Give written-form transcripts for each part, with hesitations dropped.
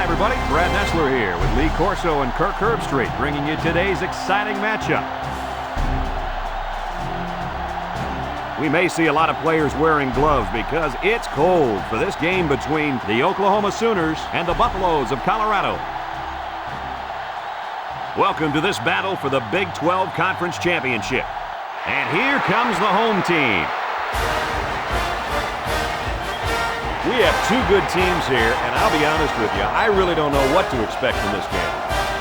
Hi, everybody. Brad Nessler here with Lee Corso and Kirk Herbstreit, bringing you today's exciting matchup. We may see a lot of players wearing gloves because it's cold for this game between the Oklahoma Sooners and the Buffaloes of Colorado. Welcome to this battle for the Big 12 Conference Championship. And here comes the home team. We have two good teams here, and I'll be honest with you, I really don't know what to expect from this game.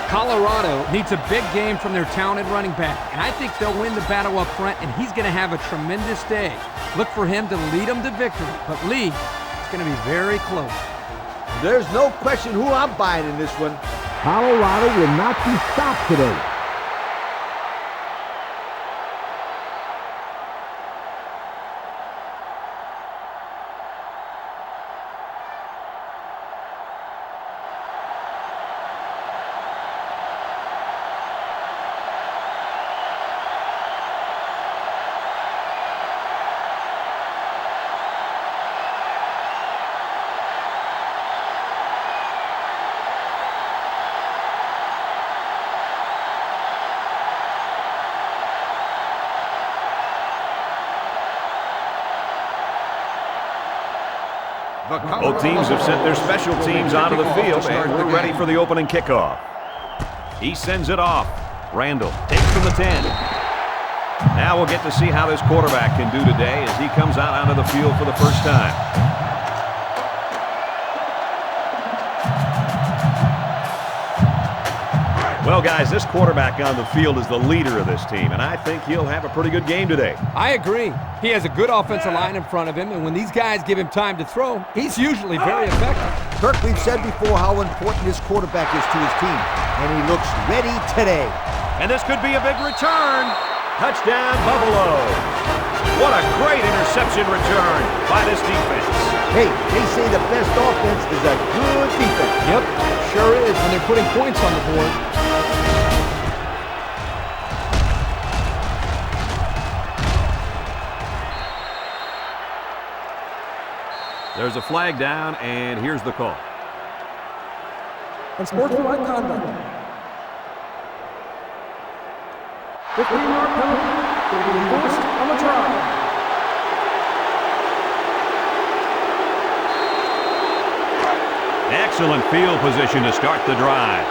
Colorado needs a big game from their talented running back, and I think they'll win the battle up front, and he's going to have a tremendous day. Look for him to lead them to victory, but Lee, it's going to be very close. There's no question who I'm buying in this one. Colorado will not be stopped today. Both teams have sent their special teams onto the field, and we're ready for the opening kickoff. He sends it off. Randall takes from the 10. Now we'll get to see how this quarterback can do today as he comes out onto the field for the first time. Well, guys, this quarterback on the field is the leader of this team, and I think he'll have a pretty good game today. I agree. He has a good offensive line in front of him, and when these guys give him time to throw, he's usually very effective. Kirk, we've said before how important this quarterback is to his team, and he looks ready today. And this could be a big return. Touchdown, Buffalo. What a great interception return by this defense. Hey, they say the best offense is a good defense. Yep, sure is when they're putting points on the board. There's a flag down, and here's the call. Unsportsmanlike conduct. 15-yard penalty will be enforced on the try. Excellent field position to start the drive.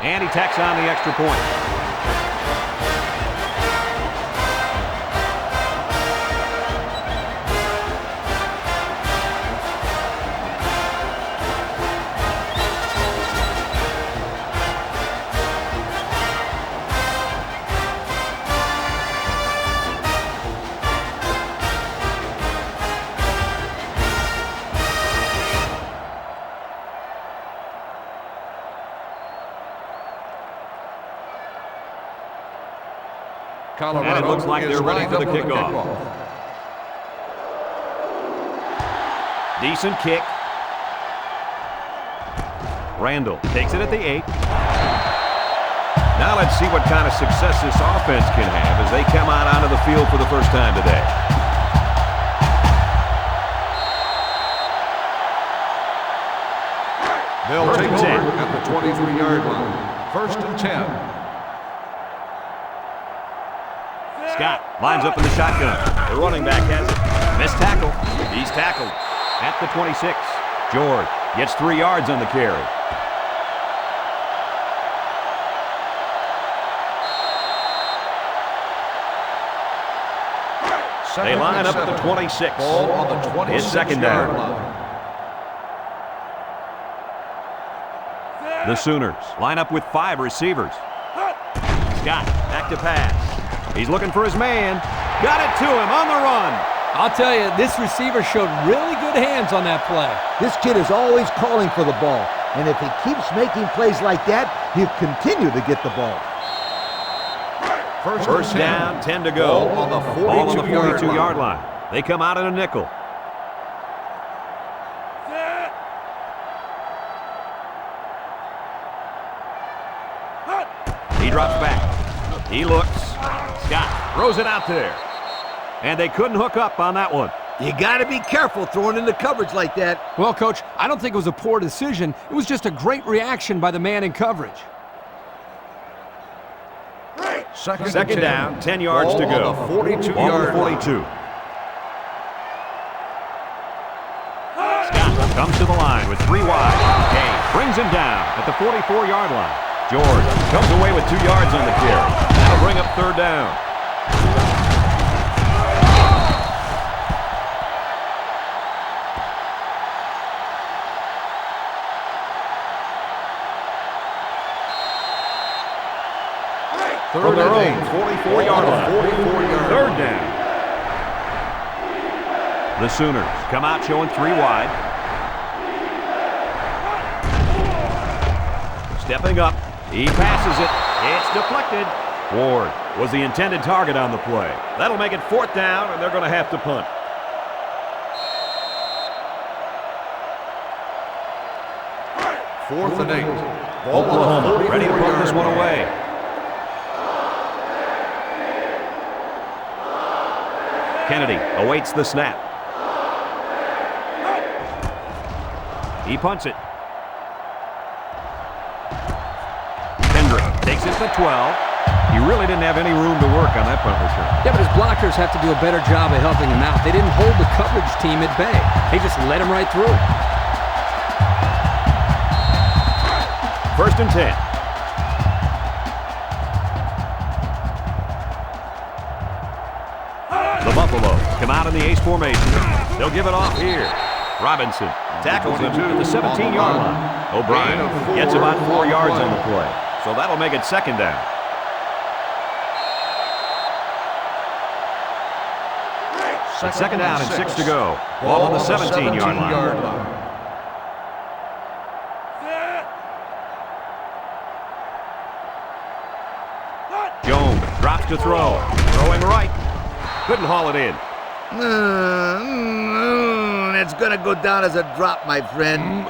And he tacks on the extra point. Colorado, and it looks like they're ready for the kickoff. Decent kick. Randall takes it at the 8. Now let's see what kind of success this offense can have as they come out onto the field for the first time today. They'll take over at the 23-yard line. 1st and 10. Scott lines up in the shotgun. The running back has it. Missed tackle. He's tackled at the 26. George gets 3 yards on the carry. They line up at the 26. Ball on the 26 It's second down. The Sooners line up with 5 receivers. Scott back to pass. He's looking for his man. Got it to him on the run. I'll tell you, this receiver showed really good hands on that play. This kid is always calling for the ball, and if he keeps making plays like that, he'll continue to get the ball. First down, 10 to go. Ball on the 42-yard line. They come out in a nickel. He drops back. He looks. Scott throws it out there. And they couldn't hook up on that one. You got to be careful throwing into coverage like that. Well, Coach, I don't think it was a poor decision. It was just a great reaction by the man in coverage. Second down, 10 yards to go. Ball on the 42 Ball on yard the 42. Scott comes to the line with 3 wide. Kane brings him down at the 44-yard line. George comes away with 2 yards on the carry. That'll bring up third down. From their own 44-yard line. Third down. The Sooners come out showing 3 wide. Stepping up. He passes it. It's deflected. Ward was the intended target on the play. That'll make it 4th down, and they're going to have to punt. Fourth and 8. Oklahoma ready to punt this one away. Kennedy awaits the snap. He punts it. Kendrick takes it to 12. He really didn't have any room to work on that punt return. Yeah, but his blockers have to do a better job of helping him out. They didn't hold the coverage team at bay. They just let him right through. First and 10. The Buffaloes come out in the ace formation. They'll give it off here. Robinson tackles him to the 17-yard line. O'Brien gets about 4 yards on the play. So that'll make it 2nd down. It's 2nd down and 6 to go. Ball on the 17-yard line. Jones drops to throw. Throwing right. Couldn't haul it in. It's going to go down as a drop, my friend.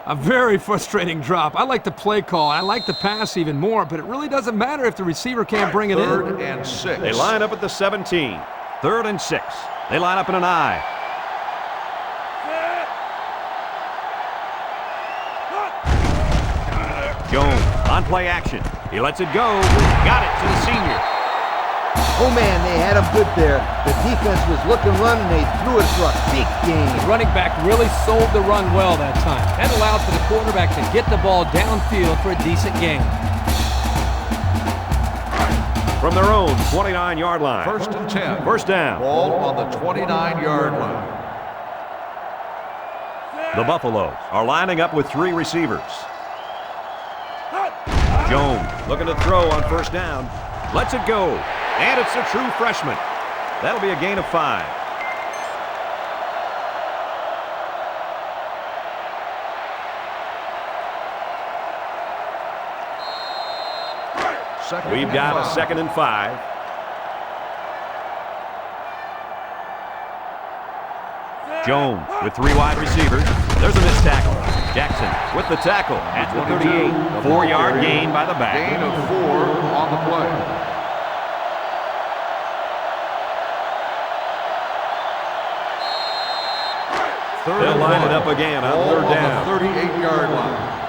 A very frustrating drop. I like the play call. I like the pass even more, but it really doesn't matter if the receiver can't bring it in. 3rd and 6. They line up at the 17. 3rd and 6. They line up in an I. Jones on play action. He lets it go. Got it to the senior. Oh, man, they had him good there. The defense was looking run, and they threw it for a big gain. The running back really sold the run well that time. That allowed for the quarterback to get the ball downfield for a decent gain. From their own 29-yard line. 1st and 10. First down. Ball on the 29-yard line. The Buffaloes are lining up with 3 receivers. Jones looking to throw on first down. Lets it go. And it's a true freshman. That'll be a gain of 5. We've got a 2nd and 5. Jones with 3 wide receivers. There's a missed tackle. Jackson with the tackle at the 38. 4-yard gain by the back. Gain of 4 on the play. They'll line it up again on 3rd down. On the 38-yard line.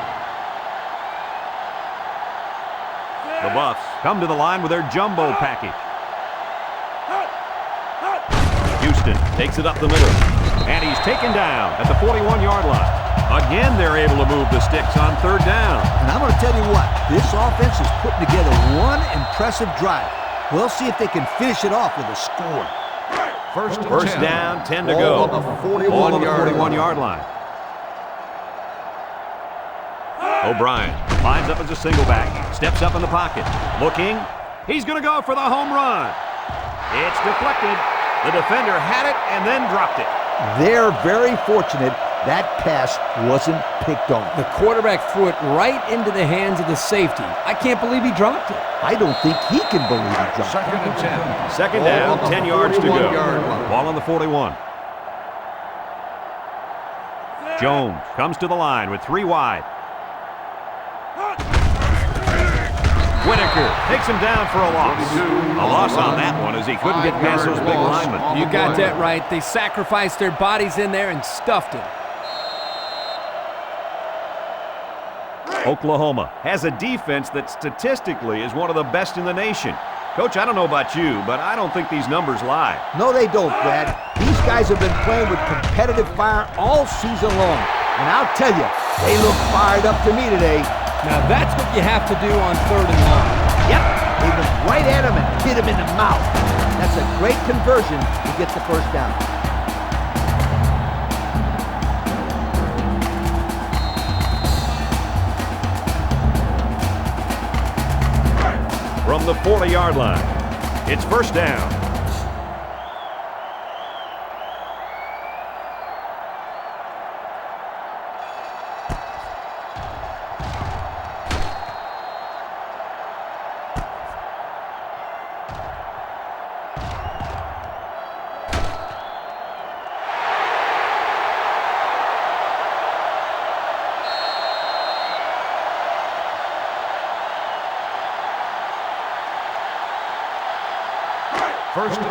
The Buffs come to the line with their jumbo package. Houston takes it up the middle. And he's taken down at the 41-yard line. Again, they're able to move the sticks on 3rd down. And I'm going to tell you what, this offense is putting together one impressive drive. We'll see if they can finish it off with a score. First down, 10 to go. Ball on the 41-yard line. O'Brien lines up as a single back. Steps up in the pocket. Looking. He's going to go for the home run. It's deflected. The defender had it and then dropped it. They're very fortunate that pass wasn't picked off. The quarterback threw it right into the hands of the safety. I can't believe he dropped it. I don't think he can believe he dropped it. 2nd and 10. Second down, 10 yards to go. Ball on the 41. Jones comes to the line with 3 wide. Whitaker takes him down for a loss. A loss on that one as he couldn't get past those big linemen. You got that right. They sacrificed their bodies in there and stuffed him. Oklahoma has a defense that statistically is one of the best in the nation. Coach, I don't know about you, but I don't think these numbers lie. No, they don't, Brad. These guys have been playing with competitive fire all season long. And I'll tell you, they look fired up to me today. Now that's what you have to do on 3rd and long. Yep, they went right at him and hit him in the mouth. That's a great conversion to get the first down. From the 40-yard line, it's first down.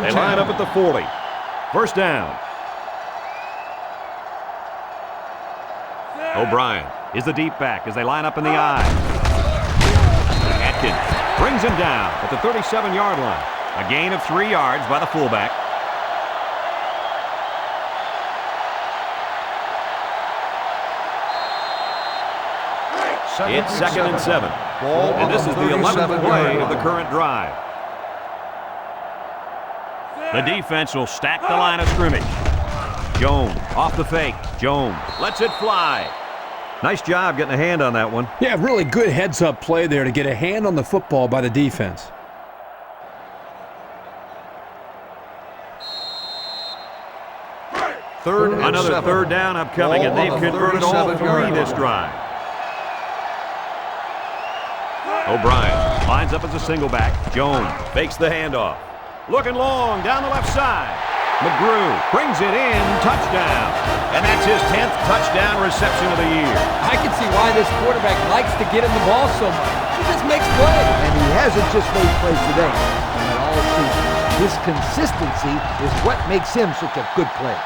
They line up at the 40. First down. O'Brien is the deep back as they line up in the I. Atkins brings him down at the 37-yard line. A gain of 3 yards by the fullback. It's 2nd and 7. And this is the 11th play of the current drive. The defense will stack the line of scrimmage. Jones off the fake. Jones lets it fly. Nice job getting a hand on that one. Yeah, really good heads-up play there to get a hand on the football by the defense. Another 3rd down upcoming, and they've converted all 3 this drive. O'Brien lines up as a single back. Jones fakes the handoff. Looking long down the left side. McGrew brings it in, touchdown. And that's his 10th touchdown reception of the year. I can see why this quarterback likes to get him the ball so much. He just makes plays. And he hasn't just made plays today, but all season. His consistency is what makes him such a good player.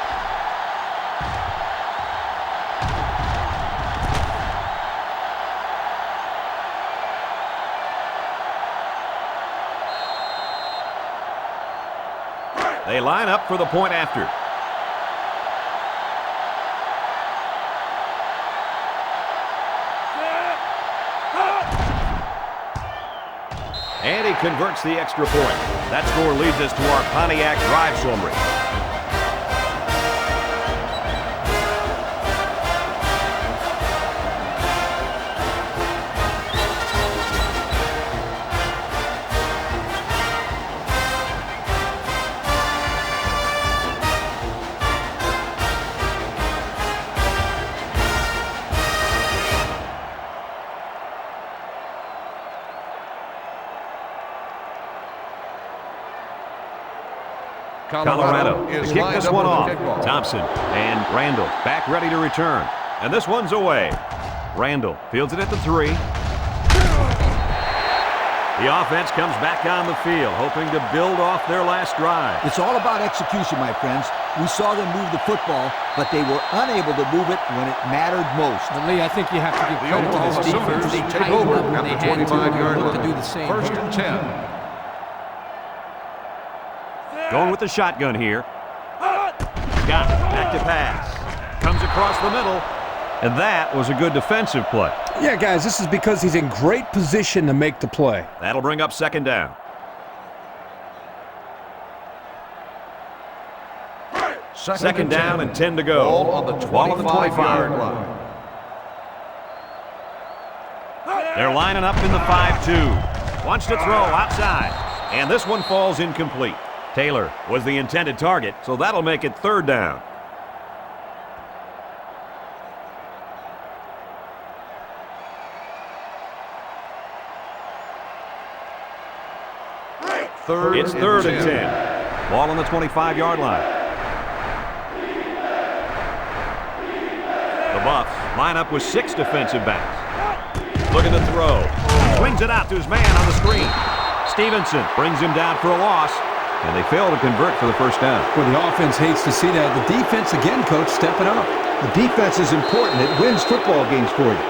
They line up for the point after. And he converts the extra point. That score leads us to our Pontiac drive summary. Colorado to kick this one off. Thompson and Randall back ready to return. And this one's away. Randall fields it at the 3. The offense comes back on the field, hoping to build off their last drive. It's all about execution, my friends. We saw them move the football, but they were unable to move it when it mattered most. But Lee, I think you have to give credit to this defense. They take tightened over up when at they the had to 25-yard and look to line. do the same. 1st and 10. Going with the shotgun here. Scott back to pass. Comes across the middle. And that was a good defensive play. Yeah, guys, this is because he's in great position to make the play. That'll bring up 2nd down. Second down and 10 to go. Ball on the 25-yard line. They're lining up in the 5-2. Wants to throw outside. And this one falls incomplete. Taylor was the intended target, so that'll make it 3rd down. It's 3rd and 10. Ball on the 25-yard line. The Buffs line up with 6 defensive backs. Looking to throw. Swings it out to his man on the screen. Stevenson brings him down for a loss. And they fail to convert for the first down. Well, the offense hates to see that. The defense, again, Coach, stepping up. The defense is important. It wins football games for you.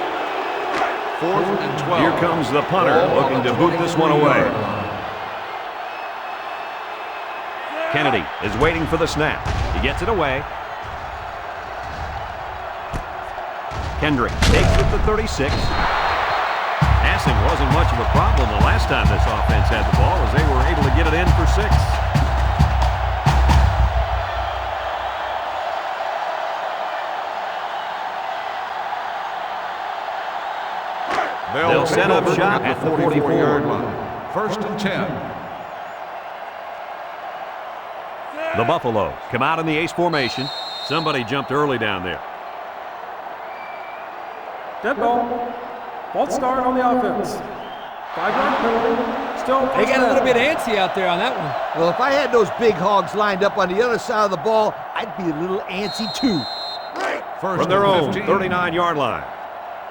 4th and 12. Here comes the punter looking to boot this one away. Kennedy is waiting for the snap. He gets it away. Kendrick takes it to 36. Passing wasn't much of a problem the last time this offense had the ball, as they were able to get it in for 6. They'll set up shop at the 44-yard line. 1st and 10. The Buffaloes come out in the ace formation. Somebody jumped early down there. Dead ball. False start on the offense. 5-yard penalty. Still They got a little bit antsy out there on that one. Well, if I had those big hogs lined up on the other side of the ball, I'd be a little antsy too. From their own 39-yard line.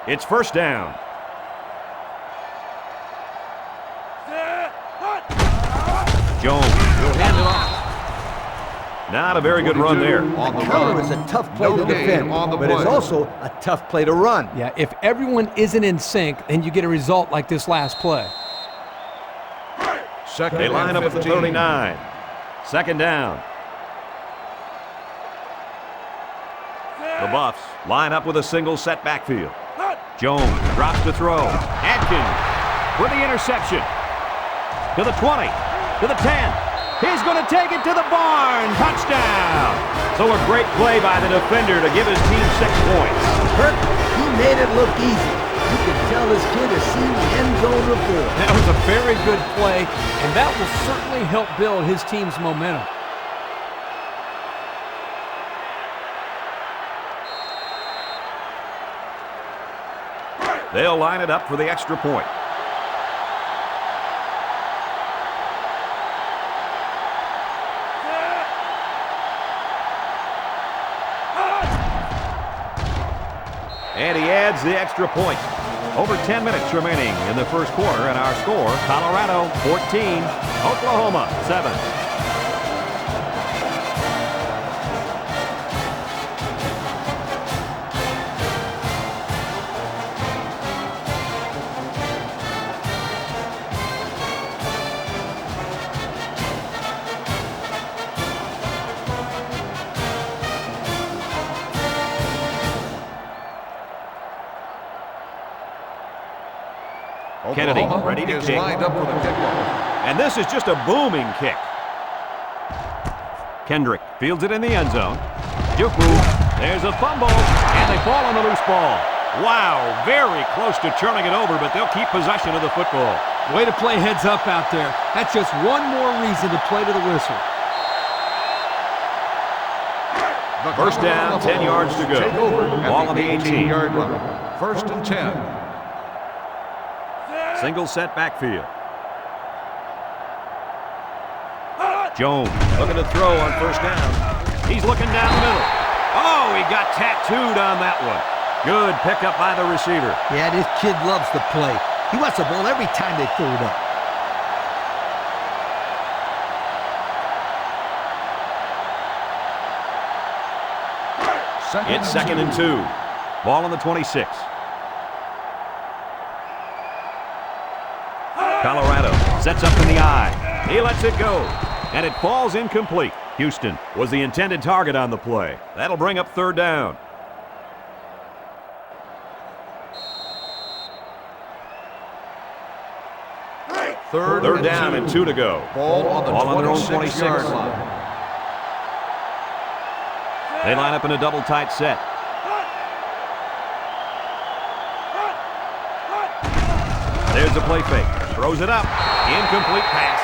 It's first down. Jones will hand it off. Not a very good run there. On the Counter run. is a tough play No to gain defend, on the but it's play. also a tough play to run. Yeah, if everyone isn't in sync, then you get a result like this last play. Second They line and up at the 15. 39. Second down. The Buffs line up with a single set backfield. Jones drops to throw. Atkins with the interception. To the 20. To the 10. He's going to take it to the barn. Touchdown. So a great play by the defender to give his team 6 points. Kirk, he made it look easy. You can tell this kid has seen the end zone before. That was a very good play, and that will certainly help build his team's momentum. They'll line it up for the extra point. And he adds the extra point. Over 10 minutes remaining in the first quarter, and our score, Colorado 14, Oklahoma 7. Kennedy Oklahoma ready to is kick. lined up for the kickoff. And this is just a booming kick. Kendrick fields it in the end zone. Juku, there's a fumble, and they fall on the loose ball. Wow, very close to turning it over, but they'll keep possession of the football. Way to play heads up out there. That's just one more reason to play to the whistle. The First down, 10 yards to go. Take over at Ball on the 18-yard line. 1st and 10. Single set backfield. Jones looking to throw on first down. He's looking down the middle. Oh, he got tattooed on that one. Good pickup by the receiver. Yeah, this kid loves to play. He wants the ball every time they throw it up. It's 2nd and 2. Ball on the 26. Colorado sets up in the eye. He lets it go, and it falls incomplete. Houston was the intended target on the play. That'll bring up third down. Third down and 2 to go. Ball on the their own 26-yard line. They line up in a double tight set. There's a play fake. Throws it up. Incomplete pass.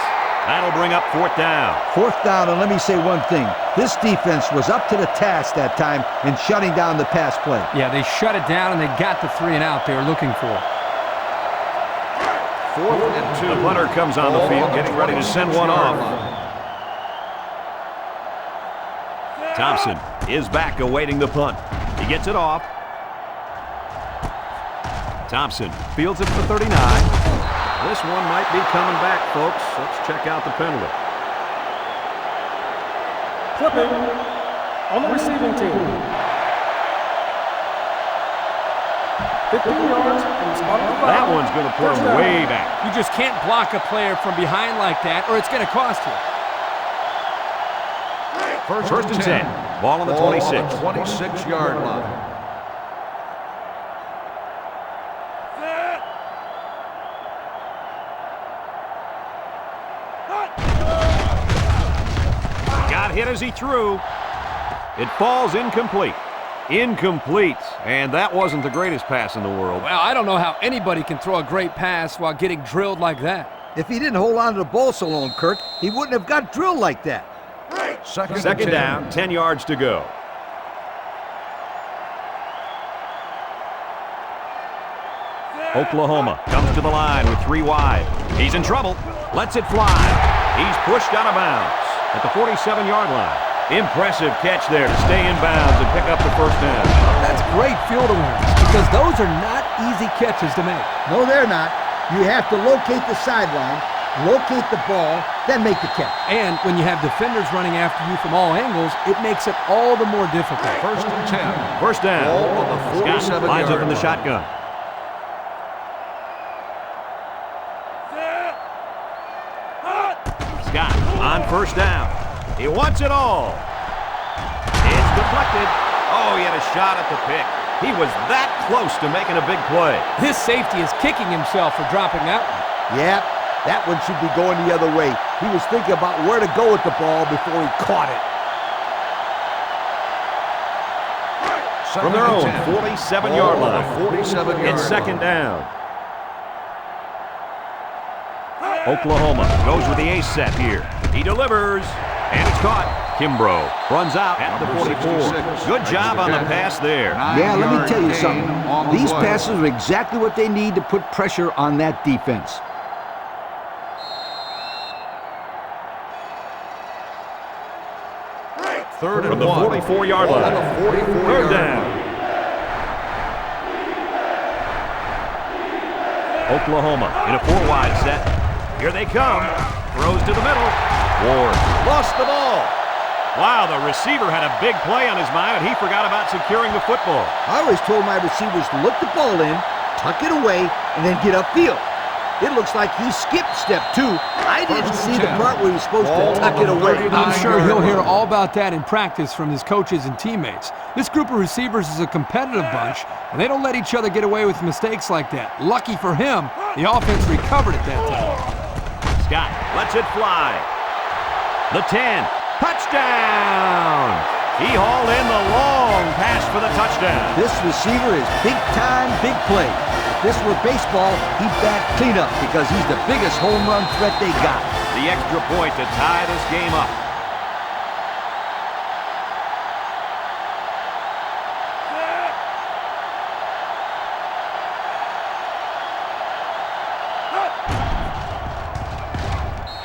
That'll bring up 4th down. 4th down, and let me say one thing. This defense was up to the task that time in shutting down the pass play. Yeah, they shut it down, and they got the 3 and out they were looking for. 4th and 2. The punter comes on the field, getting ready to send one off. Thompson is back awaiting the punt. He gets it off. Thompson fields it for 39. This one might be coming back, folks. Let's check out the penalty. Clipping on the receiving team. 15 yards from the spot of the foul. That one's going to put First him down. way back. You just can't block a player from behind like that, or it's going to cost you. First and 10. Ball on the 26. 26-yard line. Got hit as he threw. It falls incomplete. Incomplete. And that wasn't the greatest pass in the world. Well, I don't know how anybody can throw a great pass while getting drilled like that. If he didn't hold on to the ball so long, Kirk, he wouldn't have got drilled like that. Second down, 10 yards to go. Oklahoma comes to the line with 3 wide. He's in trouble. Lets it fly. He's pushed out of bounds at the 47-yard line. Impressive catch there to stay in bounds and pick up the first down. That's great field awareness because those are not easy catches to make. No, they're not. You have to locate the sideline, locate the ball, then make the catch. And when you have defenders running after you from all angles, it makes it all the more difficult. First and 10. First down. Ball on the Scott lines up in the 47-yard shotgun. Scott on first down. He wants it all. It's deflected. Oh, he had a shot at the pick. He was that close to making a big play. His safety is kicking himself for dropping that one. Yeah, that one should be going the other way. He was thinking about where to go with the ball before he caught it. From their own 47-yard line. 47-yard It's second down. Oklahoma goes with the ace set here. He delivers, and it's caught. Kimbrough runs out at the 44. Good job on the pass there. Yeah, let me tell you something. These play. passes are exactly what they need to put pressure on that defense. Third From and the 1. 44-yard Ball on line. the 44-yard Third down. line. Oklahoma in a 4-wide set. Here they come. Throws to the middle. Ward lost the ball. Wow, the receiver had a big play on his mind, and he forgot about securing the football. I always told my receivers to look the ball in, tuck it away, and then get upfield. It looks like he skipped step 2. I didn't First see and the 10. part where he was supposed Ball to tuck on it the away. 39. I'm sure he'll hear line. all about that in practice from his coaches and teammates. This group of receivers is a competitive bunch, and they don't let each other get away with mistakes like that. Lucky for him, the offense recovered at that time. Scott lets it fly. The 10. Touchdown! He hauled in the long pass for the touchdown. This receiver is big time, big play. If this were baseball, he'd bat cleanup because he's the biggest home run threat they got. The extra point to tie this game up.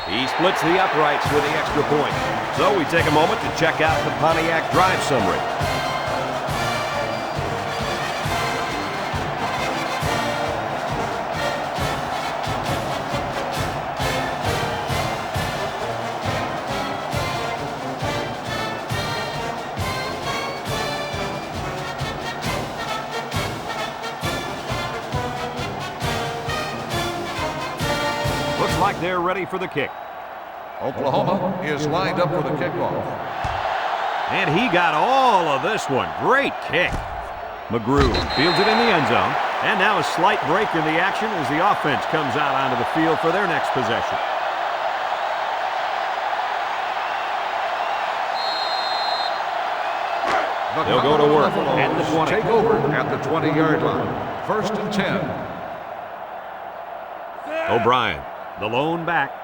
He splits the uprights with the extra point. So we take a moment to check out the Pontiac drive summary. Looks like they're ready for the kick. Oklahoma is lined up for the kickoff. And he got all of this one. Great kick. McGrew fields it in the end zone. And now a slight break in the action as the offense comes out onto the field for their next possession. They'll go to work at the 20. Take over at the 20-yard line. First and 10. O'Brien, the lone back.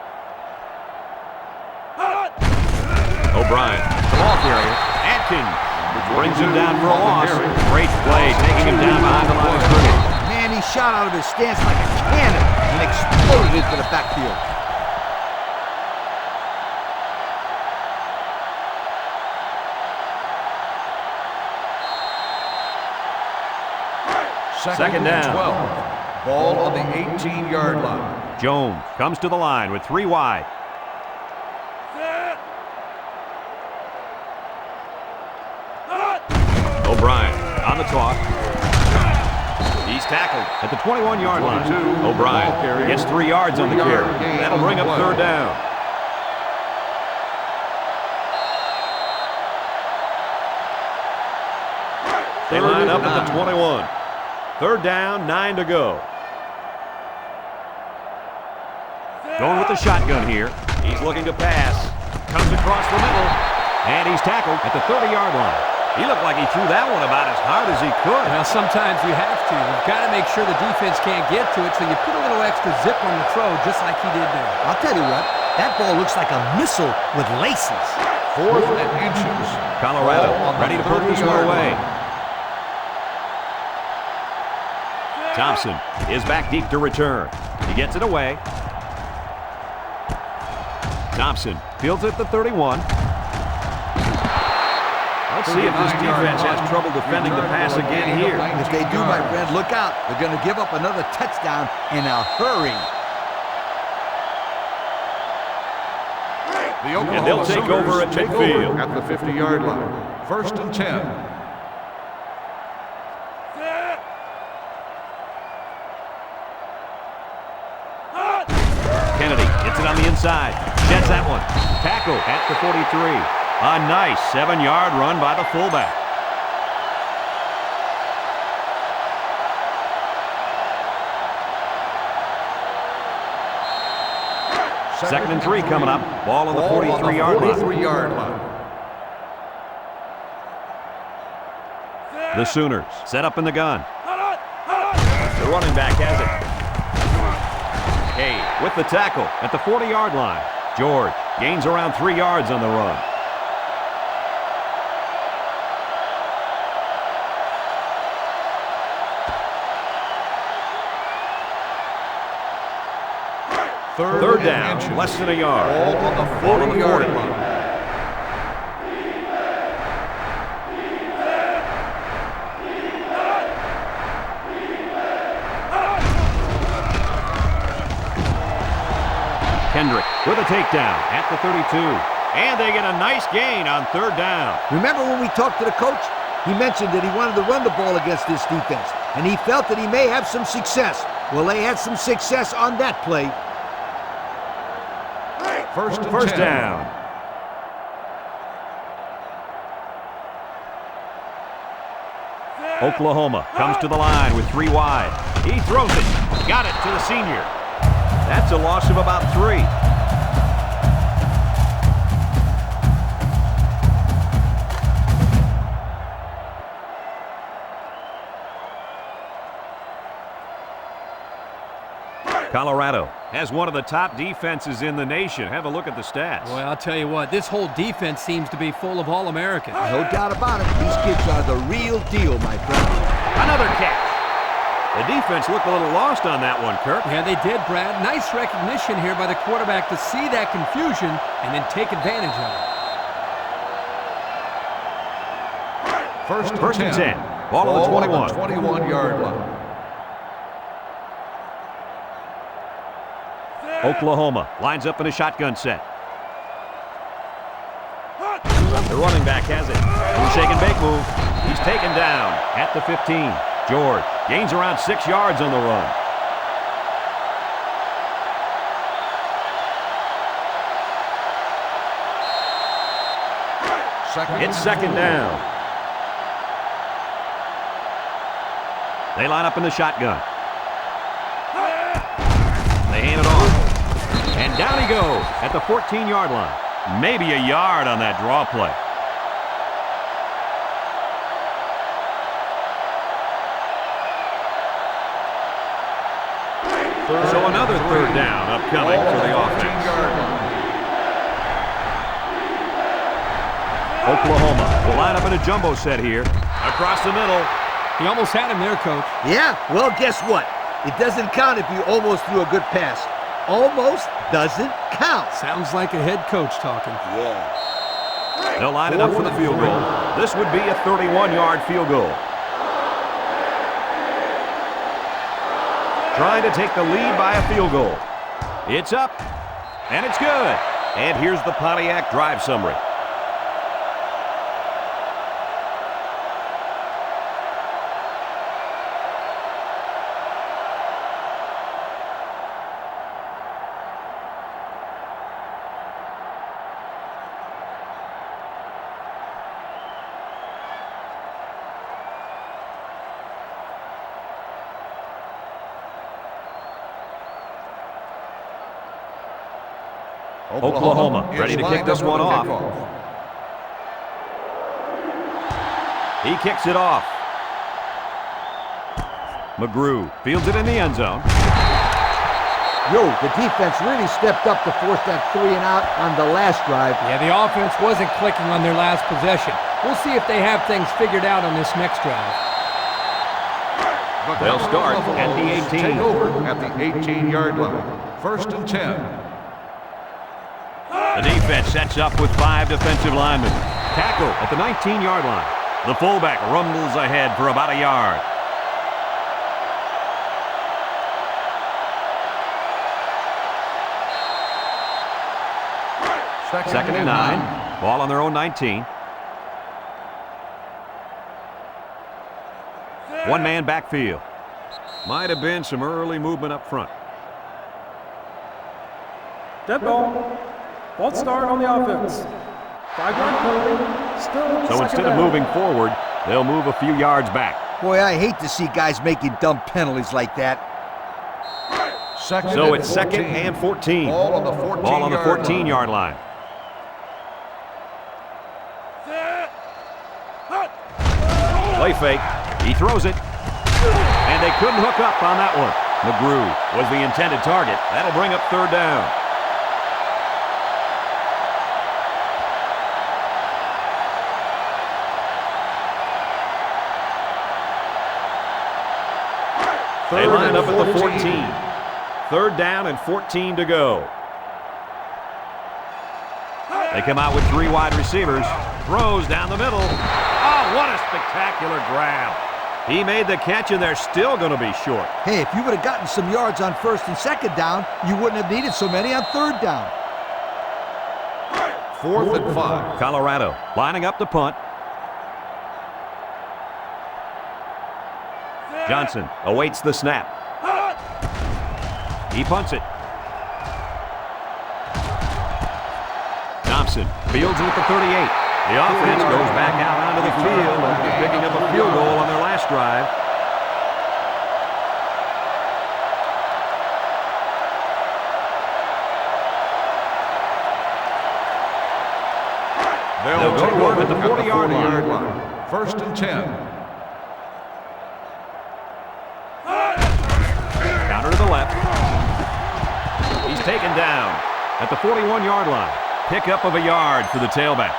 O'Brien, the ball carrier. Atkins brings him down for a loss. Great play, taking him down behind the line of scrimmage. Man, he shot out of his stance like a cannon and exploded into the backfield. Second down. 12. Ball on the 18-yard line. Jones comes to the line with 3 wide. O'Brien on the toss. He's tackled at the 21-yard line. O'Brien gets 3 yards on the carry. That'll bring up third down. They line up at the 21. Third down, 9 to go. Going with the shotgun here. He's looking to pass. Comes across the middle. And he's tackled at the 30-yard line. He looked like he threw that one about as hard as he could. Well, sometimes you have to. You've got to make sure the defense can't get to it, so you put a little extra zip on the throw, just like he did there. I'll tell you what, that ball looks like a missile with laces. 4th and inches. Colorado ready to put this one away. Thompson is back deep to return. He gets it away. Thompson fields it at the 31. Let's see if this defense has trouble defending the pass again here. If they do, my friend, look out. They're going to give up another touchdown in a hurry. And they'll take over at midfield. At the 50-yard line. 1st and 10. Kennedy gets it on the inside. Sheds that one. Tackle at the 43. A nice 7-yard run by the fullback. Second and 3 coming up. Ball on the 43-yard line. 43-yard line. The Sooners set up in the gun. The running back has it. Hay with the tackle at the 40-yard line. George gains around 3 yards on the run. Third down, less than a yard. Ball on the 40-yard line. Kendrick with a takedown at the 32. And they get a nice gain on third down. Remember when we talked to the coach? He mentioned that he wanted to run the ball against this defense, and he felt that he may have some success. Well, they had some success on that play. First down. Oklahoma comes to the line with 3 wide. He throws it. Got it to the senior. That's a loss of about 3. Colorado has one of the top defenses in the nation. Have a look at the stats. Well, I'll tell you what, this whole defense seems to be full of All-Americans. No doubt about it. These kids are the real deal, my friend. Another catch. The defense looked a little lost on that one, Kirk. Yeah, they did, Brad. Nice recognition here by the quarterback to see that confusion and then take advantage of it. First and 10. Ball on the 21. 21-yard line. Oklahoma lines up in a shotgun set. The running back has it. Shake and bake move. He's taken down at the 15. George gains around 6 yards on the run. It's second down. They line up in the shotgun. They hand it off. And down he goes at the 14-yard line. Maybe a yard on that draw play. So another third down upcoming for the offense. Oklahoma will line up in a jumbo set here. Across the middle. He almost had him there, Coach. Yeah, well, guess what? It doesn't count if you almost threw a good pass. Almost doesn't count. Sounds like a head coach talking. Yeah. They'll line it up for the field goal. This would be a 31-yard field goal. trying to take the lead by a field goal. It's up, and it's good. And here's the Pontiac drive summary. Oklahoma ready to kick this one off. He kicks it off. McGrew fields it in the end zone. Yo, the defense really stepped up to force that 3 and out on the last drive. Yeah, the offense wasn't clicking on their last possession. We'll see if they have things figured out on this next drive. They'll start at the 18. Take over at the 18-yard line. 1st and 10. The defense sets up with 5 defensive linemen. Tackle at the 19-yard line. The fullback rumbles ahead for about a yard. Second and 9. Ball on their own 19. One-man backfield. Might have been some early movement up front. Dead ball. False start on the offense. 5-yard penalty. Still So instead of moving forward, they'll move a few yards back. Boy, I hate to see guys making dumb penalties like that. So it's 2nd and 14. Ball on the 14-yard Ball on the 14-yard line. Play fake. He throws it. And they couldn't hook up on that one. McGrew was the intended target. That'll bring up 3rd down. They line up at the 14. 3rd down and 14 to go. They come out with 3 wide receivers. Throws down the middle. Oh, what a spectacular grab. He made the catch, and they're still going to be short. Hey, if you would have gotten some yards on 1st and 2nd down, you wouldn't have needed so many on 3rd down. 4th and 5. Colorado lining up the punt. Johnson awaits the snap. He punts it. Thompson fields it at the 38. The offense goes back out onto the field after picking up a field goal on their last drive. They'll go to work at the 40-yard line. 1st and 10. Counter to the left. He's taken down at the 41-yard line. Pickup of a yard for the tailback.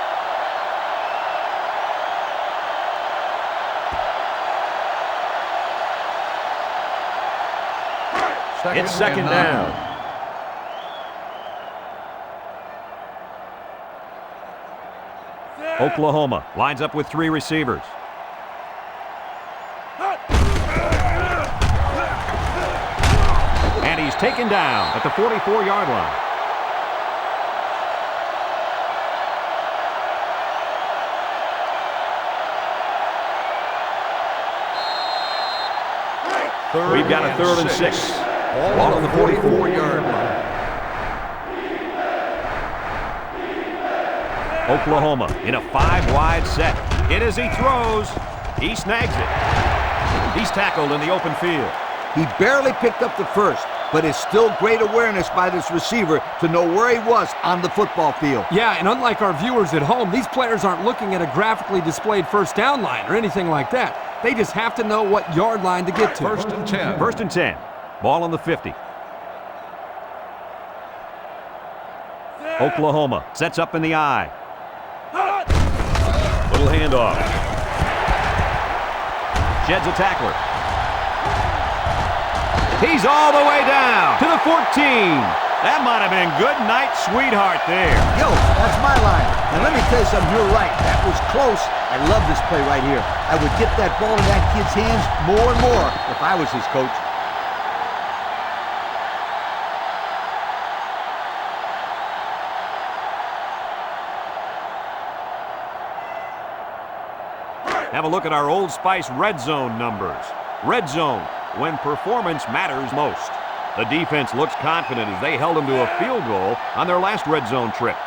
It's 2nd down. Oklahoma lines up with 3 receivers. And he's taken down at the 44-yard line. We've got a 3rd and 6. Ball on the 44-yard line. Oklahoma in a 5-wide set. It as he throws. He snags it. He's tackled in the open field. He barely picked up the first, but it's still great awareness by this receiver to know where he was on the football field. Yeah, and unlike our viewers at home, these players aren't looking at a graphically displayed 1st down line or anything like that. They just have to know what yard line to get to. 1st and 10. 1st and 10. Ball on the 50. Oklahoma sets up in the eye. Little handoff. Sheds a tackler. He's all the way down to the 14. That might have been good night, sweetheart there. Yo, that's my line. And let me tell you something, you're right. That was close. I love this play right here. I would get that ball in that kid's hands more and more if I was his coach. have a look at our Old Spice red zone numbers. Red zone, when performance matters most. The defense looks confident as they held them to a field goal on their last red zone trip.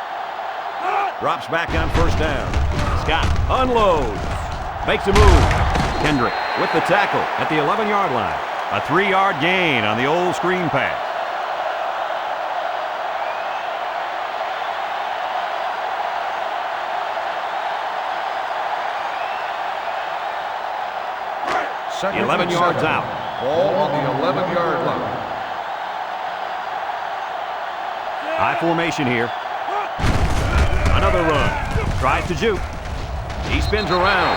Drops back on first down. Scott unloads. Makes a move. Kendrick with the tackle at the 11-yard line. A 3-yard gain on the old screen pass. Second 11 and yards 7. out. Ball on the 11-yard line. High formation here. Another run. Tries to juke. He spins around.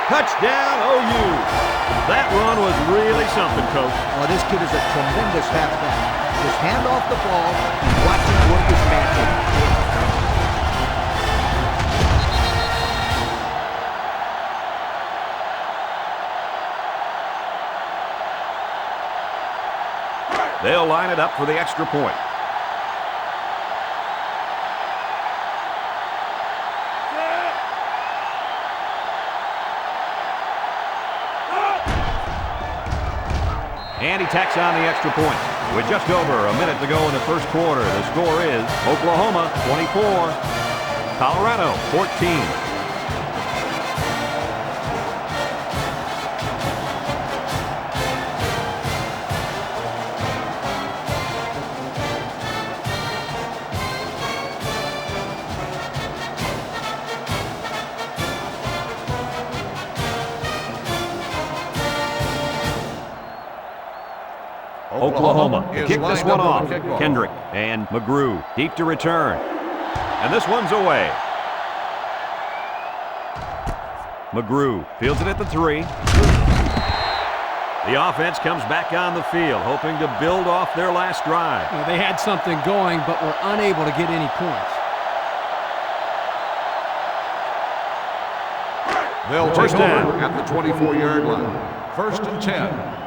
Touchdown, OU. That run was really something, Coach. Oh, this kid is a tremendous halfback. Just hand off the ball and watch him work his matchup. They'll line it up for the extra point. And he tacks on the extra point. With just over a minute to go in the first quarter, the score is Oklahoma 24, Colorado 14. Oklahoma kick this one off. Kendrick and McGrew deep to return. And this one's away. McGrew fields it at the 3. The offense comes back on the field, hoping to build off their last drive. Well, they had something going, but were unable to get any points. They'll First take down. over at the 24-yard line. First and 10.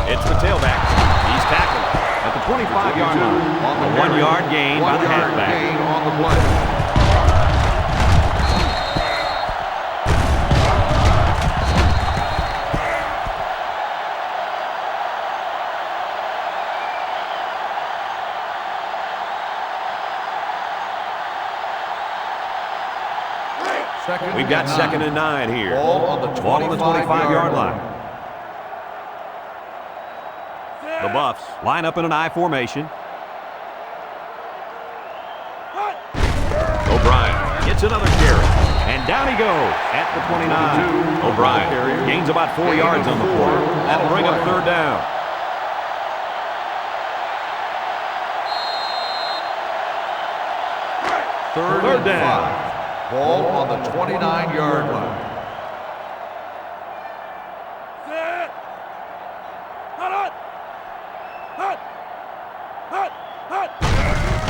It's the tailback. He's tackled at the 25-yard line. A 1-yard gain by the halfback. Gain on the play. We've got 2nd and 9 here. Ball on the 25-yard line. The Buffs line up in an I formation. O'Brien gets another carry. And down he goes at the 29. O'Brien gains about 4 yards on the play. That'll bring up third down. Third down. Ball on the 29-yard line.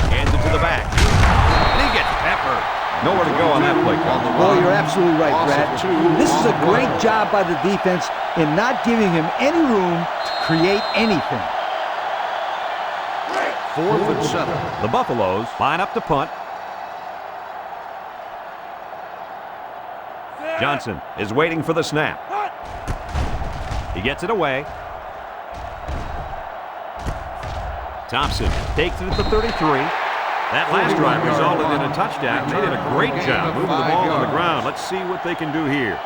Hands it to the back. And he gets peppered. Nowhere to go on that play call. Oh, you're absolutely right, Brad. This is a great job by the defense in not giving him any room to create anything. 4th and 7. The Buffaloes line up to punt. Johnson is waiting for the snap. He gets it away. Thompson takes it at the 33. That last drive resulted in a touchdown. They did a great job moving the ball on the ground. Let's see what they can do here.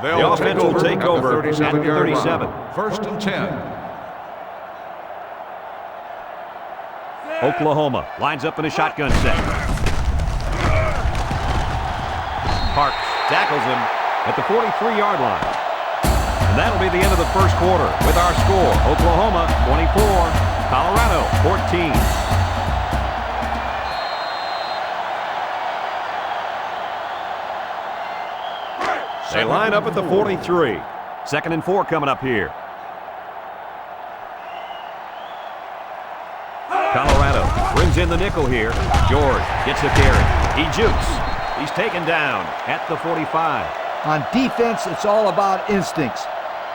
The offense will take over at the 37. 1st and 10. Oklahoma lines up in a shotgun set. Parks tackles him at the 43-yard line. And that'll be the end of the first quarter with our score. Oklahoma 24, Colorado 14. They line up at the 43. 2nd and 4 coming up here. Colorado brings in the nickel here. George gets the carry. He jukes. He's taken down at the 45. On defense, it's all about instincts.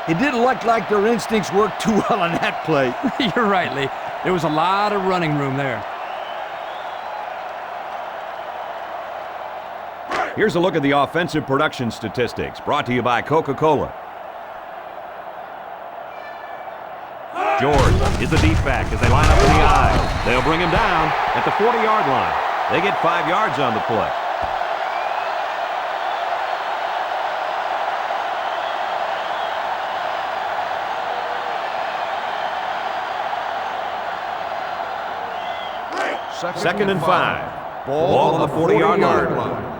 It didn't look like their instincts worked too well on that play. You're right, Lee. There was a lot of running room there. Here's a look at the offensive production statistics, brought to you by Coca-Cola. George is the deep back as they line up in the I. They'll bring him down at the 40-yard line. They get 5 yards on the play. Second and 5. Ball on the 40-yard line.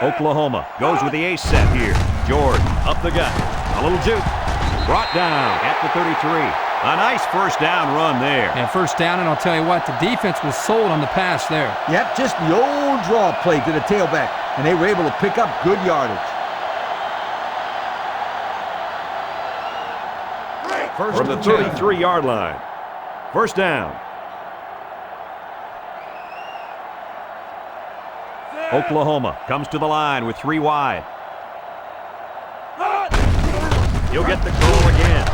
Oklahoma goes with the ace set here. George up the gut. A little juke. Brought down at the 33. A nice first down run there. And first down, and I'll tell you what, the defense was sold on the pass there. Yep, just the old draw play to the tailback, and they were able to pick up good yardage. From the 33-yard line. First down. Oklahoma comes to the line with 3 wide. He'll get the call again.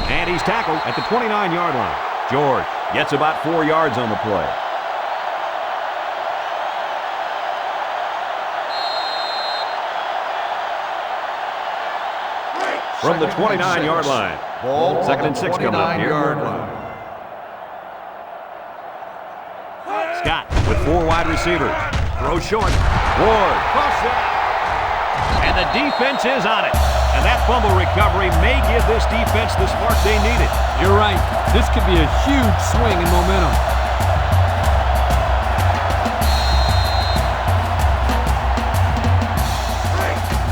And he's tackled at the 29-yard line. George gets about 4 yards on the play. From the 29-yard line. Ball Second and 6 coming up here. Scott with 4 wide receivers. Throw short. Ward. Cross it. And the defense is on it. And that fumble recovery may give this defense the spark they needed. You're right. This could be a huge swing in momentum.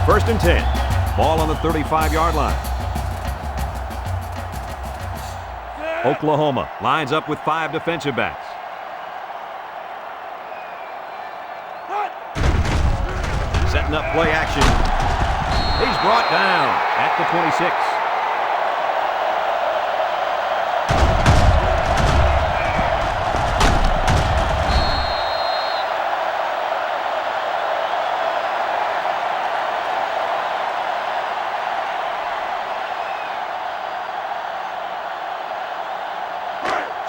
First and 10. Ball on the 35-yard line. Oklahoma lines up with 5 defensive backs. Setting up play action. He's brought down at the 26.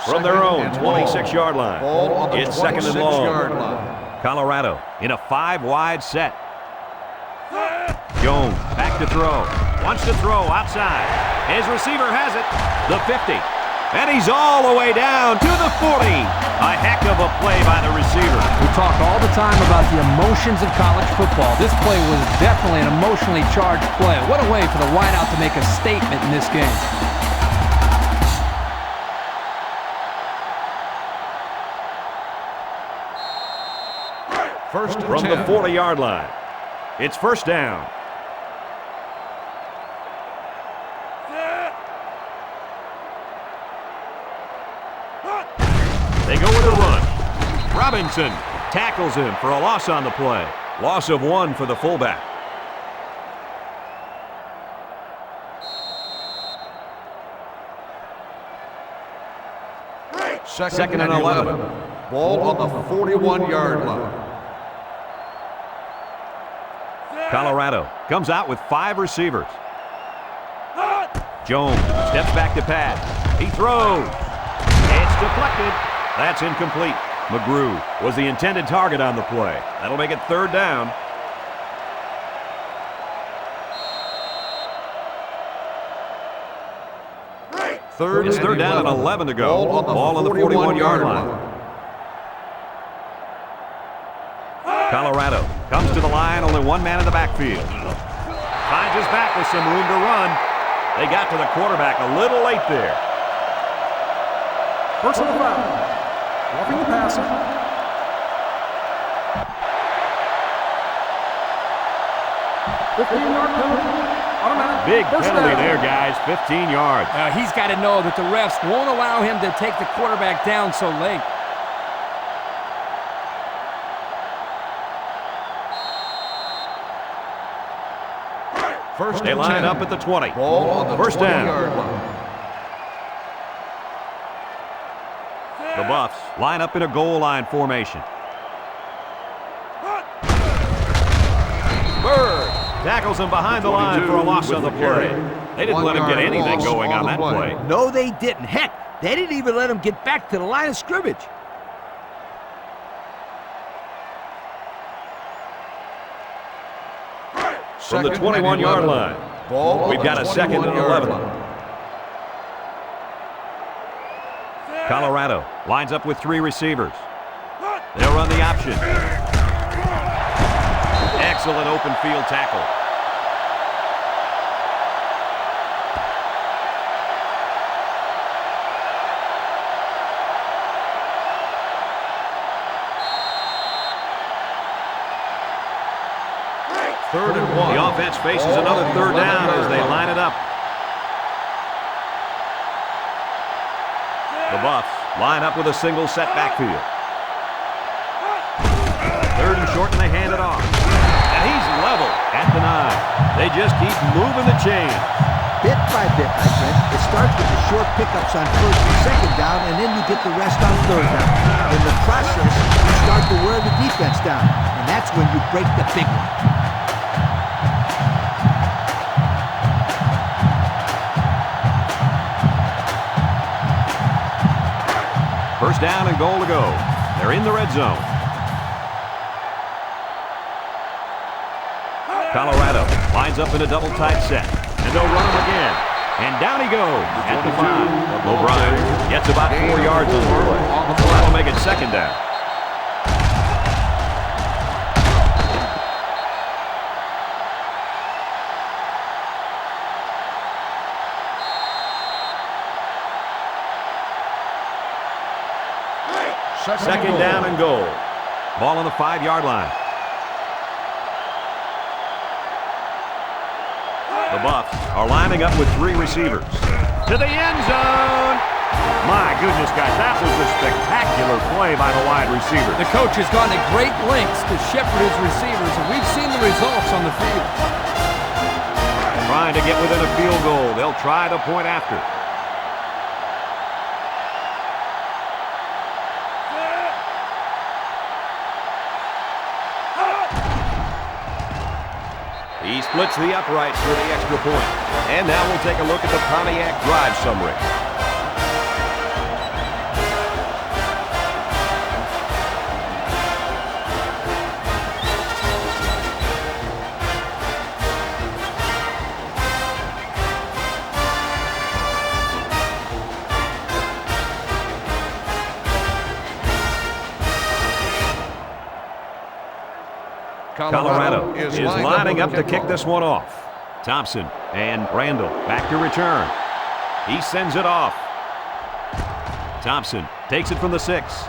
From their own 26-yard line. It's second and long. Colorado in a 5-wide set. Jones back to throw. Wants to throw outside. His receiver has it. The 50. And he's all the way down to the 40. A heck of a play by the receiver. We talk all the time about the emotions of college football. This play was definitely an emotionally charged play. What a way for the wideout to make a statement in this game. First From the 40-yard line. It's first down. They go with a run. Robinson tackles him for a loss on the play. Loss of 1 for the fullback. Second and 11. Ball on the 41-yard line. Colorado comes out with 5 receivers. Jones steps back to pass. He throws. It's deflected. That's incomplete. McGrew was the intended target on the play. That'll make it third down. It's third down and 11 to go. Ball on the 41-yard line. Colorado comes to the line, only 1 man in the backfield. Finds his back with some room to run. They got to the quarterback a little late there. Personal foul. Roughing the passer. $15-yard penalty. Automatic. Big First penalty down. there, guys. 15 yards. He's got to know that the refs won't allow him to take the quarterback down so late. They line up at the 20. Ball on the First down. 20-yard line. The Buffs line up in a goal line formation. Tackles him behind the line for a loss on the play. They didn't let him get anything going on that play. No, they didn't. Heck, they didn't even let him get back to the line of scrimmage. From the 21-yard line, we've got a 2nd and 11. Colorado lines up with 3 receivers. They'll run the option. Excellent open field tackle. Third and 1. The offense faces another 3rd down as they line it up. The Buffs line up with a single set backfield. 3rd and short, and they hand it off. And he's level at the 9. They just keep moving the chain. Bit by bit, my friend. It starts with the short pickups on 1st and 2nd down, and then you get the rest on 3rd down. In the process, you start to wear the defense down, and that's when you break the big one. First down and goal to go. They're in the red zone. Colorado lines up in a double tight set, and they'll run him again. And down he goes at the 5. O'Brien gets about 4 yards on the play. So that'll make it 2nd down. Second down and goal. Ball on the 5-yard line. The Buffs are lining up with 3 receivers. To the end zone. My goodness, guys, that was a spectacular play by the wide receiver. The coach has gone to great lengths to shepherd his receivers, and we've seen the results on the field. Trying to get within a field goal. They'll try the point after. He splits the uprights for the extra point. And now we'll take a look at the Pontiac drive summary. Colorado is lining up to kick this one off. Thompson and Randall back to return. He sends it off. Thompson takes it from the 6.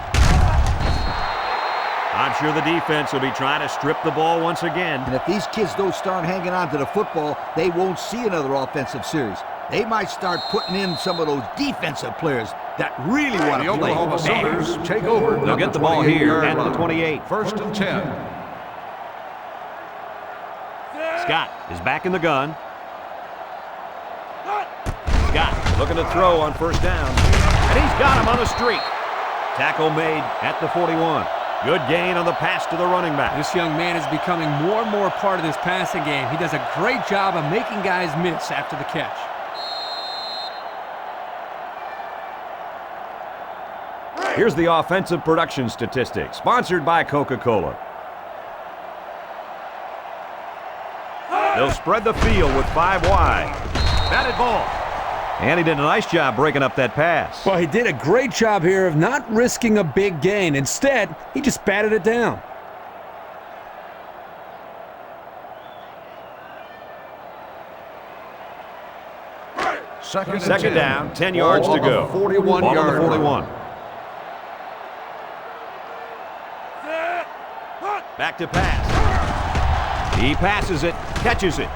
I'm sure the defense will be trying to strip the ball once again. And if these kids don't start hanging on to the football, they won't see another offensive series. They might start putting in some of those defensive players that really want to play. The Oklahoma Sooners take over. They'll get the ball here at the 28. 1st and 10. Scott is back in the gun. Scott looking to throw on 1st down. And he's got him on the streak. Tackle made at the 41. Good gain on the pass to the running back. This young man is becoming more and more part of this passing game. He does a great job of making guys miss after the catch. Here's the offensive production statistics, sponsored by Coca-Cola. They'll spread the field with 5 wide. Batted ball. And he did a nice job breaking up that pass. Well, he did a great job here of not risking a big gain. Instead, he just batted it down. Second down, 10 yards to go. 41-yard 41. Back to pass. He passes it, catches it.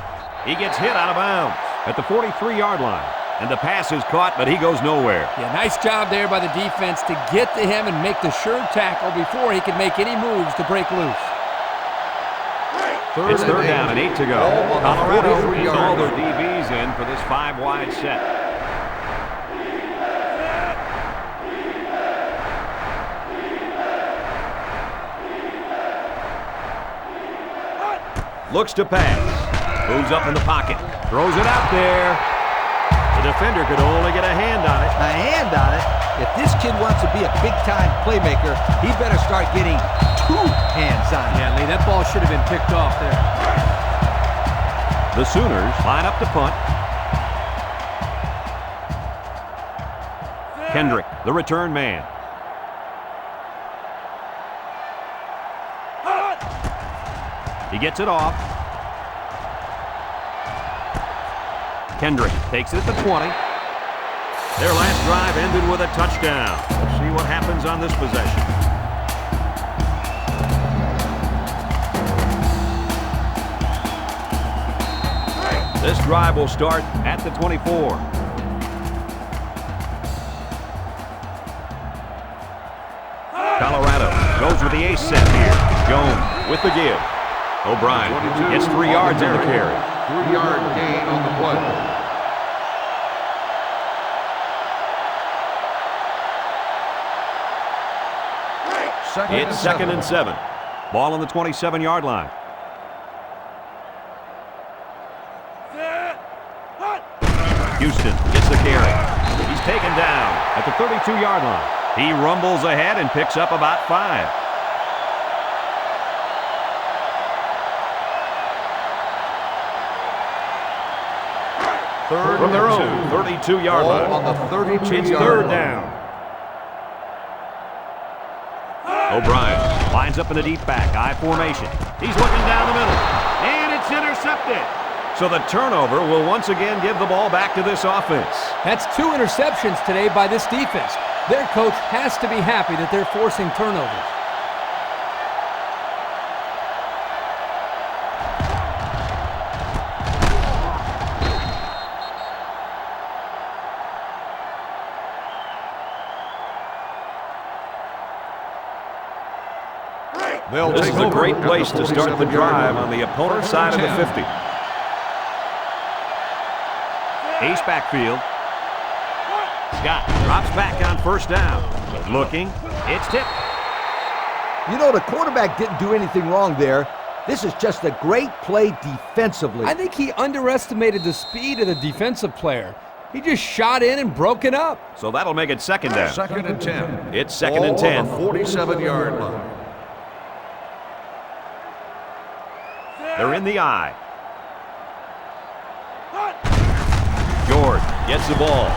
He gets hit out of bounds at the 43-yard line. And the pass is caught, but he goes nowhere. Yeah, nice job there by the defense to get to him and make the sure tackle before he can make any moves to break loose. It's 3rd down and 8 to go. Colorado is all their DBs in for this 5 wide set. Looks to pass. Moves up in the pocket. Throws it out there. The defender could only get a hand on it. A hand on it? If this kid wants to be a big-time playmaker, he better start getting 2 hands on it. Yeah, Lee, that ball should have been picked off there. The Sooners line up to punt. Kendrick, the return man. He gets it off. Kendrick takes it at the 20. Their last drive ended with a touchdown. We'll see what happens on this possession. This drive will start at the 24. Colorado goes with the ace set here. Jones with the give. O'Brien gets 3 yards in the carry. 3-yard gain on the play. It's 2nd and 7. Ball on the 27-yard line. Houston gets the carry. He's taken down at the 32-yard line. He rumbles ahead and picks up about 5. Third From their own and 2. 32-yard line. On the 32-yard It's 3rd line. down. O'Brien lines up in the deep back, I formation. He's looking down the middle, and it's intercepted. So the turnover will once again give the ball back to this offense. That's 2 interceptions today by this defense. Their coach has to be happy that they're forcing turnovers. This is a great place to start the drive on the opponent's side of the 50. Ace backfield. Scott drops back on 1st down. Looking. It's tipped. You know, the quarterback didn't do anything wrong there. This is just a great play defensively. I think he underestimated the speed of the defensive player. He just shot in and broke it up. So that'll make it 2nd down. 2nd and 10. It's 2nd and 10. Ball on the 47-yard line. They're in the eye. George gets the ball.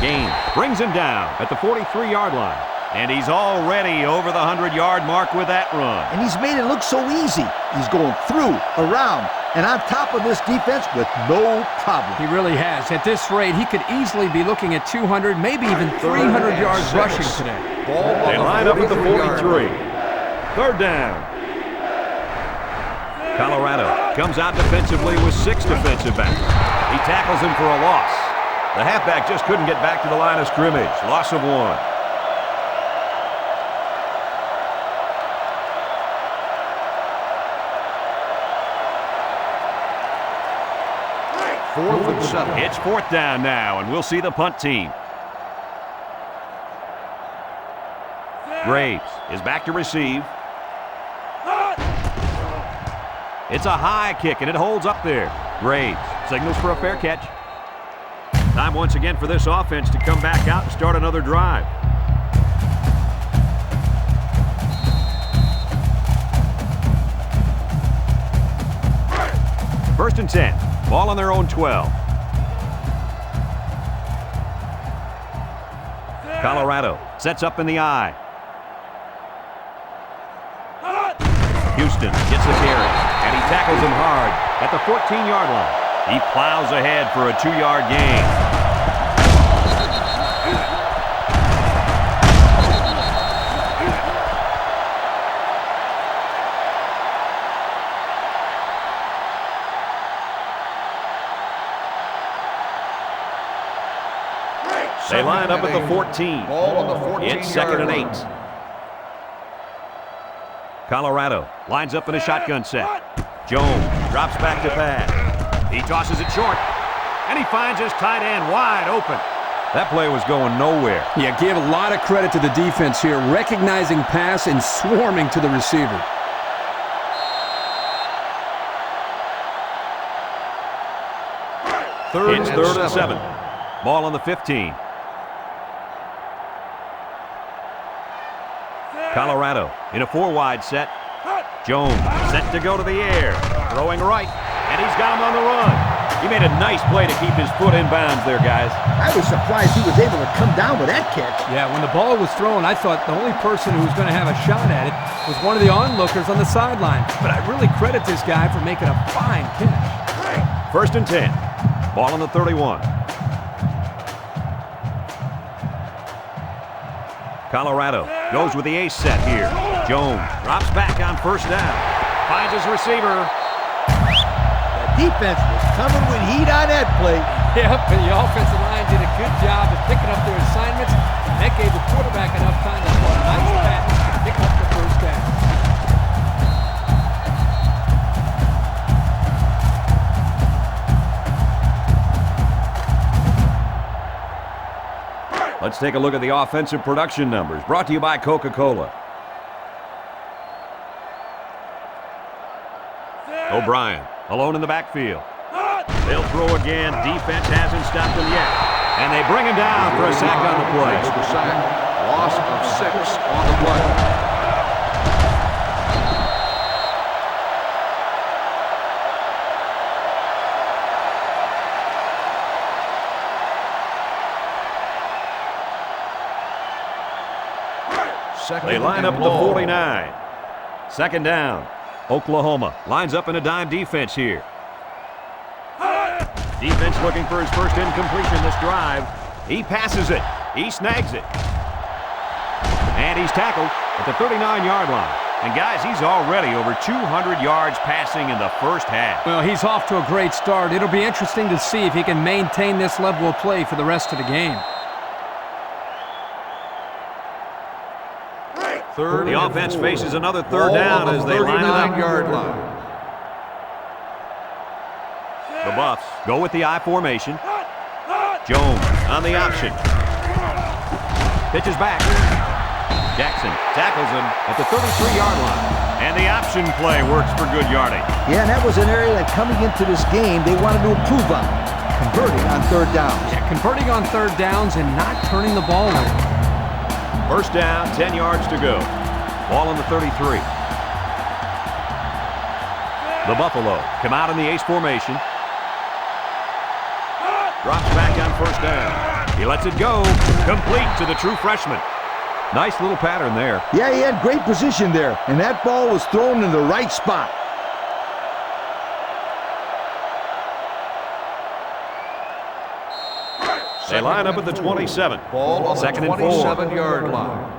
Gain brings him down at the 43-yard line. And he's already over the 100-yard mark with that run. And he's made it look so easy. He's going through, around, and on top of this defense with no problem. He really has. At this rate, he could easily be looking at 200, maybe even 300 yards rushing today. They line up at the 43. 3rd down. Colorado comes out defensively with 6 defensive backs. He tackles him for a loss. The halfback just couldn't get back to the line of scrimmage. Loss of 1. 4th and 7. It's 4th down now, and we'll see the punt team. Graves is back to receive. It's a high kick, and it holds up there. Graves signals for a fair catch. Time once again for this offense to come back out and start another drive. First and 10. Ball on their own 12. Colorado sets up in the eye. Houston gets the carry, and he tackles him hard at the 14-yard line. He plows ahead for a 2-yard gain. They line up at the 14. Ball on the 14-yard It's 2nd and 8. line. Colorado lines up in a shotgun set. Jones drops back to pass. He tosses it short, and he finds his tight end wide open. That play was going nowhere. Yeah, give a lot of credit to the defense here, recognizing pass and swarming to the receiver. It's third and 7. Ball on the 15. Colorado in a 4-wide set. Jones set to go to the air. Throwing right, and he's got him on the run. He made a nice play to keep his foot in bounds there, guys. I was surprised he was able to come down with that catch. Yeah, when the ball was thrown, I thought the only person who was going to have a shot at it was one of the onlookers on the sideline. But I really credit this guy for making a fine catch. First and 10. Ball on the 31. Colorado goes with the ace set here. Jones drops back on first down. Finds his receiver. The defense was coming with heat on that play. Yep, and the offensive line did a good job of picking up their assignments, and that gave the quarterback enough time to throw a nice pass to pick up the first down. Let's take a look at the offensive production numbers, brought to you by Coca-Cola. O'Brien, alone in the backfield. They'll throw again. Defense hasn't stopped him yet. And they bring him down for a sack on the play. The sack. Loss of 6 on the play. They line up at the 49. Second down. Oklahoma lines up in a dime defense here. Defense looking for his first incompletion this drive. He passes it. He snags it. And he's tackled at the 39-yard line. And guys, he's already over 200 yards passing in the first half. Well, he's off to a great start. It'll be interesting to see if he can maintain this level of play for the rest of the game. The offense faces another third down as they line it up. 39-yard line. The Buffs go with the I formation. Jones on the option. Pitches back. Jackson tackles him at the 33-yard line. And the option play works for good yardage. Yeah, and that was an area that coming into this game they wanted to improve on. Converting on third downs. Yeah, converting on third downs and not turning the ball over. First down, 10 yards to go. Ball on the 33. The Buffalo come out in the ace formation. Drops back on first down. He lets it go. Complete to the true freshman. Nice little pattern there. Yeah, he had great position there, and that ball was thrown in the right spot. They line up at the 27. Ball on the Second and 27-yard line.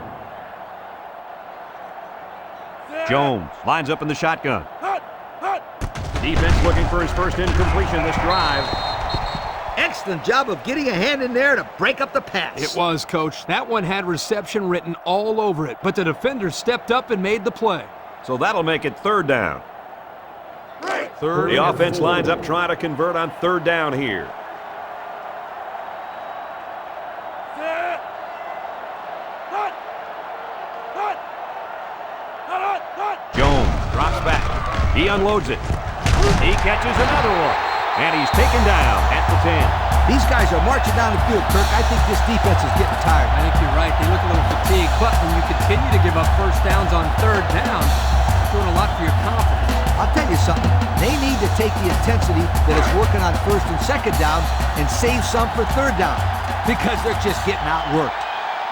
Jones lines up in the shotgun. Defense looking for his first incompletion this drive. Excellent job of getting a hand in there to break up the pass. It was, Coach. That one had reception written all over it, but the defender stepped up and made the play. So that'll make it third down. The offense lines up trying to convert on third down here. Jones drops back. He unloads it. He catches another one. And he's taken down at the 10. These guys are marching down the field, Kirk. I think this defense is getting tired. I think you're right. They look a little fatigued, but when you continue to give up first downs on third down, it's doing a lot for your confidence. I'll tell you something. They need to take the intensity that is working on first and second downs and save some for third down because they're just getting outworked.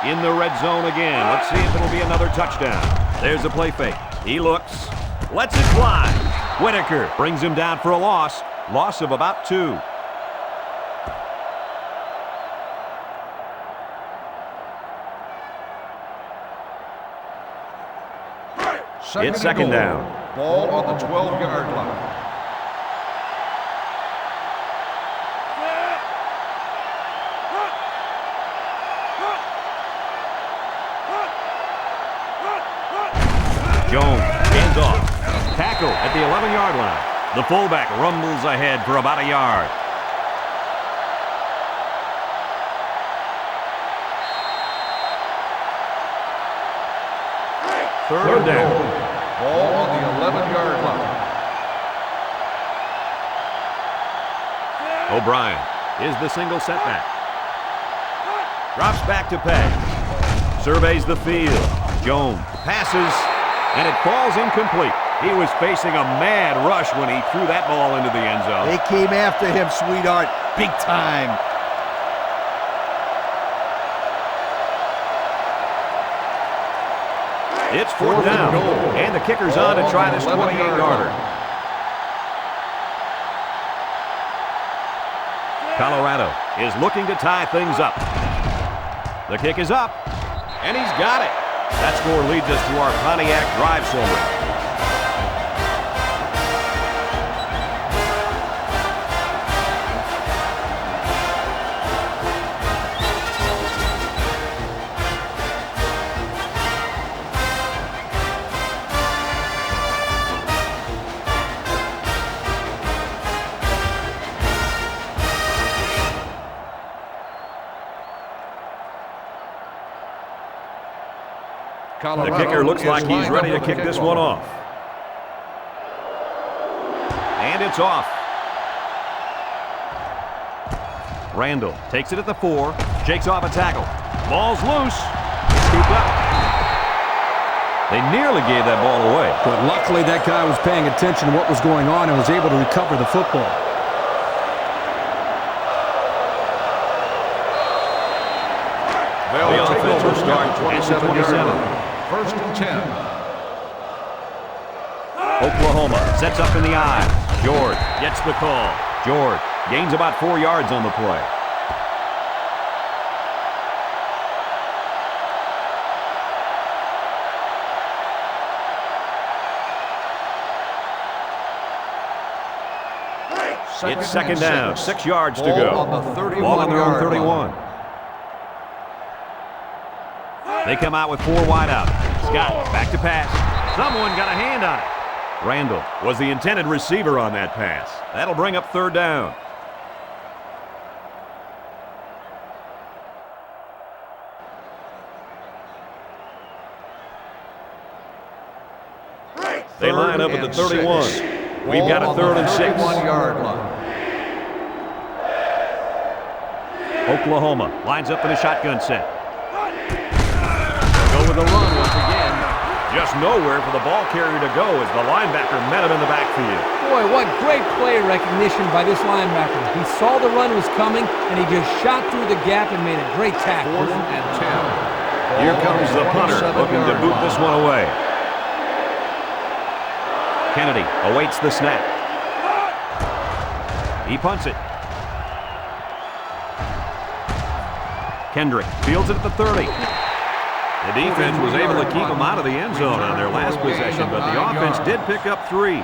In the red zone again. Let's see if it'll be another touchdown. There's a play fake. He looks, lets it fly. Whitaker brings him down for a loss of about 2. It's second down. Ball on the 12-yard line. Jones hands off. Tackle at the 11-yard line. The fullback rumbles ahead for about a yard. Third down. Ball on the 11-yard line. O'Brien is the single setback. Drops back to pass. Surveys the field. Jones passes, and it falls incomplete. He was facing a mad rush when he threw that ball into the end zone. They came after him, sweetheart, big time. It's fourth down, and the kicker's on to try this 28-yarder. Colorado is looking to tie things up. The kick is up, and he's got it. That score leads us to our Pontiac drive summary. The kicker looks like he's ready to kick this one off. And it's off. Randall takes it at the 4, shakes off a tackle. Ball's loose. Scooped up. They nearly gave that ball away. But luckily that guy was paying attention to what was going on and was able to recover the football. The offense will start at the 27. First and 10. Oklahoma sets up in the eye. George gets the call. George gains about 4 yards on the play. It's second down, 6 yards to go. Ball on their own 31. They come out with 4 wide out. Scott back to pass. Someone got a hand on it. Randall was the intended receiver on that pass. That'll bring up third down. They line up at the 31. We've got a third and 6. 1-yard line. Oklahoma lines up in a shotgun set. Go with the run once again. Just nowhere for the ball carrier to go as the linebacker met him in the backfield. Boy, what great play recognition by this linebacker. He saw the run was coming, and he just shot through the gap and made a great tackle. 4th and 10. Here comes the punter looking to boot this one away. Kennedy awaits the snap. He punts it. Kendrick fields it at the 30. The defense was able to keep them out of the end zone on their last possession, but the offense did pick up 3.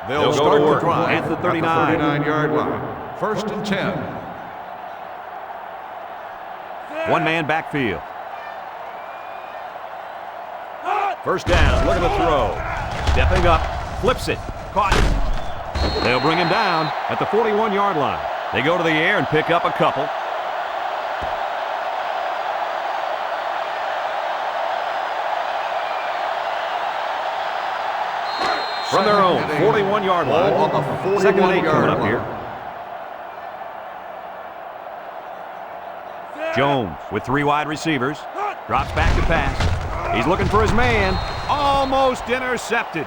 They'll go to work at the 39. 39-yard line. First and 10. One-man backfield. First down, look at the throw. Stepping up, flips it, caught. They'll bring him down at the 41-yard line. They go to the air and pick up a couple. From their own 41-yard line. Ball on the Second and 8 coming 41-yard up line. here. Jones with 3 wide receivers. Drops back to pass. He's looking for his man. Almost intercepted.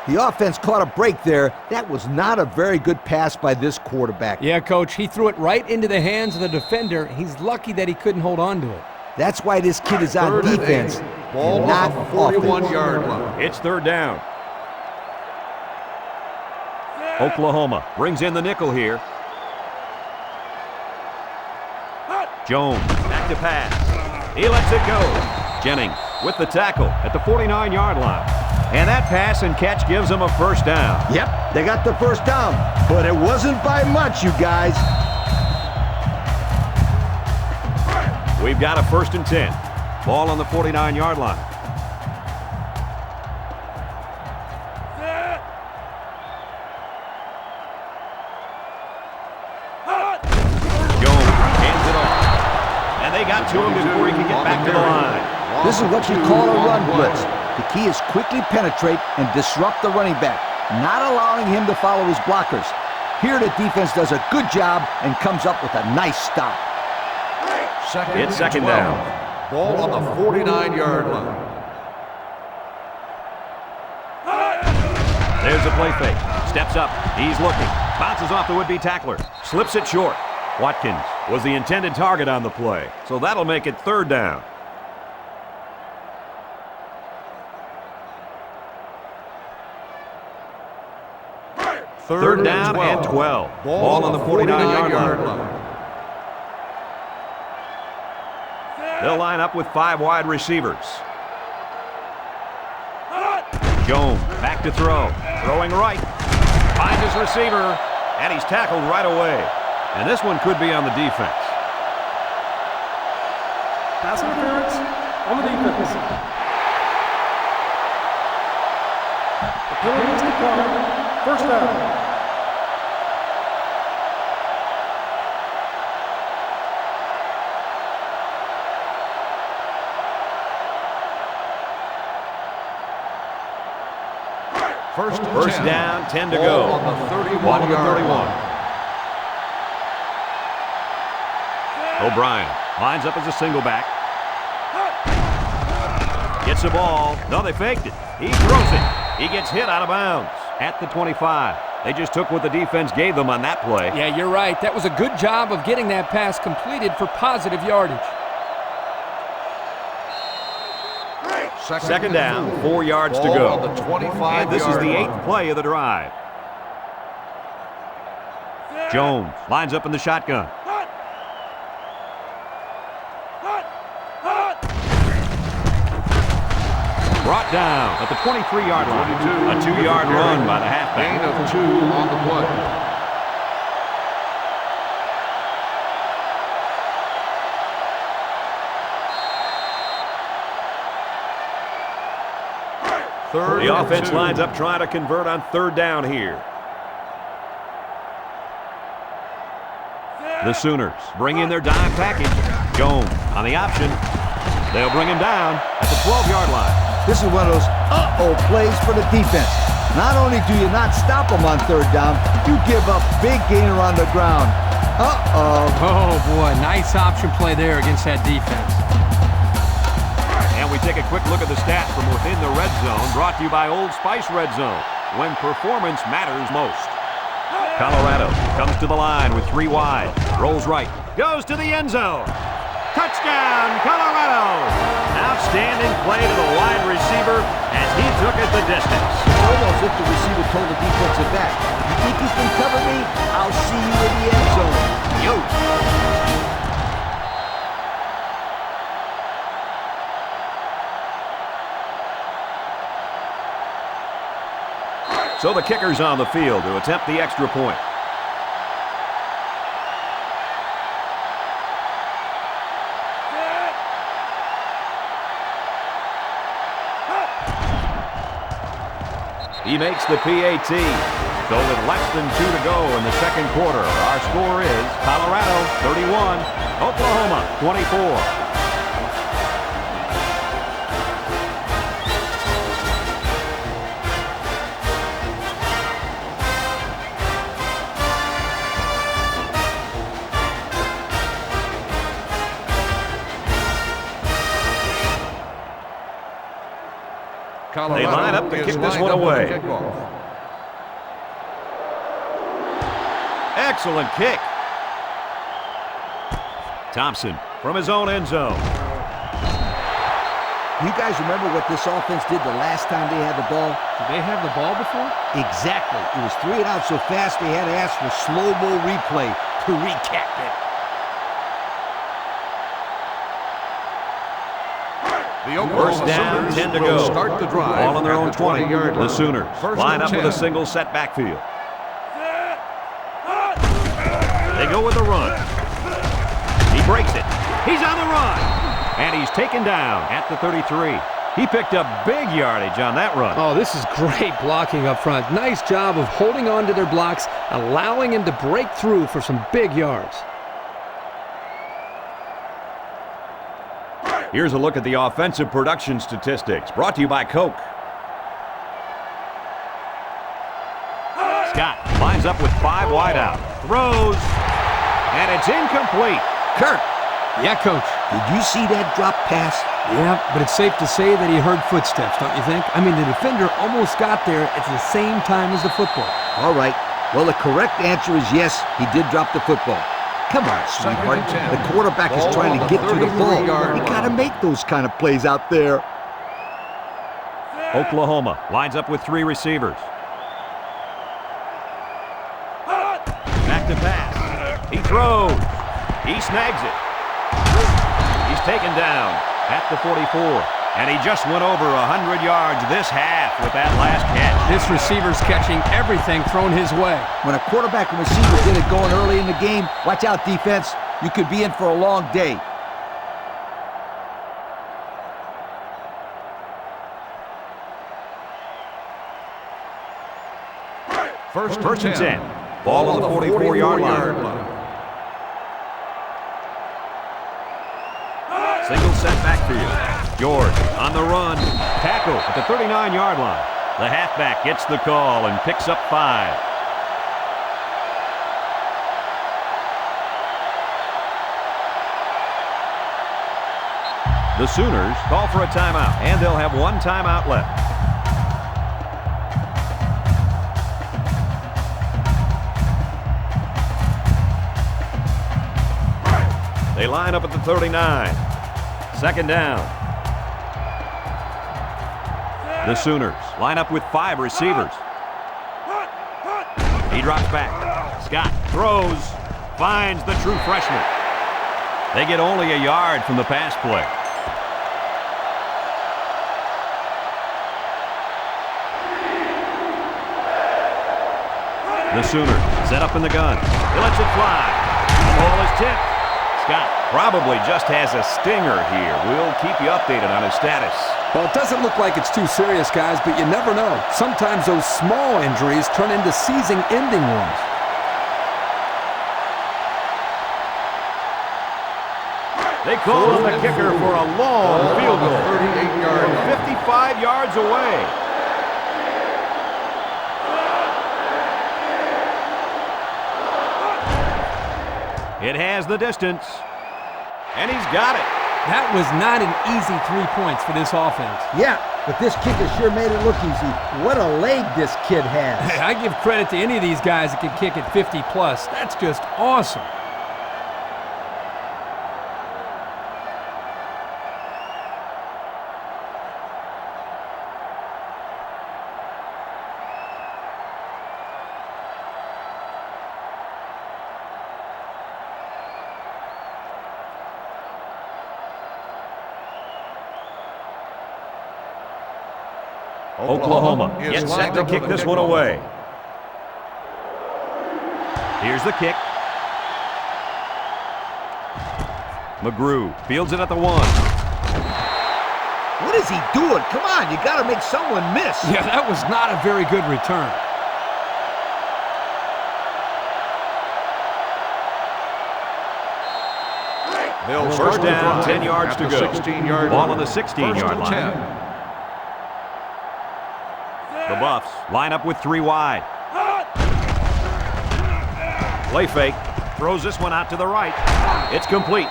The offense caught a break there. That was not a very good pass by this quarterback. Yeah, Coach, he threw it right into the hands of the defender. He's lucky that he couldn't hold on to it. That's why this kid is on defense. Ball Not on the 41-yard offense. line. It's third down. Oklahoma brings in the nickel here. Jones back to pass. He lets it go. Jennings with the tackle at the 49-yard line. And that pass and catch gives them a first down. Yep, they got the first down, but it wasn't by much, you guys. We've got a first and 10. Ball on the 49-yard line. Jones hands it off. And they got to him before he could get back to the line. This is what you call a run blitz. The key is quickly penetrate and disrupt the running back, not allowing him to follow his blockers. Here the defense does a good job and comes up with a nice stop. It's second down. Ball on the 49-yard line. There's a play fake. Steps up. He's looking. Bounces off the would-be tackler. Slips it short. Watkins was the intended target on the play, so that'll make it third down. Third down and 12. Ball on the 49-yard line. They'll line up with 5 wide receivers. Jones back to throw. Throwing right. Finds his receiver, and he's tackled right away. And this one could be on the defense. Pass interference on the defense. The penalty is declined. First down. First down, 10 to go. On the 31-yard line. O'Brien lines up as a single back. Gets the ball. No, they faked it. He throws it. He gets hit out of bounds at the 25. They just took what the defense gave them on that play. Yeah, you're right. That was a good job of getting that pass completed for positive yardage. Second down, 4 yards to Ball go. on the 25-yard And this is the 8th line. play of the drive. Jones lines up in the shotgun. Brought down at the 23-yard line. A 2-yard run by the halfback. Gain of 2 on the play. The offense lines up trying to convert on third down here. The Sooners bring in their dime package. Jones on the option. They'll bring him down at the 12-yard line. This is one of those uh-oh plays for the defense. Not only do you not stop them on third down, you give up big gainer on the ground. Uh-oh. Oh, boy, nice option play there against that defense. And we take a quick look at the stats from within the red zone, brought to you by Old Spice Red Zone, when performance matters most. Colorado comes to the line with 3 wide, rolls right, goes to the end zone. Touchdown, Colorado! Outstanding play to the wide receiver as he took it the distance. Almost if the receiver told the defensive back, you think you can cover me? I'll see you in the end zone. Yo! So the kicker's on the field to attempt the extra point. He makes the PAT. So with less than 2 to go in the second quarter, our score is Colorado 31, Oklahoma 24. They line up to kick this one away. Excellent kick. Thompson from his own end zone. You guys remember what this offense did the last time they had the ball? Did they have the ball before? Exactly. It was 3 and out so fast they had to ask for slow-mo replay to recap it. First down, 10 to go. Start the drive. Ball on their own 20. 20-yard The line. Sooners First line and up with 10. a single set backfield. They go with the run. He breaks it. He's on the run. And he's taken down at the 33. He picked up big yardage on that run. Oh, this is great blocking up front. Nice job of holding on to their blocks, allowing him to break through for some big yards. Here's a look at the offensive production statistics, brought to you by Coke. Scott lines up with 5 wide out. Throws, and it's incomplete. Kirk, Yeah, Coach. did you see that drop pass? Yeah, but it's safe to say that he heard footsteps, don't you think? I mean, the defender almost got there at the same time as the football. All right. Well, the correct answer is yes, he did drop the football. Come on, sweetheart. The quarterback is trying to get to the ball. You got to make those kind of plays out there. Oklahoma lines up with 3 receivers. Back to pass. He throws. He snags it. He's taken down at the 44. And he just went over 100 yards this half with that last catch. This receiver's catching everything thrown his way. When a quarterback and receiver get it going early in the game, watch out, defense. You could be in for a long day. First and 10. Ball on the 44-yard line. Single set backfield. George on the run. Tackle at the 39-yard line. The halfback gets the call and picks up 5. The Sooners call for a timeout, and they'll have 1 timeout left. They line up at the 39. Second down. The Sooners line up with 5 receivers. He drops back. Scott throws, finds the true freshman. They get only a yard from the pass play. The Sooners set up in the gun. He lets it fly. The ball is tipped. Scott probably just has a stinger here. We'll keep you updated on his status. Well, it doesn't look like it's too serious, guys, but you never know. Sometimes those small injuries turn into season-ending ones. They call on the kicker for a long field goal. 38-yard line. 55 yards away. It has the distance. And he's got it. That was not an easy 3 points for this offense. Yeah, but this kicker sure made it look easy. What a leg this kid has. I give credit to any of these guys that can kick it 50+. That's just awesome. Oklahoma is gets set lined to up kick for the this one kickoff. away. Here's the kick. McGrew fields it at the 1. What is he doing? Come on, you got to make someone miss. Yeah, that was not a very good return. They'll First start the down, drive 10 yards at to the go. 16-yard Ball line. on the 16-yard First and line. The Buffs line up with 3 wide. Play fake. Throws this one out to the right. It's complete.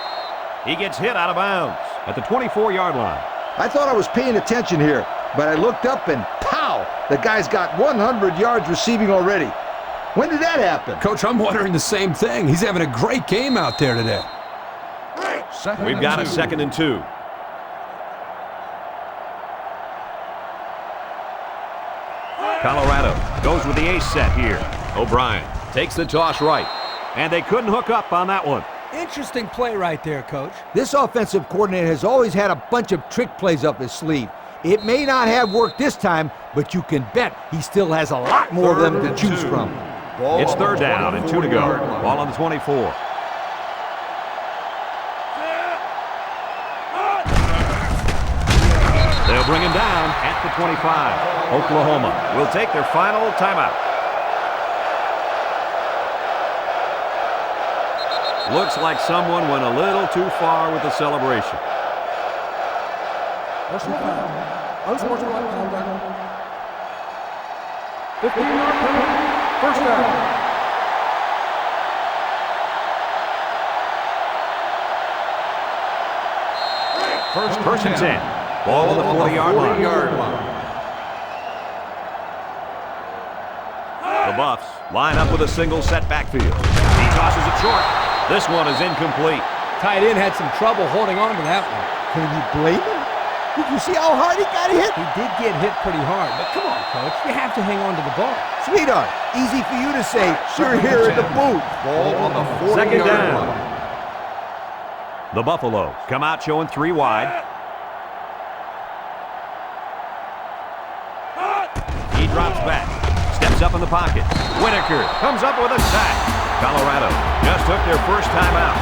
He gets hit out of bounds at the 24-yard line. I thought I was paying attention here, but I looked up and pow! The guy's got 100 yards receiving already. When did that happen? Coach, I'm wondering the same thing. He's having a great game out there today. We've got a 2nd and 2. Colorado goes with the ace set here. O'Brien takes the toss right, and they couldn't hook up on that one. Interesting play right there, Coach. This offensive coordinator has always had a bunch of trick plays up his sleeve. It may not have worked this time, but you can bet he still has a lot more of them to choose from. It's 3rd down and 2 to go. Ball on the 24. They'll bring him down at the 25. Oklahoma will take their final timeout. Looks like someone went a little too far with the celebration. Personal foul. Unsportsmanlike conduct. 15-yard penalty. First down. First and 10. Ball on the 40-yard line. The Buffs line up with a single set backfield. He tosses it short. This one is incomplete. Tight end had some trouble holding on to that one. Can you blame him? Did you see how hard he got hit? He did get hit pretty hard, but come on, Coach. You have to hang on to the ball. Sweetheart, easy for you to say. You're here in the booth. Ball on the 40-yard Second down. line. The Buffaloes come out showing 3 wide. He drops back. Steps up in the pocket. Whitaker comes up with a sack. Colorado just took their first time out.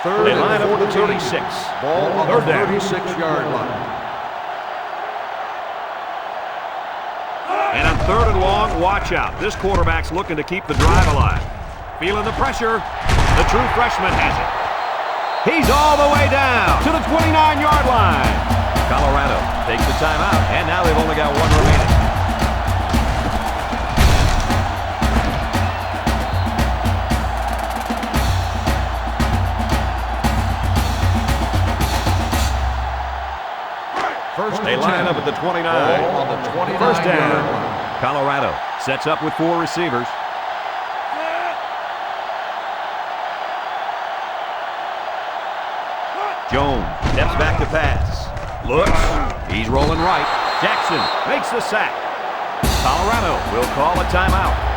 They line up with the 36. Ball on Third the down. 36-yard line. And on 3rd and long, watch out. This quarterback's looking to keep the drive alive. Feeling the pressure. The true freshman has it. He's all the way down to the 29-yard line. Colorado takes the timeout, and now they've only got one remaining. They line up at the 29. Ball on the 29-yard First down. line. Colorado sets up with 4 receivers. Jones steps back to pass. Looks. He's rolling right. Jackson makes the sack. Colorado will call a timeout.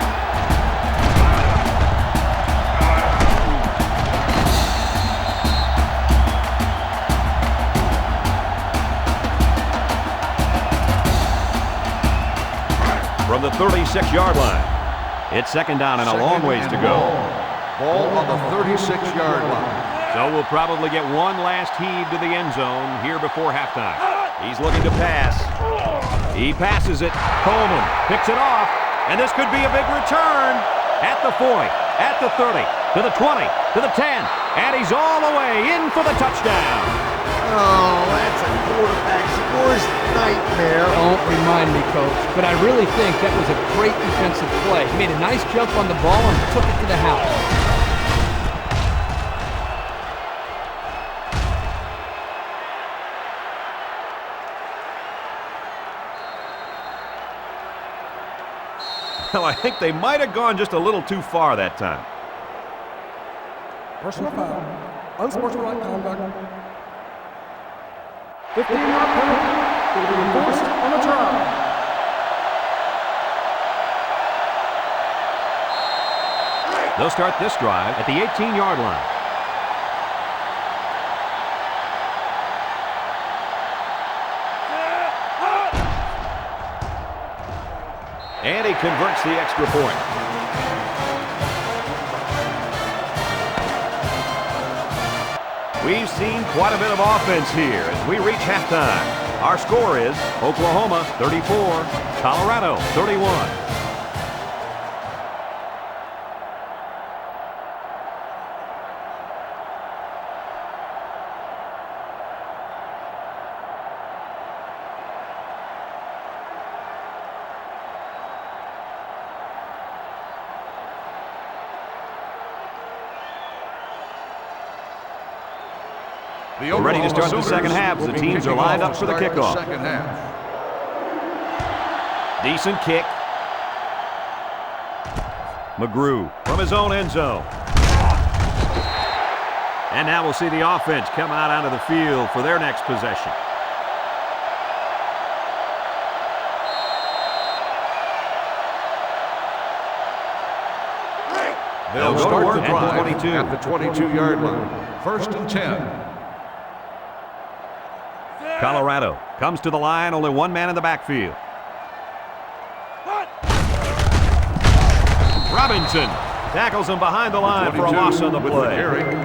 From the 36-yard line. It's second down and a long ways to go. Ball on the 36-yard line. So we'll probably get one last heave to the end zone here before halftime. He's looking to pass. He passes it. Coleman picks it off. And this could be a big return. At the 40, at the 30, to the 20, to the 10. And he's all the way in for the touchdown. Oh, that's a quarterback's worst nightmare. Don't remind me, Coach, but I really think that was a great defensive play. He made a nice jump on the ball and took it to the house. Well, I think they might have gone just a little too far that time. Personal foul. Unsportsmanlike conduct. 15-yard penalty will be enforced on the try. They'll start this drive at the 18-yard line. And he converts the extra point. We've seen quite a bit of offense here as we reach halftime. Our score is Oklahoma 34, Colorado 31. We're ready to start the second half as the teams are lined up for the kickoff. Second half. Decent kick. McGrew from his own end zone. And now we'll see the offense come out onto the field for their next possession. They'll start start the the drive drive at the 22-yard line. First and 10. Colorado comes to the line, only one man in the backfield. Robinson tackles him behind the line for a loss on the play.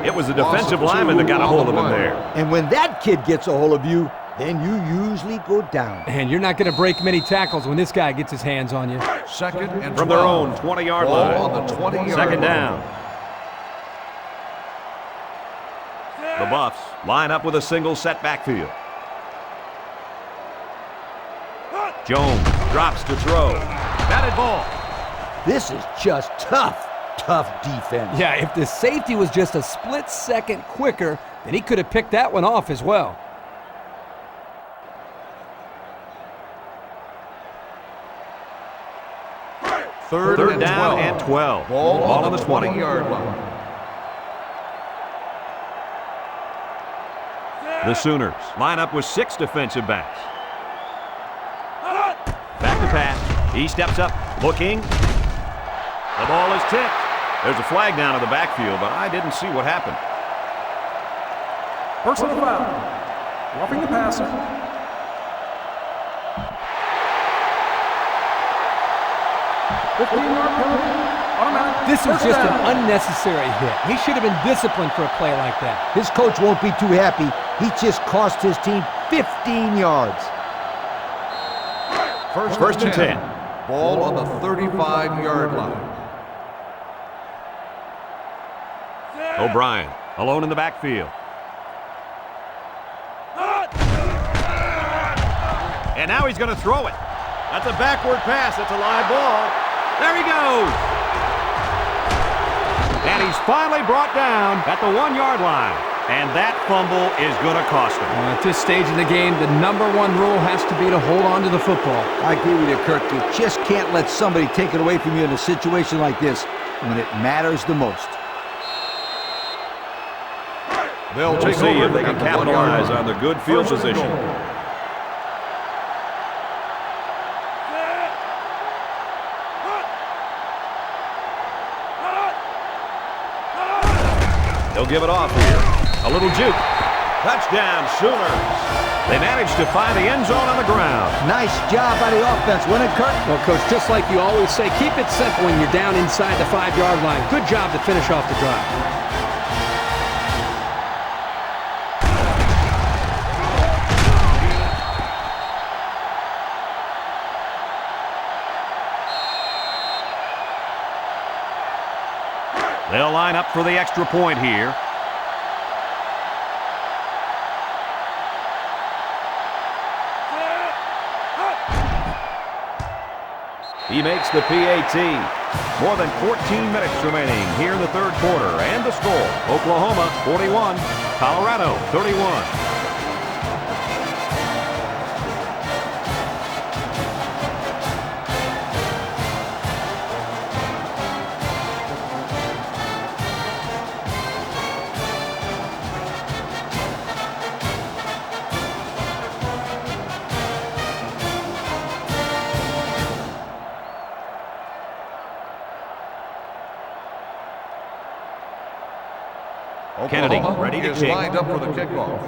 It was the defensive lineman that got a hold of him there. And when that kid gets a hold of you, then you usually go down. And you're not going to break many tackles when this guy gets his hands on you. Second and 12. From their own 20-yard Ball line. on the 20-yard Second line. down. The Buffs line up with a single set backfield. Jones drops to throw. Batted ball. This is just tough defense. Yeah, if the safety was just a split second quicker, then he could have picked that one off as well. Third down and 12. Ball on the 20-yard line. The Sooners line up with 6 defensive backs. Back to pass. He steps up, looking. The ball is tipped. There's a flag down in the backfield, but I didn't see what happened. Personal foul. Roughing the passer. This was just an unnecessary hit. He should have been disciplined for a play like that. His coach won't be too happy. He just cost his team 15 yards. First and 10. Ball on the 35-yard line. O'Brien alone in the backfield. And now he's going to throw it. That's a backward pass. That's a live ball. There he goes. And he's finally brought down at the 1-yard line. And that fumble is going to cost him. At this stage in the game, the #1 rule has to be to hold on to the football. I agree with you, Kirk. You just can't let somebody take it away from you in a situation like this when it matters the most. They'll We'll take see over if they can at the 1-yard capitalize line. on the good field First and position. goal. They'll give it off here. A little juke. Touchdown, Sooners. They managed to find the end zone on the ground. Nice job by the offense, wasn't it, Kirk? Well, Coach, just like you always say, keep it simple when you're down inside the 5-yard line. Good job to finish off the drive. They'll line up for the extra point here. He makes the PAT. More than 14 minutes remaining here in the third quarter. And the score, Oklahoma 41, Colorado 31. Kennedy ready to is kick. lined up for the kickoff.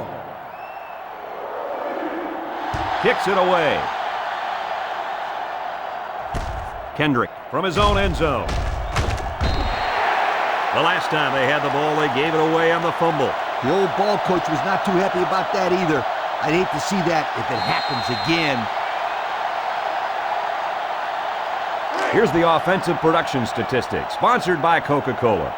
Kicks it away. Kendrick from his own end zone. The last time they had the ball, they gave it away on the fumble. The old ball coach was not too happy about that either. I'd hate to see that if it happens again. Here's the offensive production statistics, sponsored by Coca-Cola.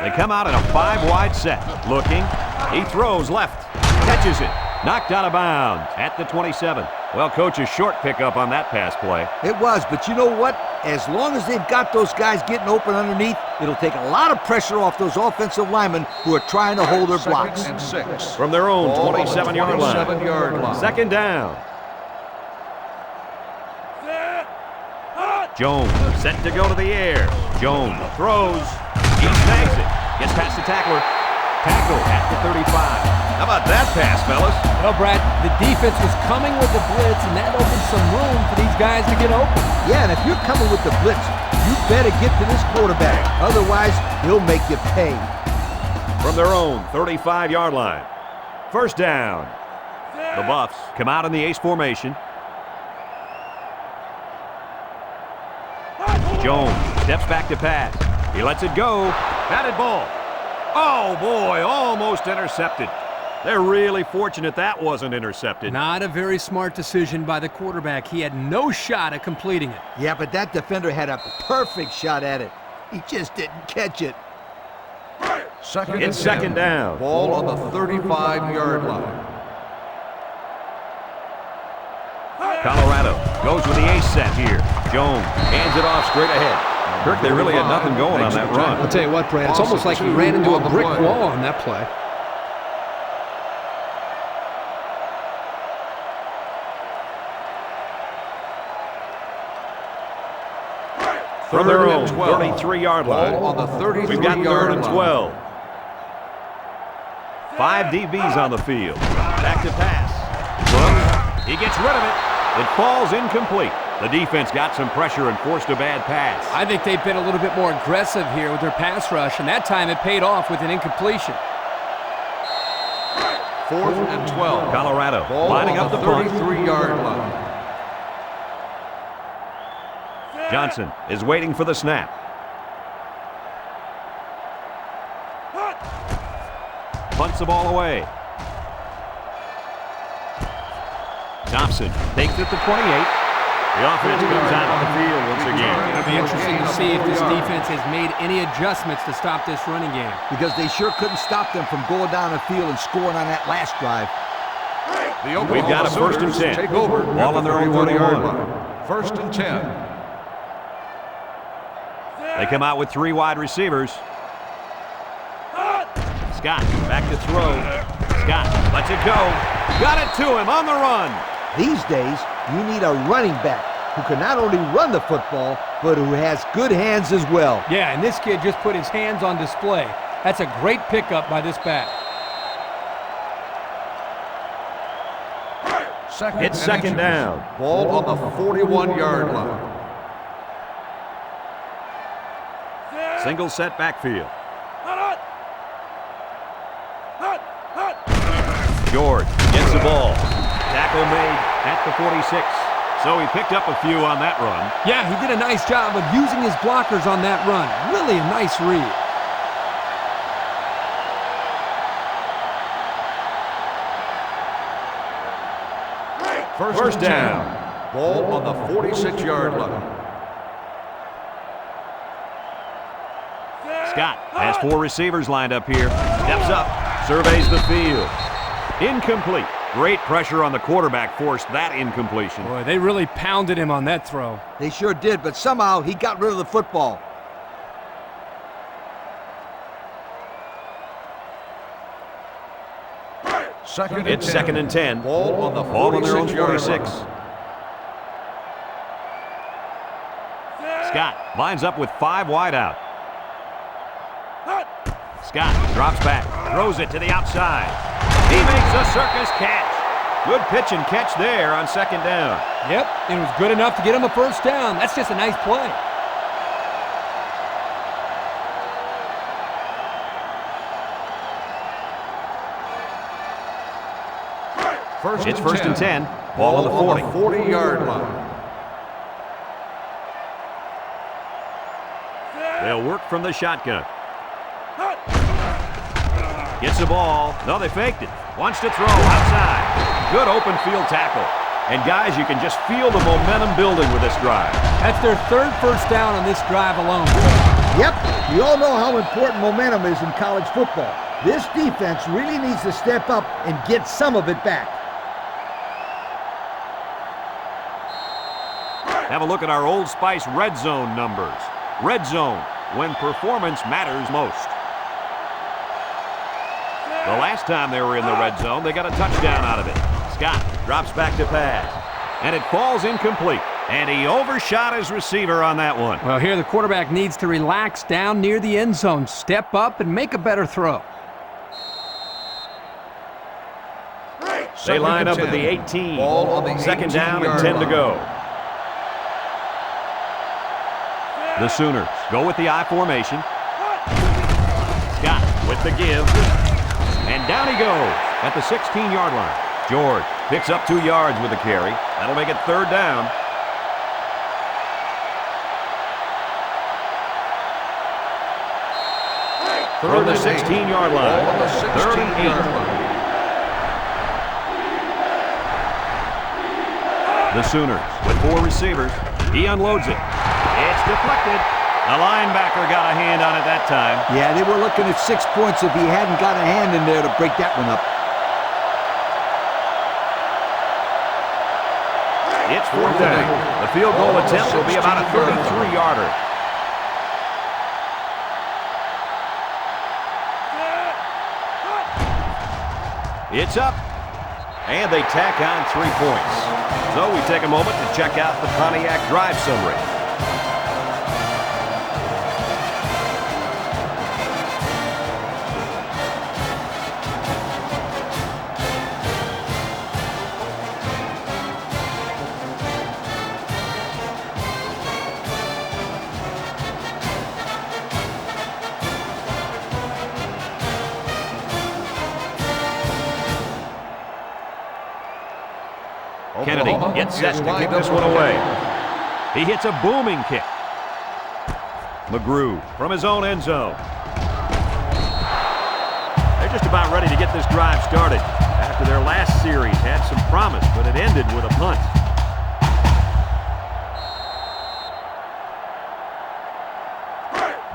They come out in a 5-wide set. Looking. He throws left. Catches it. Knocked out of bounds at the 27. Well, Coach, a short pickup on that pass play. It was, but you know what? As long as they've got those guys getting open underneath, it'll take a lot of pressure off those offensive linemen who are trying to hold their blocks. Second and 6. From their own Ball on the 27-yard line. 27-yard line. Second down. Jones set to go to the air. Jones throws. He snags it. Gets past the tackler. Tackle at the 35. How about that pass, fellas? Well, Brad, the defense was coming with the blitz, and that opened some room for these guys to get open. Yeah, and if you're coming with the blitz, you better get to this quarterback. Otherwise, he'll make you pay. From their own 35-yard line. First down. The Buffs come out in the ace formation. Jones steps back to pass. He lets it go. Batted ball. Oh, boy, almost intercepted. They're really fortunate that wasn't intercepted. Not a very smart decision by the quarterback. He had no shot at completing it. Yeah, but that defender had a perfect shot at it. He just didn't catch it. It's second down. Ball on the 35-yard line. Colorado goes with the ace set here. Jones hands it off straight ahead. Kirk, they really had nothing going on that run. I'll tell you what, Brad, it's almost like he ran into a brick wall on that play. From their own 33-yard line. Ball on the 33-yard line. We've got third and 12. 5 DBs on the field. Back to pass. Brooks, he gets rid of it. It falls incomplete. The defense got some pressure and forced a bad pass. I think they've been a little bit more aggressive here with their pass rush, and that time it paid off with an incompletion. 4th and 12. Colorado Ball lining on up the the punt. 33-yard line. Johnson is waiting for the snap. Punts the ball away. Thompson takes it to 28. The offense comes out on the field once again. It'll be interesting to see if this defense has made any adjustments to stop this running game. Because they sure couldn't stop them from going down the field and scoring on that last drive. We've got a first and 10. Take over. Ball on their own 31-yard 31. line. First and 10. They come out with 3 wide receivers. Scott back to throw. Scott lets it go. Got it to him on the run. These days, you need a running back who can not only run the football, but who has good hands as well. Yeah, and this kid just put his hands on display. That's a great pickup by this back. It's second down. Ball on the 41-yard line. Single set backfield. George gets the ball. Tackle made at the 46. So he picked up a few on that run. Yeah, he did a nice job of using his blockers on that run. Really a nice read. First down. Ball on the 46-yard line. Scott has 4 receivers lined up here. Steps up, surveys the field. Incomplete. Great pressure on the quarterback forced that incompletion. Boy, they really pounded him on that throw. They sure did, but somehow he got rid of the football. It's second and 10. Ball on the Ball on their own 46-yard 46. line. Scott lines up with 5 wide out. Scott drops back, throws it to the outside. He makes a circus catch. Good pitch and catch there on second down. Yep, and it was good enough to get him a first down. That's just a nice play. It's first and 10. Ball on the 40. 40-yard line. They'll work from the shotgun. Gets the ball. No, they faked it. Wants to throw outside. Good open field tackle. And guys, you can just feel the momentum building with this drive. That's their 3rd first down on this drive alone. Yep, we all know how important momentum is in college football. This defense really needs to step up and get some of it back. Have a look at our Old Spice red zone numbers. Red zone, when performance matters most. The last time they were in the red zone, they got a touchdown out of it. Scott drops back to pass, and it falls incomplete. And he overshot his receiver on that one. Well, here the quarterback needs to relax down near the end zone, step up, and make a better throw. They line up at the 18. Ball on the Second down and 10 to go. The Sooners go with the I formation. Scott with the give. And down he goes at the 16-yard line. George picks up 2 yards with the carry. That'll make it third down. from the 16-yard line. Ball on the 3rd and 8. 16-yard line. The Sooners with 4 receivers. He unloads it. It's deflected. The linebacker got a hand on it that time. Yeah, they were looking at 6 points if he hadn't got a hand in there to break that one up. It's 4th down. The field goal attempt will be about a 33-yarder. It's up. And they tack on 3 points. So we take a moment to check out the Pontiac drive summary. Kennedy gets set to kick this one away. He hits a booming kick. McGrew from his own end zone. They're just about ready to get this drive started. After their last series had some promise, but it ended with a punt.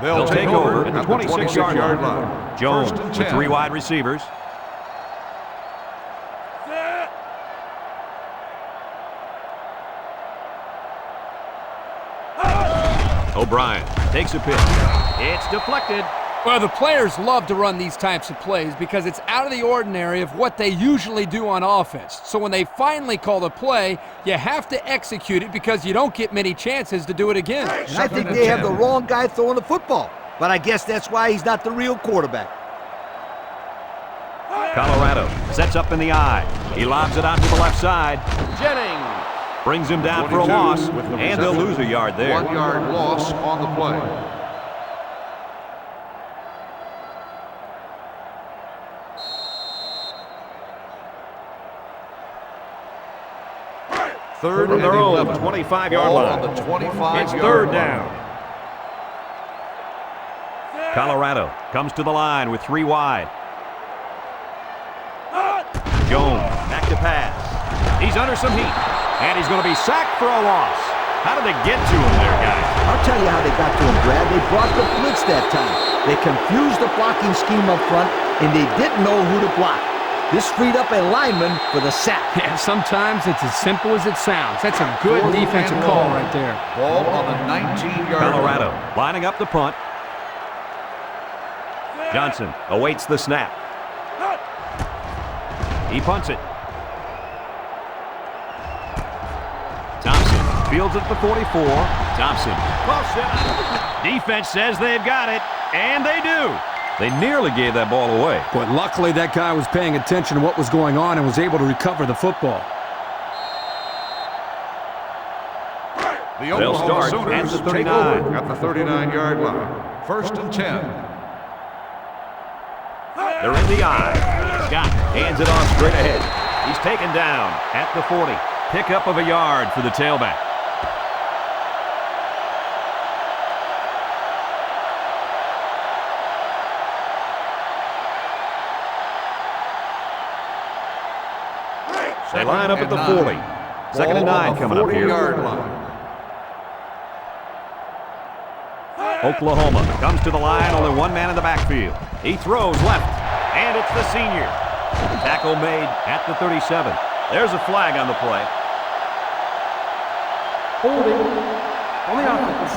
They'll take over at the 26-yard line. Jones with 3 wide receivers. O'Brien takes a pitch. It's deflected. Well, the players love to run these types of plays because it's out of the ordinary of what they usually do on offense. So when they finally call the play, you have to execute it because you don't get many chances to do it again. And I think they have the wrong guy throwing the football. But I guess that's why he's not the real quarterback. Colorado sets up in the eye. He lobs it out to the left side. Jennings brings him down for a loss, and they'll lose a yard there. 1 yard loss on the play. Third and their own 25-yard line. On the 25-yard It's 3rd line. down. Colorado comes to the line with 3 wide. Jones back to pass. He's under some heat, and he's going to be sacked for a loss. How did they get to him there, guys? I'll tell you how they got to him, Brad. They brought the blitz that time. They confused the blocking scheme up front, and they didn't know who to block. This freed up a lineman for the sack. Yeah, sometimes it's as simple as it sounds. That's a good defensive call right there. Ball on the 19-yard line. Colorado lining up the punt. Johnson awaits the snap. He punts it. Thompson fields it at the 44. Thompson. Defense says they've got it, and they do. They nearly gave that ball away. But luckily that guy was paying attention to what was going on and was able to recover the football. The They'll Oklahoma start at Sooners the take 39. over at the 39-yard line. 1st and 10. They're in the eye. Scott hands it off straight ahead. He's taken down at the 40. Pickup of a yard for the tailback. They line up at the 40. 2nd and 9 coming up here. 40-yard line. Oklahoma comes to the line, only 1 man in the backfield. He throws left, and it's the senior. Tackle made at the 37. There's a flag on the play. Holding on the offense.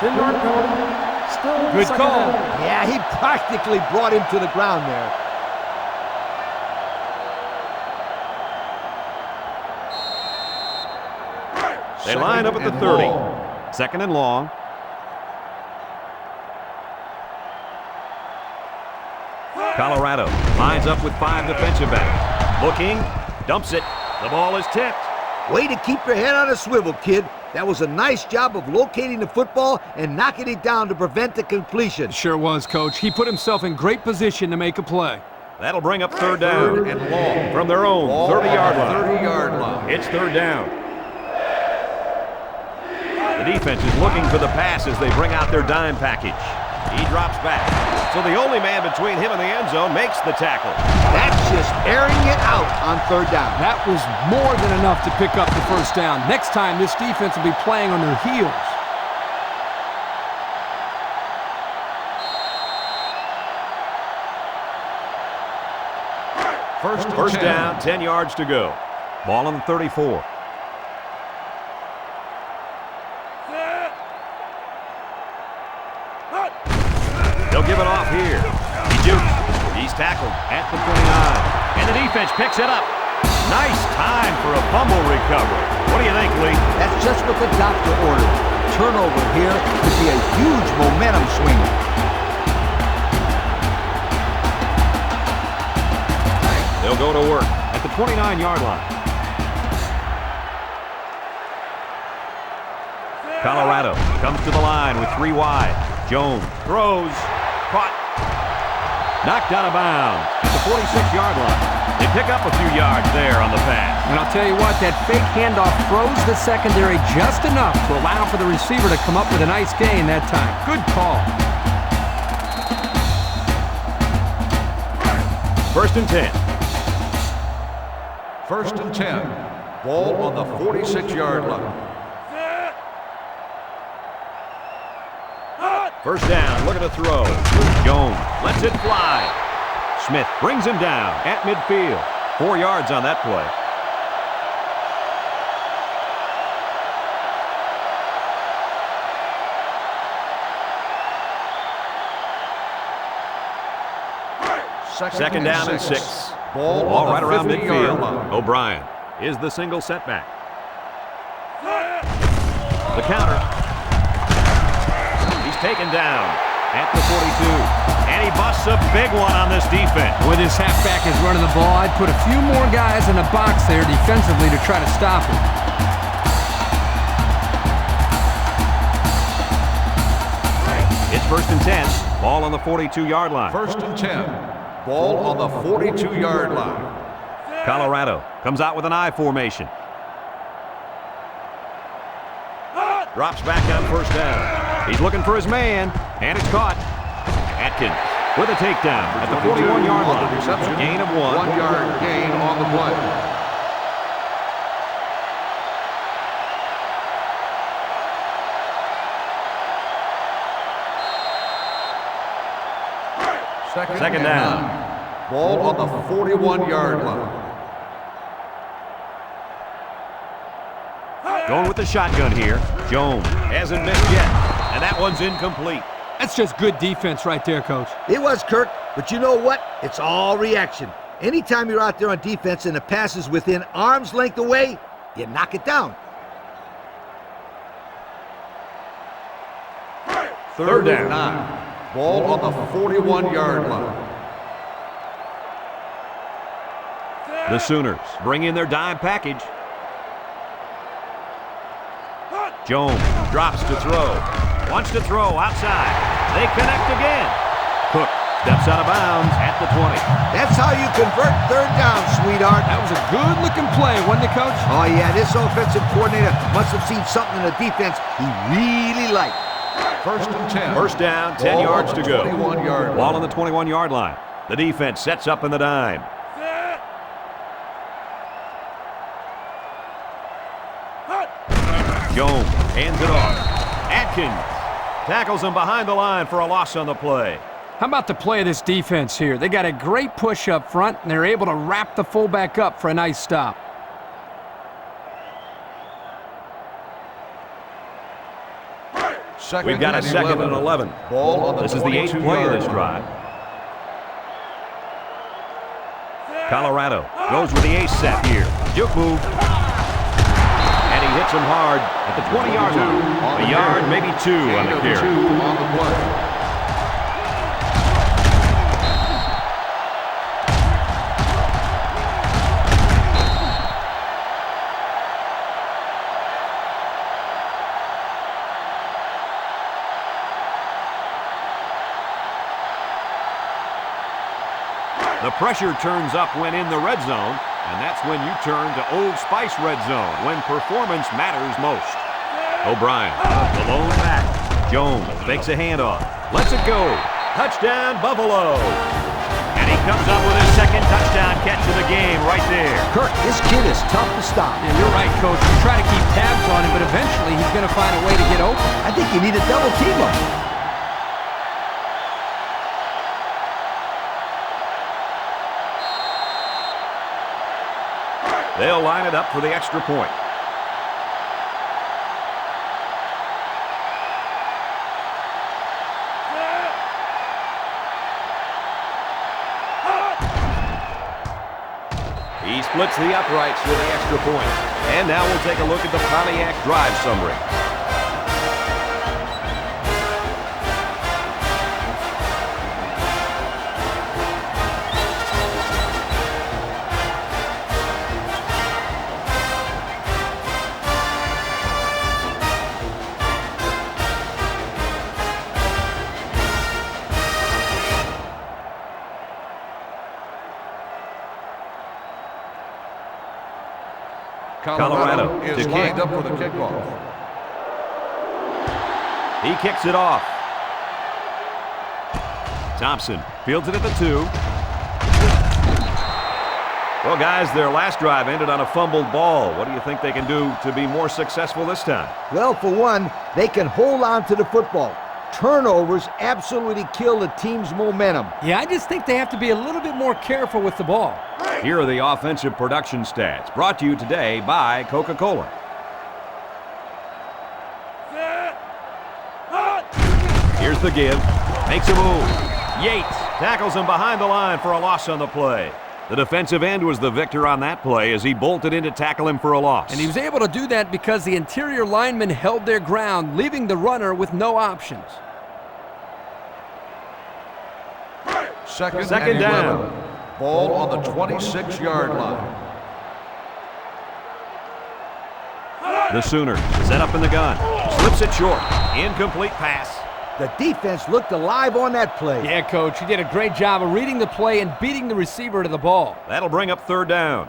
10-yard penalty. Still Good second call. down. Yeah, he practically brought him to the ground there. They line up at the 30. 2nd and long. Colorado lines up with 5 defensive backs. Looking, dumps it. The ball is tipped. Way to keep your head on a swivel, kid. That was a nice job of locating the football and knocking it down to prevent the completion. Sure was, Coach. He put himself in great position to make a play. That'll bring up 3rd down. 3rd and long. From their own Ball 30-yard on the line. 30-yard line. It's 3rd down. The defense is looking for the pass as they bring out their dime package. He drops back. So the only man between him and the end zone makes the tackle. That's just airing it out on third down. That was more than enough to pick up the first down. Next time, this defense will be playing on their heels. First down, 10 yards to go. Ball on the 34. They'll give it off here. He jukes. He's tackled at the 29. And the defense picks it up. Nice time for a fumble recovery. What do you think, Lee? That's just what the doctor ordered. Turnover here could be a huge momentum swinger. They'll go to work at the 29-yard line. Colorado comes to the line with 3 wide. Jones throws. Caught. Knocked out of bounds at the 46-yard line. They pick up a few yards there on the pass. And I'll tell you what, that fake handoff froze the secondary just enough to allow for the receiver to come up with a nice gain that time. Good call. First and 10. First and 10. Ball on the 46-yard line. First down, look at the throw. Jones lets it fly. Smith brings him down at midfield. 4 yards on that play. Second down and 6. Ball right around midfield. O'Brien is the single setback. The counter. He's taken down at the 42. And he busts a big one on this defense. With his halfback is running the ball, I'd put a few more guys in the box there defensively to try to stop him. It's first and 10. Ball on the 42-yard line. First and 10. Ball on the 42-yard line. Colorado comes out with an I formation. Drops back on first down. He's looking for his man, and it's caught. Atkins with a takedown at the 41-yard line. Reception. Gain of 1. 1 yard gain on the play. Second down. Ball on the 41-yard line. Going with the shotgun here. Jones hasn't missed yet, and that one's incomplete. That's just good defense right there, Coach. It was, Kirk, but you know what? It's all reaction. Anytime you're out there on defense and the pass is within arm's length away, you knock it down. Third down. 9. Ball on the 41-yard line. The Sooners bring in their dime package. Jones drops to throw. Wants to throw outside. They connect again. Cook steps out of bounds at the 20. That's how you convert third down, sweetheart. That was a good-looking play, wasn't it, Coach? Oh, yeah, this offensive coordinator must have seen something in the defense he really liked. First and 10. First down, 10 yards to go. 21-yard Ball line. on the 21-yard line. The defense sets up in the dime. Jones hands it off. Atkins tackles him behind the line for a loss on the play. How about the play of this defense here? They got a great push up front, and they're able to wrap the fullback up for a nice stop. We've got a second and 11. Ball on the This is the 8th play of this drive. Colorado goes with the ace set here. Juke move. And he hits him hard at the 20-yard line. A yard, maybe 2 on the carry. 2 on the play. The pressure turns up when in the red zone, and that's when you turn to Old Spice Red Zone, when performance matters most. O'Brien, the lone back. Jones fakes a handoff. Lets it go. Touchdown, Buffalo. And he comes up with his second touchdown catch of the game right there. Kirk, this kid is tough to stop. Yeah, you're right, Coach. You try to keep tabs on him, but eventually he's going to find a way to get open. I think you need a double team him. They'll line it up for the extra point. He splits the uprights for the extra point. And now we'll take a look at the Pontiac drive summary. Colorado is to lined kick. up for the kickoff. He kicks it off. Thompson fields it at the 2. Well, guys, their last drive ended on a fumbled ball. What do you think they can do to be more successful this time? Well, for one, they can hold on to the football. Turnovers absolutely kill the team's momentum. Yeah, I just think they have to be a little bit more careful with the ball. Here are the offensive production stats, brought to you today by Coca-Cola. Here's the give. Makes a move. Yates tackles him behind the line for a loss on the play. The defensive end was the victor on that play as he bolted in to tackle him for a loss. And he was able to do that because the interior linemen held their ground, leaving the runner with no options. Second down. 11. Ball on the 26-yard line. The Sooners set up in the gun. Slips it short. Incomplete pass. The defense looked alive on that play. Yeah, Coach, he did a great job of reading the play and beating the receiver to the ball. That'll bring up third down.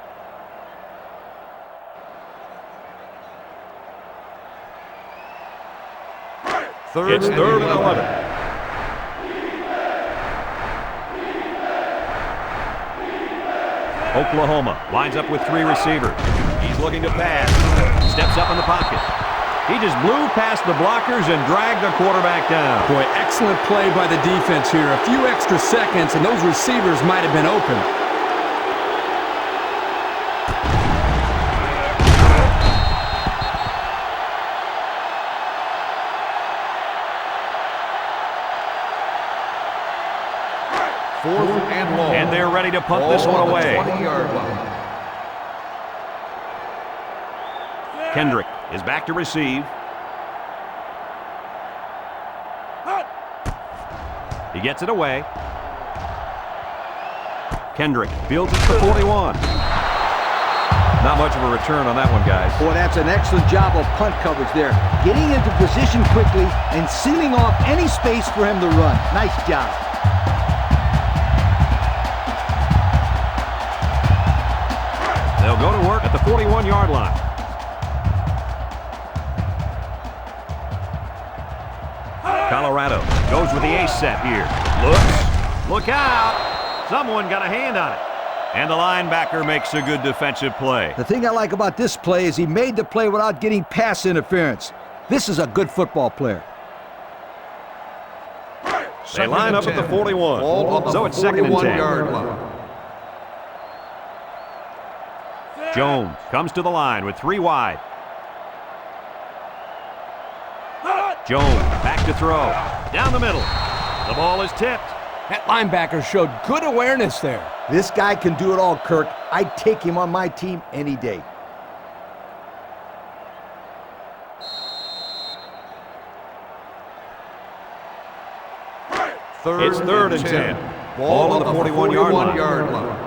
It's third and 11. Oklahoma lines up with 3 receivers. He's looking to pass. Steps up in the pocket. He just blew past the blockers and dragged the quarterback down. Boy, excellent play by the defense here. A few extra seconds, and those receivers might have been open. Fourth and long. And they're ready to punt this Ball one on the away. 20-yard line. Kendrick is back to receive. He gets it away. Kendrick fields it to 41. Not much of a return on that one, guys. Boy, that's an excellent job of punt coverage there. Getting into position quickly and sealing off any space for him to run. Nice job. They'll go to work at the 41-yard line. Colorado goes with the ace set here. Looks. Look out. Someone got a hand on it. And the linebacker makes a good defensive play. The thing I like about this play is he made the play without getting pass interference. This is a good football player. They line up at the 41. Ball on the So it's second and 10. 41-yard line. Jones comes to the line with 3 wide. Jones back to throw. Down the middle. The ball is tipped. That linebacker showed good awareness there. This guy can do it all, Kirk. I'd take him on my team any day. It's third and 10. Ball on the 41-yard line.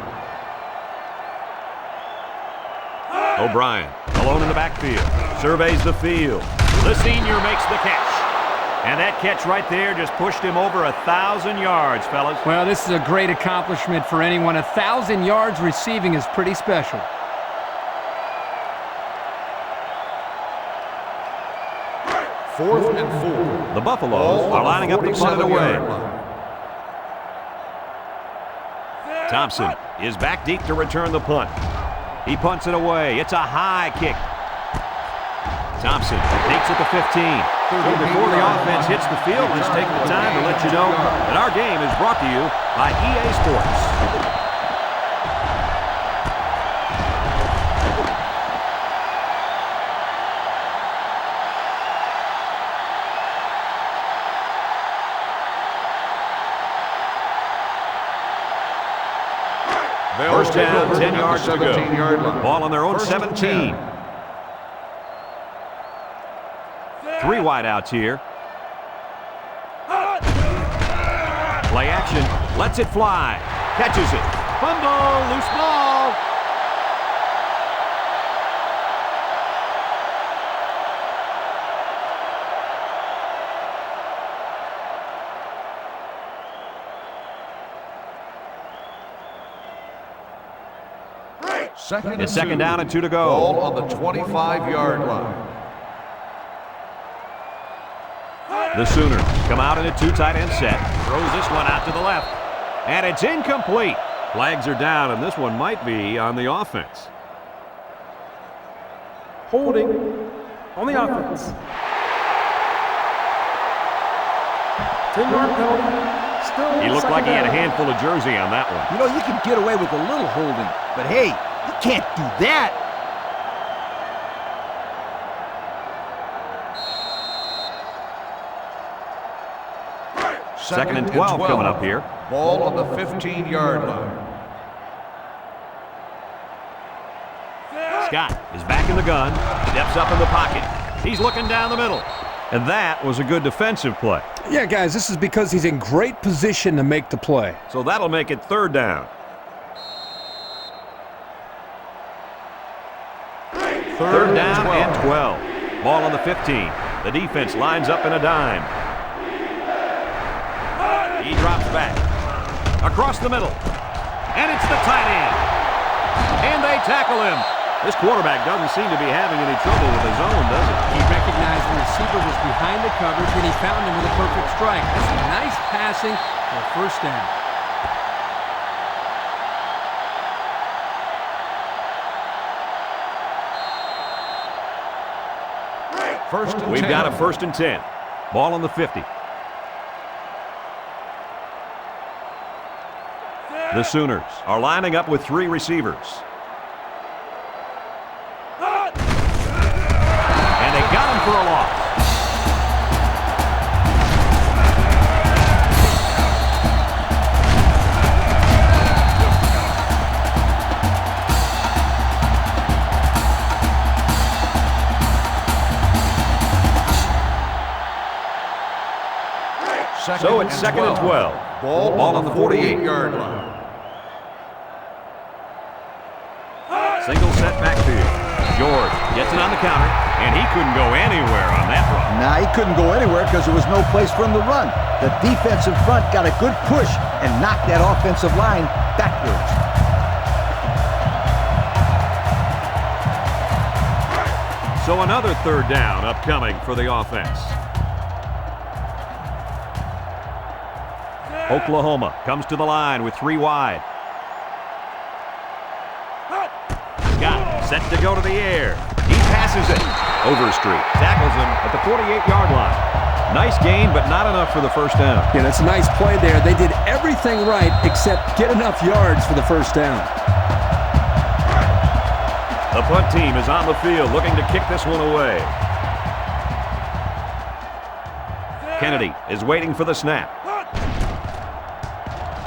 O'Brien alone in the backfield. Surveys the field. The senior makes the catch. And that catch right there just pushed him over 1,000 yards, fellas. Well, this is a great accomplishment for anyone. 1,000 yards receiving is pretty special. 4th and 4. The Buffaloes are lining up to punt it away. Thompson is back deep to return the punt. He punts it away. It's a high kick. Thompson takes it to 15. So before the offense hits the field, let's take the time to let you know that our game is brought to you by EA Sports. First down, 10 yards to go. Ball on their own 17. 3 wideouts here. Play action. Lets it fly. Catches it. Fumble. Loose ball. It's second down and 2 to go. Ball on the 25-yard line. The Sooners come out in a 2 tight end set. Throws this one out to the left. And it's incomplete. Flags are down, and this one might be on the offense. Holding on the offense. 10-yard penalty. Still He looked like he had a down. handful of jersey on that one. You know, you can get away with a little holding, but hey, you can't do that. Second and 12 coming up here. Ball on the 15-yard line. Scott is back in the gun, steps up in the pocket. He's looking down the middle. And that was a good defensive play. Yeah, guys, this is because he's in great position to make the play. So that'll make it third down. Third down and 12. Ball on the 15. The defense lines up in a dime. He drops back. Across the middle. And it's the tight end. And they tackle him. This quarterback doesn't seem to be having any trouble with his own, does he? He recognized the receiver was behind the coverage, and he found him with a perfect strike. That's nice passing for a first down. We've got a 1st and 10. Ball on the 50. The Sooners are lining up with 3 receivers. And they got him for a loss. So it's second and 12. Ball on the 48-yard line. Single set backfield. George gets it on the counter, and he couldn't go anywhere on that run. Nah, he couldn't go anywhere because there was no place for him to run. The defensive front got a good push and knocked that offensive line backwards. So another third down upcoming for the offense. Oklahoma comes to the line with 3 wide. Scott set to go to the air. He passes it. Overstreet tackles him at the 48-yard line. Nice gain, but not enough for the first down. Yeah, that's a nice play there. They did everything right except get enough yards for the first down. The punt team is on the field looking to kick this one away. Kennedy is waiting for the snap.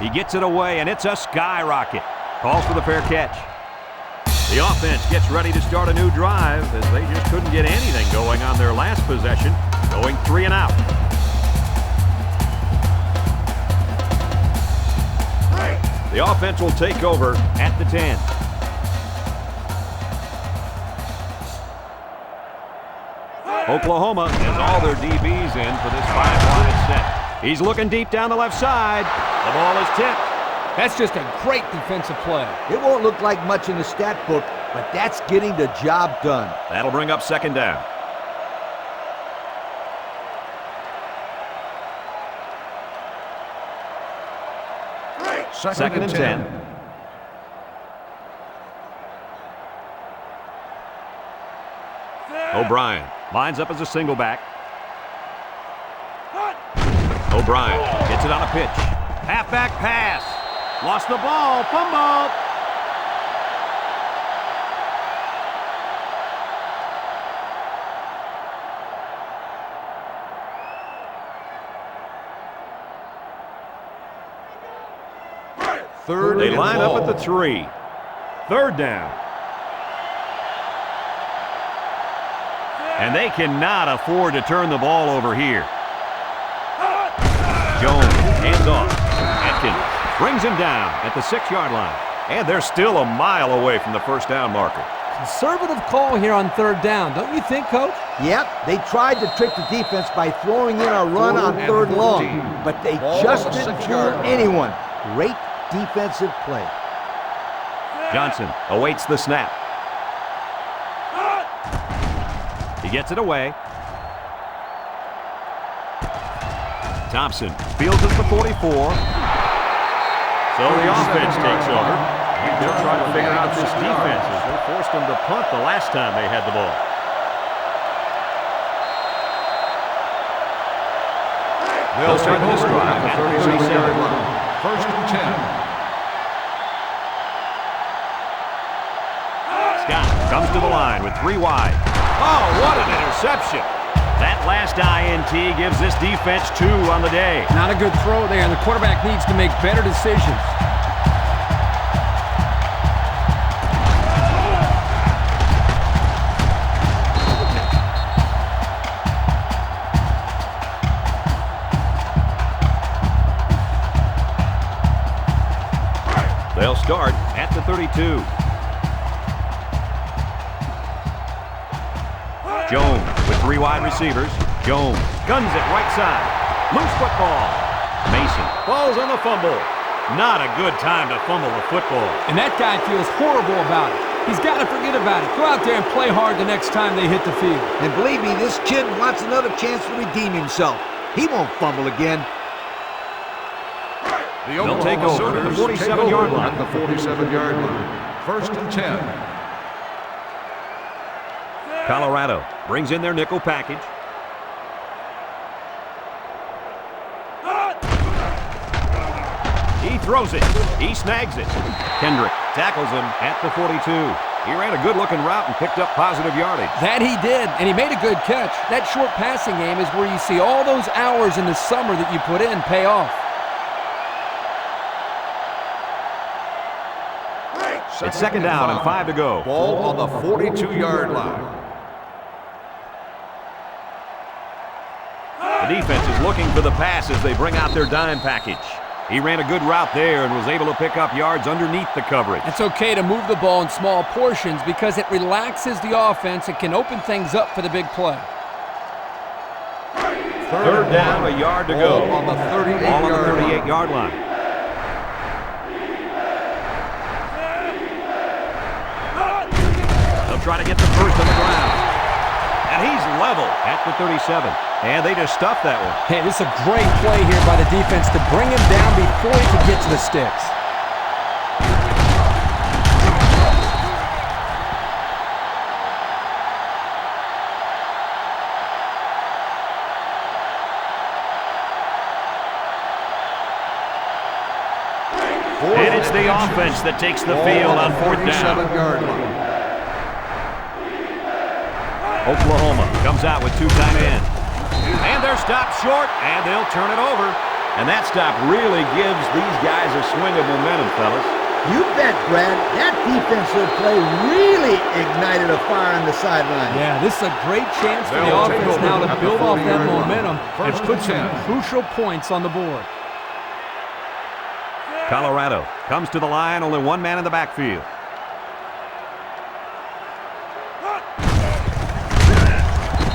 He gets it away, and it's a skyrocket. Calls for the fair catch. The offense gets ready to start a new drive as they just couldn't get anything going on their last possession, going 3 and out. The offense will take over at the 10. Oklahoma has all their DBs in for this 5-wide set. He's looking deep down the left side. The ball is tipped. That's just a great defensive play. It won't look like much in the stat book, but that's getting the job done. That'll bring up second down. Second and 10. O'Brien lines up as a single back. O'Brien gets it on a pitch. Halfback pass. Lost the ball. Fumble. They line up at the 3. Third down. And they cannot afford to turn the ball over here. Jones, hands off. Atkins brings him down at the 6-yard line. And they're still a mile away from the first down marker. Conservative call here on third down, don't you think, Coach? Yep, they tried to trick the defense by throwing in a run on third and long, but they just didn't fool anyone. Great defensive play. Johnson awaits the snap. He gets it away. Thompson fields at the 44. So the offense takes over. They'll try to figure out this defense as they forced them to punt the last time they had the ball. They'll start this drive at the 37. First and 10. Scott comes to the line with 3 wide. Oh, what an interception. That last INT gives this defense 2 on the day. Not a good throw there, and the quarterback needs to make better decisions. They'll start at the 32. Jones with 3 wide receivers. Jones guns it right side. Loose football. Mason falls on the fumble. Not a good time to fumble the football. And that guy feels horrible about it. He's got to forget about it. Go out there and play hard the next time they hit the field. And believe me, this kid wants another chance to redeem himself. He won't fumble again. They'll take over at the 47-yard line. At the 47-yard line. First and 10. Colorado brings in their nickel package. He throws it. He snags it. Kendrick tackles him at the 42. He ran a good-looking route and picked up positive yardage. That he did, and he made a good catch. That short passing game is where you see all those hours in the summer that you put in pay off. It's second down and 5 to go. Ball on the 42-yard line. The defense is looking for the pass as they bring out their dime package. He ran a good route there and was able to pick up yards underneath the coverage. It's okay to move the ball in small portions because it relaxes the offense and can open things up for the big play. Third down, a yard to go. Ball on the 38-yard line. They'll try to get the first on the ground. And he's level at the 37. And they just stuffed that one. Hey, this is a great play here by the defense to bring him down before he could get to the sticks. And it's the offense that takes the field on 4th down. 47-yard line. Oklahoma comes out with 2 tight ends. And they're stopped short, and they'll turn it over. And that stop really gives these guys a swing of momentum, fellas. You bet, Brad. That defensive play really ignited a fire on the sideline. Yeah, this is a great chance for the They'll take offense over now to at the build off that 40-yard line. momentum and First put and some 10. crucial points on the board. Colorado comes to the line, only 1 man in the backfield.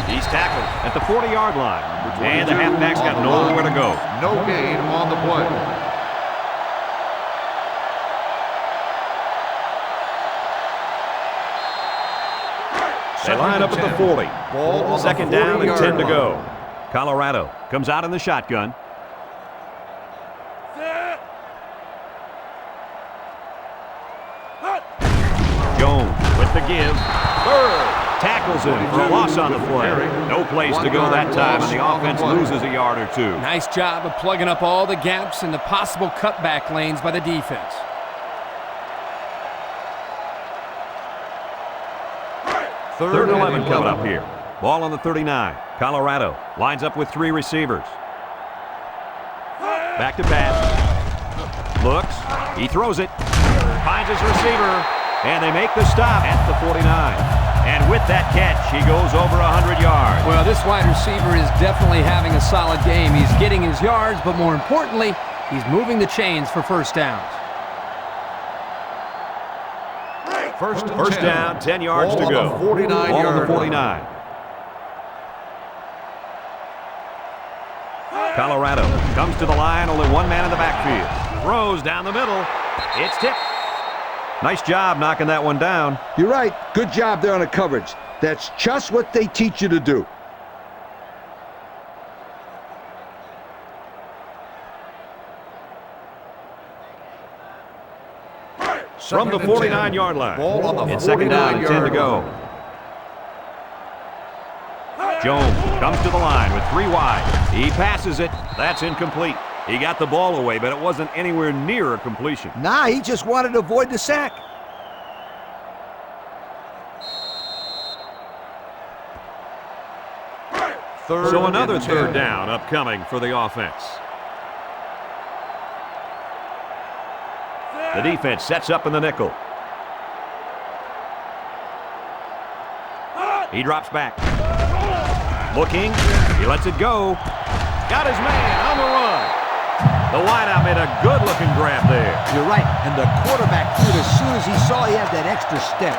He's tackled at the 40-yard line. And the halfback's got nowhere to go. No gain on the play. They line up at the 40. Ball on the Second down and 10 to 40-yard go. line. Colorado comes out in the shotgun. Jones with the give. Bird tackles him for a loss on the play. No place to go that time, and the offense loses a yard or two. Nice job of plugging up all the gaps and the possible cutback lanes by the defense. Third and 11 coming up here. Ball on the 39. Colorado lines up with 3 receivers. Back to pass. Looks. He throws it. Finds his receiver. And they make the stop at the 49. And with that catch, he goes over 100 yards. Well, this wide receiver is definitely having a solid game. He's getting his yards, but more importantly, he's moving the chains for first downs. First down, 10 yards to go. Ball on the 49. Colorado comes to the line, only one man in the backfield. Throws down the middle. It's tipped. Nice job knocking that one down. You're right. Good job there on the coverage. That's just what they teach you to do. From the 49-yard line. It's second down and 10 to go. Jones comes to the line with 3 wide. He passes it. That's incomplete. He got the ball away, but it wasn't anywhere near a completion. Nah, he just wanted to avoid the sack. So another third down upcoming for the offense. The defense sets up in the nickel. He drops back. Looking. He lets it go. Got his man on the run. The wideout made a good-looking grab there. You're right. And the quarterback threw it as soon as he saw he had that extra step.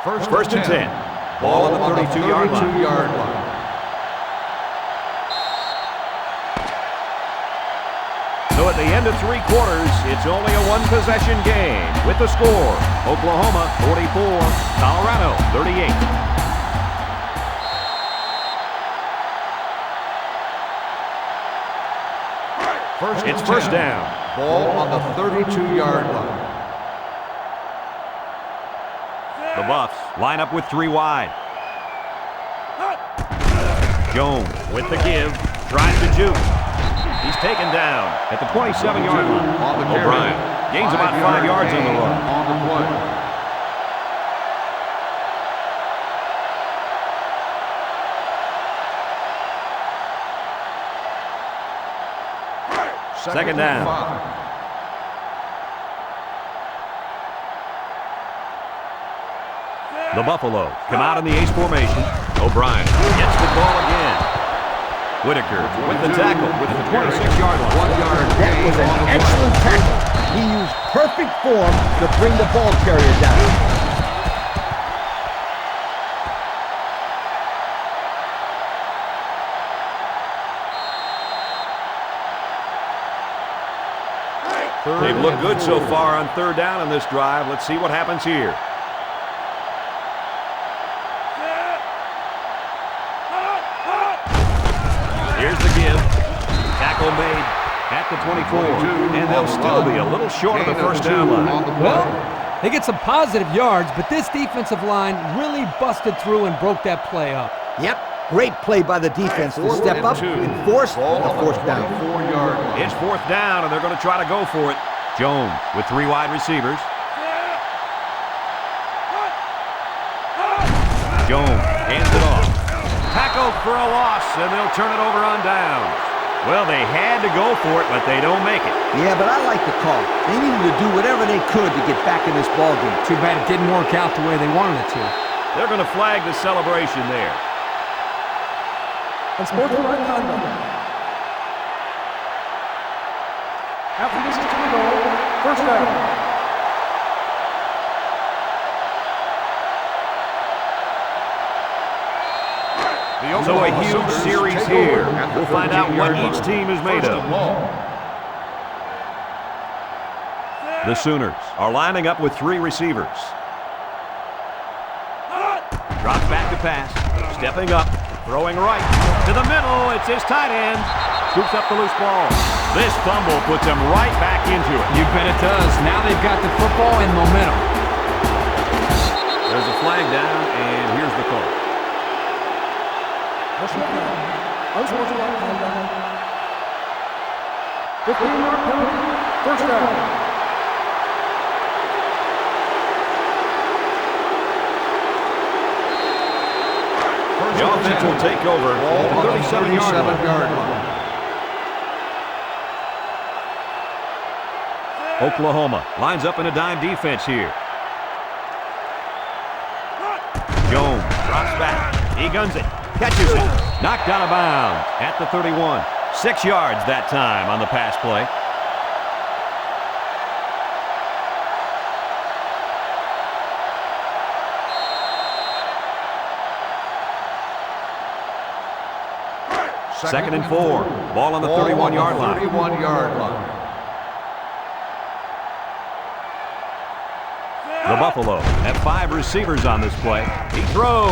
First and 10. Ball on the 32-yard line. So at the end of 3 quarters, it's only a one-possession game. With the score, Oklahoma 44, Colorado 38. It's first down. Ball on the 32-yard line. The Buffs line up with 3 wide. Jones with the give. Tries to juke. He's taken down at the 27-yard line. O'Brien gains about 5 yards on the run. On the play. Second down. The Buffalo come out in the ace formation. O'Brien gets the ball again. Whitaker with the tackle with the 26-yard line. 1 yard. That was an excellent tackle. He used perfect form to bring the ball carrier down. They've looked good so far on third down in this drive. Let's see what happens here. Here's the give. Tackle made at the 24. And they'll still be a little short of the first down line. Well, they get some positive yards, but this defensive line really busted through and broke that play up. Yep. Great play by the defense to step up and force the fourth down. 4 yard line. It's fourth down, and they're going to try to go for it. Jones with 3 wide receivers. Jones hands it off. Tackled for a loss, and they'll turn it over on down. Well, they had to go for it, but they don't make it. Yeah, but I like the call. They needed to do whatever they could to get back in this ballgame. Too bad it didn't work out the way they wanted it to. They're going to flag the celebration there. Unsportsmanlike conduct. After this is to the goal, first down. So a huge series here. We'll find out what each team is made of. The Sooners are lining up with 3 receivers. Drops back to pass. Stepping up. Throwing right. To the middle. It's his tight end. Scoops up the loose ball. This fumble puts him right back into it. You bet it does. Now they've got the football and momentum. There's a flag down, and here's the call. Unsportsmanlike conduct. 15-yard penalty. First down. The offense will take over Ball on the 37-yard line. Oklahoma lines up in a dime defense here. Jones drops back. He guns it. Catches it. Knocked out of bounds at the 31. 6 yards that time on the pass play. Second and 4. Ball on the 31-yard line. 31-yard line. The Buffalo have 5 receivers on this play. He throws,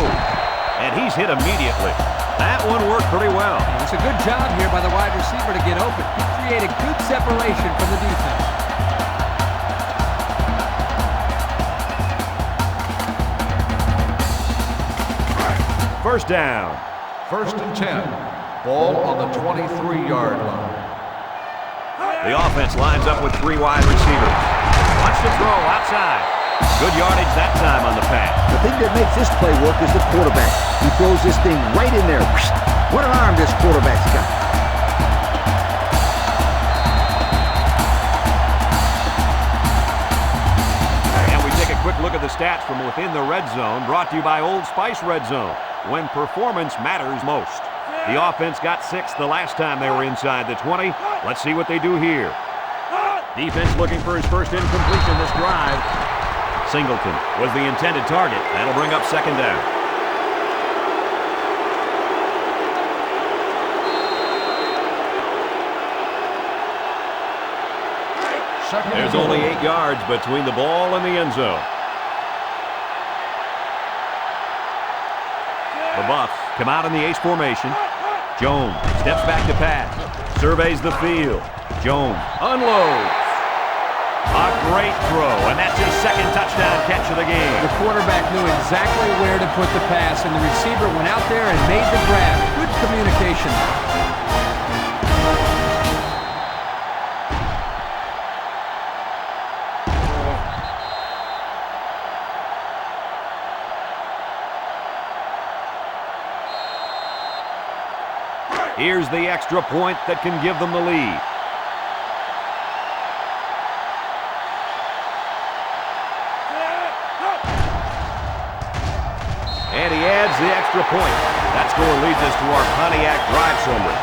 and he's hit immediately. That one worked pretty well. It's a good job here by the wide receiver to get open. He created good separation from the defense. First down. First and 10. Ball on the 23-yard line. The offense lines up with 3 wide receivers. Watch the throw outside. Good yardage that time on the pass. The thing that makes this play work is the quarterback. He throws this thing right in there. What an arm this quarterback's got. And we take a quick look at the stats from within the red zone, brought to you by Old Spice Red Zone, when performance matters most. The offense got 6 the last time they were inside the 20. Let's see what they do here. Defense looking for his first incompletion this drive. Singleton was the intended target. That'll bring up second down. There's only 8 yards between the ball and the end zone. The Buffs come out in the ace formation. Jones steps back to pass. Surveys the field. Jones unloads. A great throw, and that's his second touchdown catch of the game. The quarterback knew exactly where to put the pass, and the receiver went out there and made the grab. Good communication. Here's the extra point that can give them the lead. And he adds the extra point. That score leads us to our Pontiac drive summary.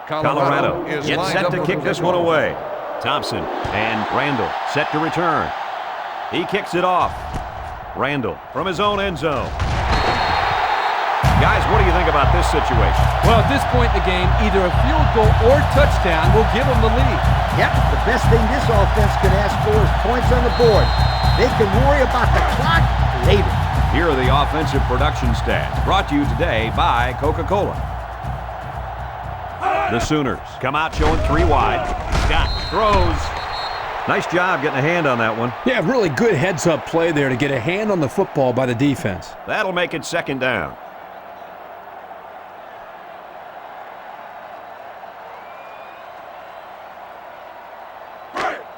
Colorado gets set to kick this one away. Thompson and Randall set to return. He kicks it off. Randall from his own end zone. Guys, what do you think about this situation? Well, at this point in the game, either a field goal or touchdown will give them the lead. Yep, the best thing this offense could ask for is points on the board. They can worry about the clock later. Here are the offensive production stats, brought to you today by Coca-Cola. The Sooners come out showing 3 wide. Scott throws. Nice job getting a hand on that one. Yeah, really good heads-up play there to get a hand on the football by the defense. That'll make it second down.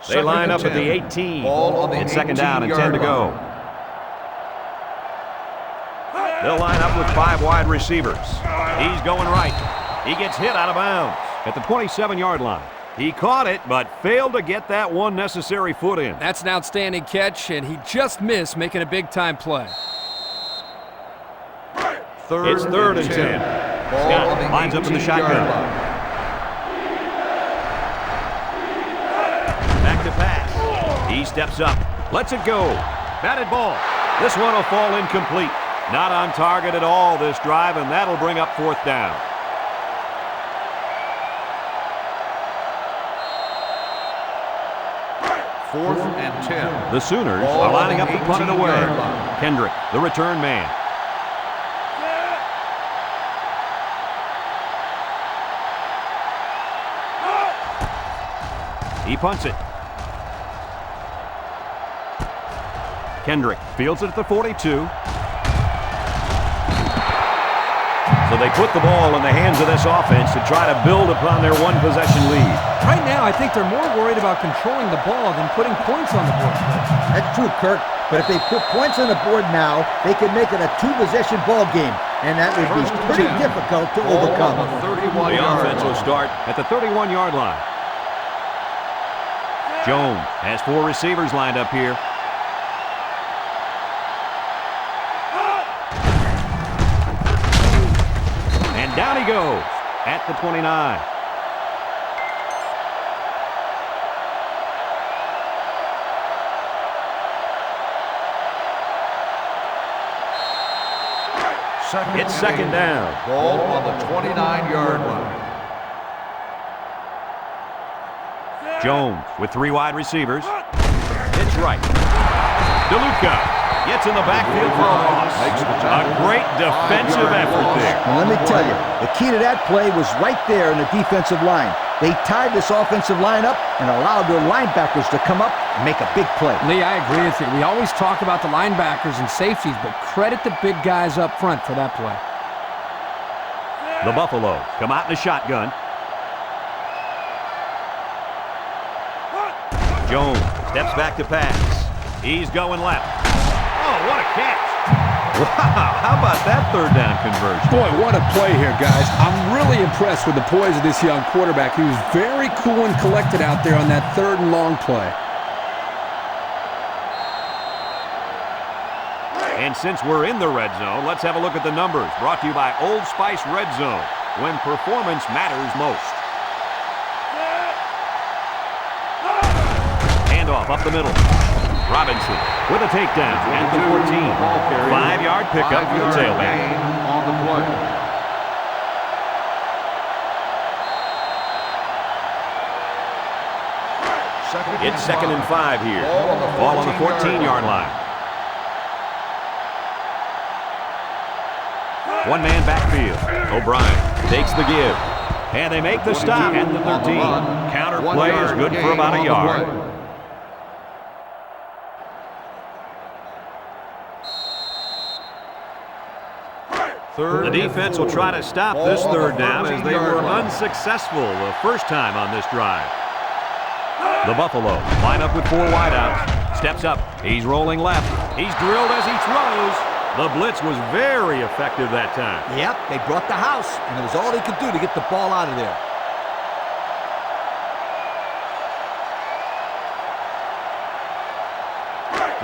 They line up at the 18. Ball on the and second down and 10 to go. line. They'll line up with 5 wide receivers. He's going right. He gets hit out of bounds at the 27-yard line. He caught it, but failed to get that one necessary foot in. That's an outstanding catch, and he just missed making a big-time play. It's third and 10. Scott lines up in the shotgun. He steps up, lets it go. Batted ball. This one will fall incomplete. Not on target at all this drive, and that'll bring up 4th down. Fourth and 10. The Sooners Ball are lining on up the to punt it away. 18-yard line. Kendrick, the return man. He punts it. Kendrick fields it at the 42. So they put the ball in the hands of this offense to try to build upon their one-possession lead. Right now, I think they're more worried about controlling the ball than putting points on the board. That's true, Kirk. But if they put points on the board now, they can make it a 2-possession ball game, and that would be pretty difficult to overcome. The offense will start at the 31-yard line. Jones has 4 receivers lined up here. And down he goes at the 29. It's second down. Ball on the 29-yard line. Jones with 3 wide receivers. It's right. DeLuca gets in the backfield for a loss. A great defensive effort there. Well, let me tell you, the key to that play was right there in the defensive line. They tied this offensive line up and allowed their linebackers to come up and make a big play. Lee, I agree with you. We always talk about the linebackers and safeties, but credit the big guys up front for that play. The Buffalo come out in a shotgun. Jones steps back to pass. He's going left. Oh, what a catch. Wow, how about that third down conversion? Boy, what a play here, guys. I'm really impressed with the poise of this young quarterback. He was very cool and collected out there on that 3rd and long play. And since we're in the red zone, let's have a look at the numbers. Brought to you by Old Spice Red Zone, when performance matters most. Handoff up the middle. Robinson with a takedown at the 14. 5-yard pickup for the tailback. On the play. It's second and 5 here. Ball on the 14-yard line. One-man backfield. O'Brien takes the give. And they make the stop at the 13. Counter play is good for about a yard. The defense will try to stop this third down as they were unsuccessful the first time on this drive. The Buffalo line up with 4 wideouts. Steps up. He's rolling left. He's drilled as he throws. The blitz was very effective that time. Yep, they brought the house, and it was all they could do to get the ball out of there.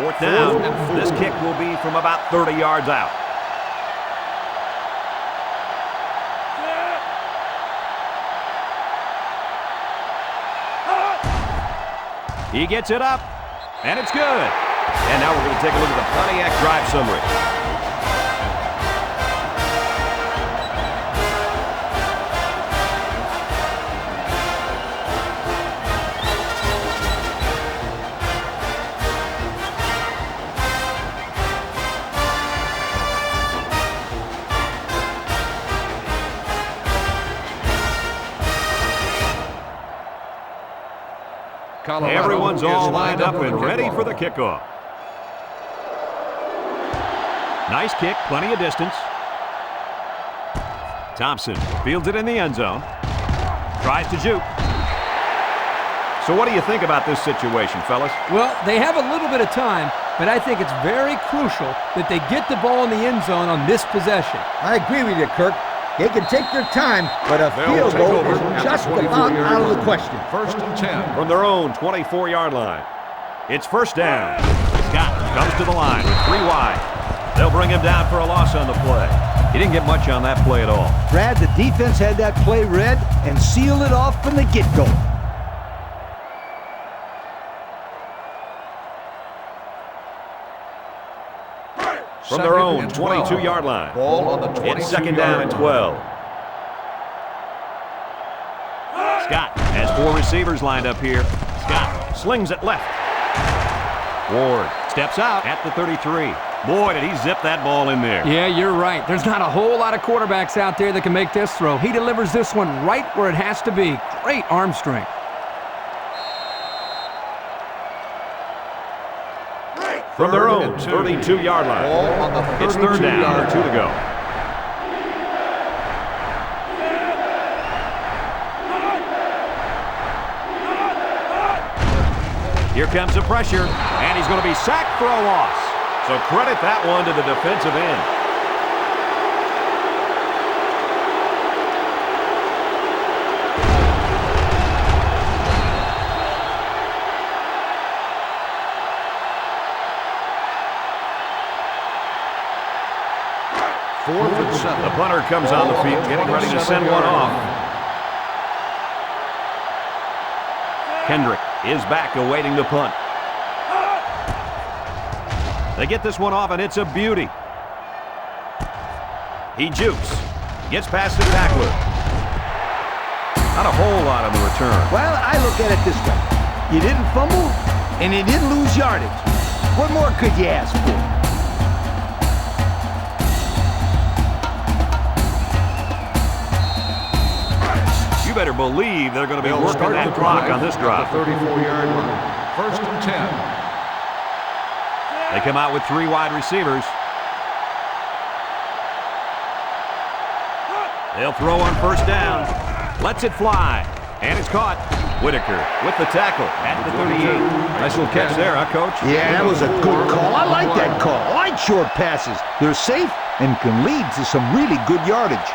Fourth down. This kick will be from about 30 yards out. He gets it up, and it's good. And now we're going to take a look at the Pontiac drive summary. Everyone's all lined up and ready for the kickoff. Nice kick, plenty of distance. Thompson fields it in the end zone. Tries to juke. So what do you think about this situation, fellas? Well, they have a little bit of time, but I think it's very crucial that they get the ball in the end zone on this possession. I agree with you, Kirk. They can take their time, but a field goal is just about out of the question. First and 10. From their own 24-yard line. It's first down. Scott comes to the line with 3 wide. They'll bring him down for a loss on the play. He didn't get much on that play at all. Brad, the defense had that play read and sealed it off from the get-go. from their own 22-yard line. Ball on the 22-yard It's second down and 12. Scott has 4 receivers lined up here. Scott slings it left. Ward steps out at the 33. Boy, did he zip that ball in there. Yeah, you're right. There's not a whole lot of quarterbacks out there that can make this throw. He delivers this one right where it has to be. Great arm strength. From their own 32-yard line. Ball on the It's third down and 2 to go. Here comes the pressure, and he's going to be sacked for a loss. So credit that one to the defensive end. Fourth and 7. The punter comes on the field, getting ready to send one off. Kendrick is back awaiting the punt. They get this one off, and it's a beauty. He jukes. Gets past the tackler. Not a whole lot on the return. Well, I look at it this way. You didn't fumble, and you didn't lose yardage. What more could you ask for? You better believe they're going to be working that clock on this drive. 34-yard line. First and 10. They come out with 3 wide receivers. They'll throw on first down. Lets it fly. And it's caught. Whitaker with the tackle at the 38. Nice little catch there, huh, Coach? Yeah, that was a good call. I like that call. I like short passes. They're safe and can lead to some really good yardage.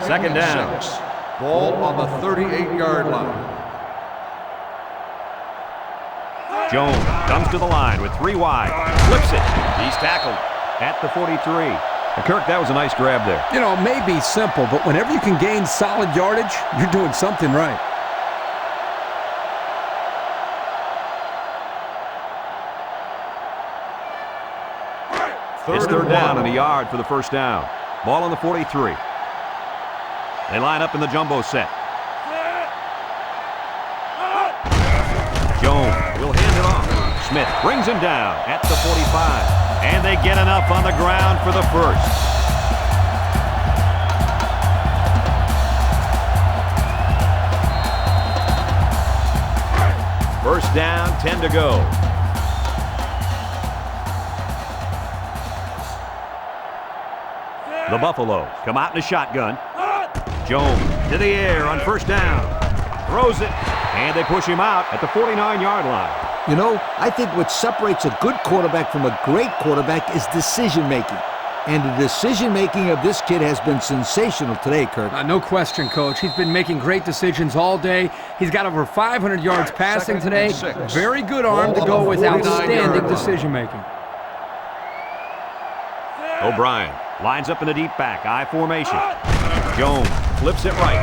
Second down. 6. Ball on the 38-yard line. Jones comes to the line with 3 wide. Flips it. He's tackled at the 43. And Kirk, that was a nice grab there. You know, it may be simple, but whenever you can gain solid yardage, you're doing something right. It's third down and a yard for the first down. Ball on the 43. They line up in the jumbo set. Jones will hand it off. Smith brings him down at the 45. And they get enough on the ground for the first. First down, 10 to go. The Buffalo come out in a shotgun. Jones to the air on first down. Throws it, and they push him out at the 49-yard line. You know, I think what separates a good quarterback from a great quarterback is decision-making. And the decision-making of this kid has been sensational today, Kirk. No question, Coach. He's been making great decisions all day. He's got over 500 yards passing today. Very good arm to go with outstanding decision-making. O'Brien lines up in the deep back, I formation. Jones flips it right.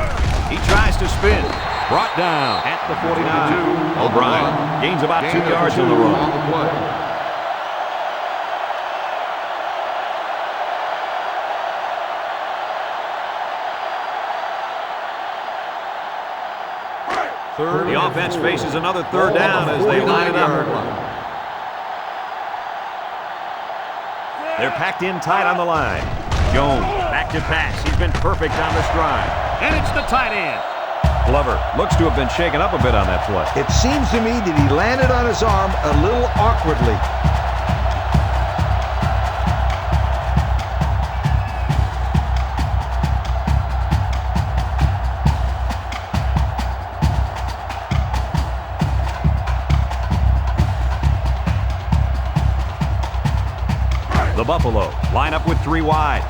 He tries to spin. Brought down at the 49. O'Brien gains about 2 yards on the run. The offense faces another third down as they line it up. They're packed in tight on the line. Jones back to pass. He's been perfect on this drive. And it's the tight end. Glover looks to have been shaken up a bit on that play. It seems to me that he landed on his arm a little awkwardly. The Buffalo line up with 3 wide.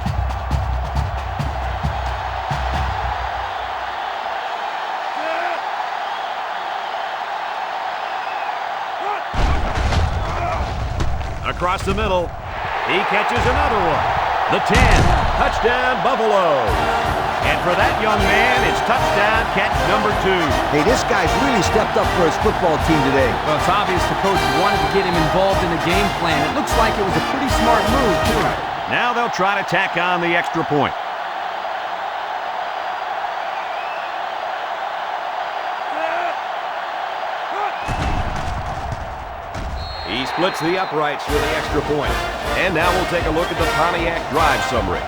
Across the middle, he catches another one. The 10, touchdown Buffalo. And for that young man, it's touchdown catch number 2. Hey, this guy's really stepped up for his football team today. Well, it's obvious the coach wanted to get him involved in the game plan. It looks like it was a pretty smart move, too. Now they'll try to tack on the extra point. He splits the uprights with the extra point. And now we'll take a look at the Pontiac drive summary.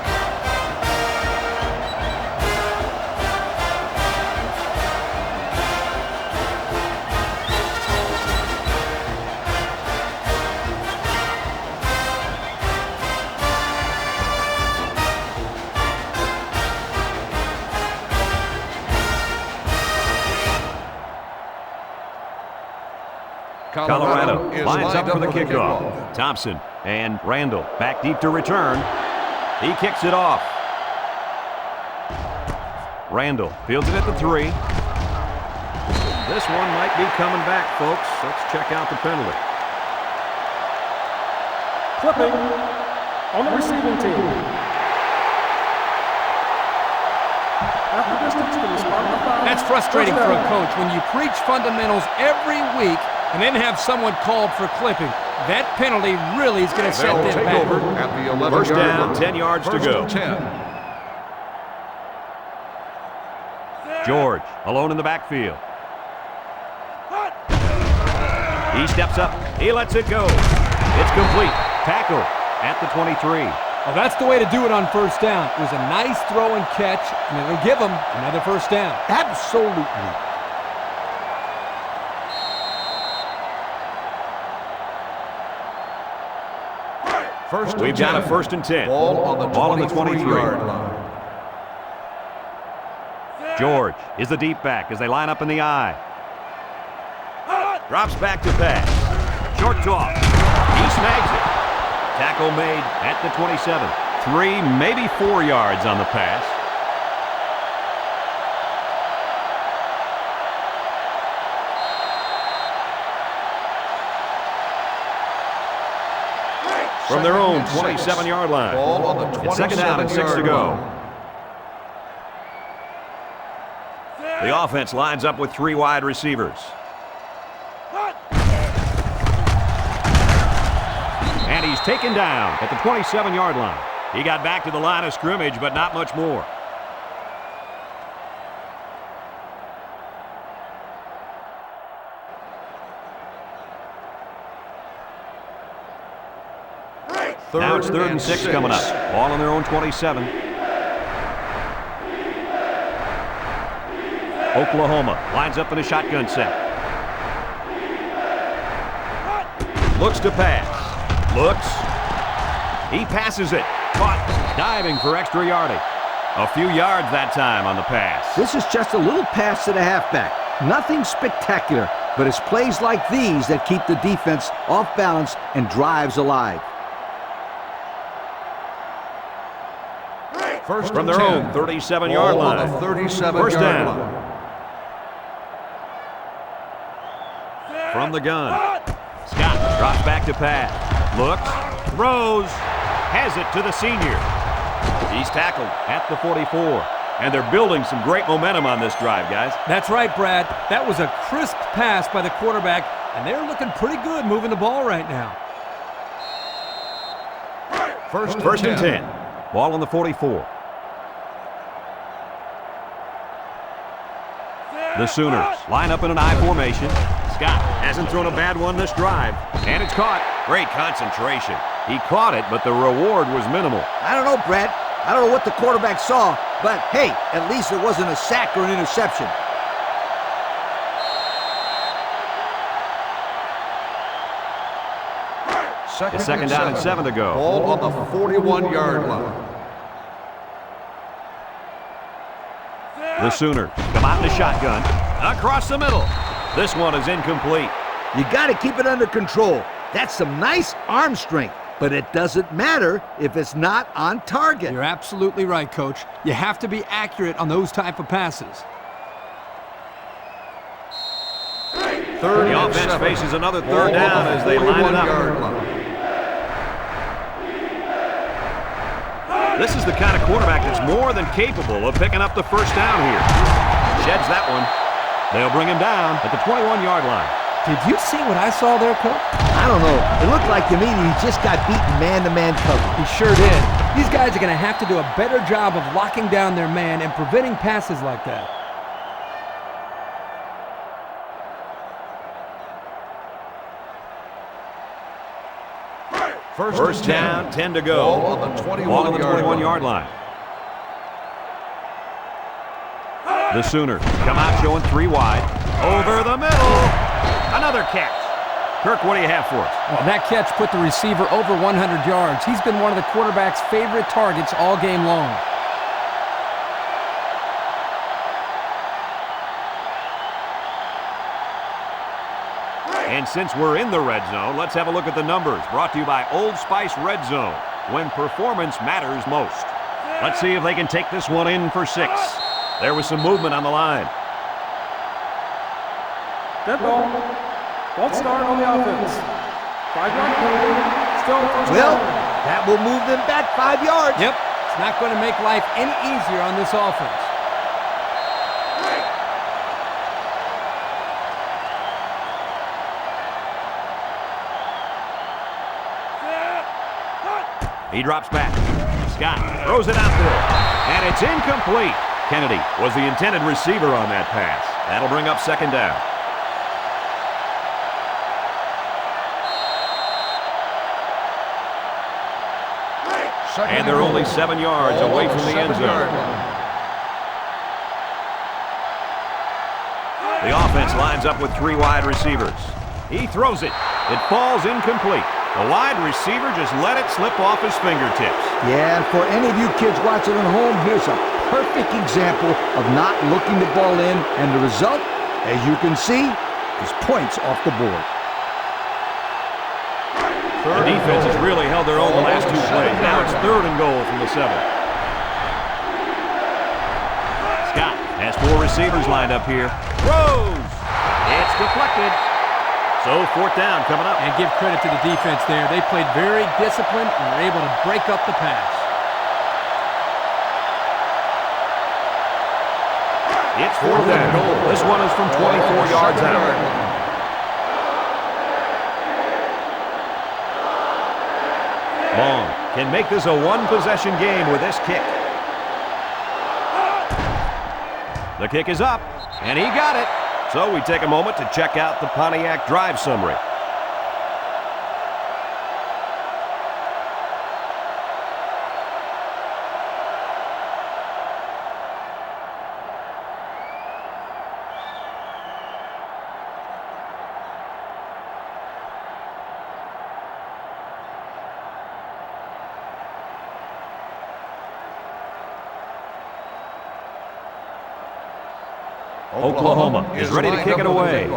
Colorado lines up for the kickoff. Thompson and Randall back deep to return. He kicks it off. Randall fields it at the 3. This one might be coming back, folks. Let's check out the penalty. Clipping on the receiving team. After distance to the spot. That's frustrating for a coach when you preach fundamentals every week and then have someone called for clipping. That penalty really is going to set them back. Over at the 11-yard First down, line. 10 yards to First go. and 10. George alone in the backfield. He steps up. He lets it go. It's complete. Tackle at the 23. Well, that's the way to do it on first down. It was a nice throw and catch, and it'll give them another first down. Absolutely. We've got a first and 10. Ball on the 23-yard line. George is the deep back as they line up in the I. Drops back to pass. Short toss. He snags it. Tackle made at the 27. 3, maybe 4 yards on the pass. From their own 27-yard line. Ball on the It's second down and 6 to go. The offense lines up with 3 wide receivers. And he's taken down at the 27-yard line. He got back to the line of scrimmage, but not much more. Now it's third and 6 coming up. Ball on their own 27. Oklahoma lines up in a shotgun set. Looks to pass. Looks. He passes it. Caught. Diving for extra yardage. A few yards that time on the pass. This is just a little pass to the halfback. Nothing spectacular, but it's plays like these that keep the defense off balance and drives alive. First From their own 37-yard line. On the 37-yard First down. line. From the gun. Scott drops back to pass. Looks. Throws. Has it to the senior. He's tackled at the 44. And they're building some great momentum on this drive, guys. That's right, Brad. That was a crisp pass by the quarterback, and they're looking pretty good moving the ball right now. First and 10. Ball on the 44. The Sooners line up in an I formation. Scott hasn't thrown a bad one this drive. And it's caught. Great concentration. He caught it, but the reward was minimal. I don't know, Brad. I don't know what the quarterback saw, but hey, at least it wasn't a sack or an interception. It's second down and 7 to go. Ball on the 41-yard line. The Sooners come out in the shotgun. Across the middle. This one is incomplete. You got to keep it under control. That's some nice arm strength, but it doesn't matter if it's not on target. You're absolutely right, Coach. You have to be accurate on those type of passes. The offense faces another third down as they line it up. This is the kind of quarterback that's more than capable of picking up the first down here. Sheds that one. They'll bring him down at the 21-yard line. Did you see what I saw there, Coach? I don't know. It looked like to me he just got beaten man-to-man coverage. He sure did. These guys are going to have to do a better job of locking down their man and preventing passes like that. First down, 10 to go. Ball on the 21-yard line. The Sooners come out showing 3 wide. Over the middle. Another catch. Kirk, what do you have for us? Well, that catch put the receiver over 100 yards. He's been one of the quarterback's favorite targets all game long. And since we're in the red zone, let's have a look at the numbers. Brought to you by Old Spice Red Zone, when performance matters most. Let's see if they can take this one in for 6. There was some movement on the line. Dead ball. False start on the offense. 5-yard penalty. Still first Well, down. that will move them back 5 yards. Yep, it's not going to make life any easier on this offense. He drops back. Scott throws it out there. And it's incomplete. Kennedy was the intended receiver on that pass. That'll bring up second down. And they're only 7 yards away from the end zone. The offense lines up with 3 wide receivers. He throws it. It falls incomplete. The wide receiver just let it slip off his fingertips. Yeah, and for any of you kids watching at home, here's a perfect example of not looking the ball in, and the result, as you can see, is points off the board. The defense has really held their own the last 2 plays. Now it's 3rd and goal from the 7. Scott has 4 receivers lined up here. Throws! It's deflected. So 4th down coming up. And give credit to the defense there. They played very disciplined and were able to break up the pass. It's 4th and goal. This one is from 24 yards out. Long can make this a 1-possession game with this kick. The kick is up, and he got it. So we take a moment to check out the Pontiac drive summary. Oklahoma is ready to kick it away.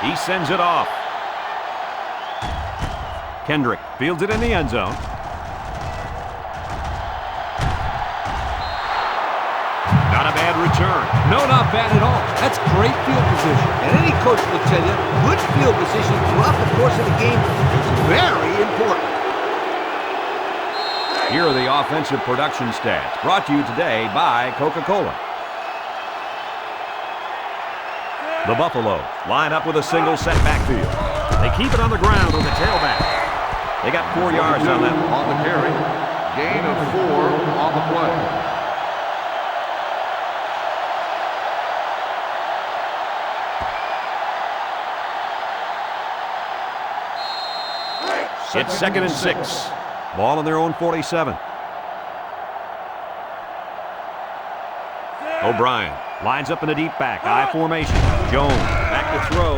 He sends it off. Kendrick fields it in the end zone. Not a bad return. No, not bad at all. That's great field position. And any coach will tell you, good field position throughout the course of the game is very important. Here are the offensive production stats, brought to you today by Coca-Cola. The Buffaloes line up with a single set backfield. They keep it on the ground on the tailback. They got 4 yards on that one. On the carry. Gain of 4 on the play. It's 2nd and 6. Ball on their own 47. O'Brien lines up in a deep back, I formation. Jones back to throw.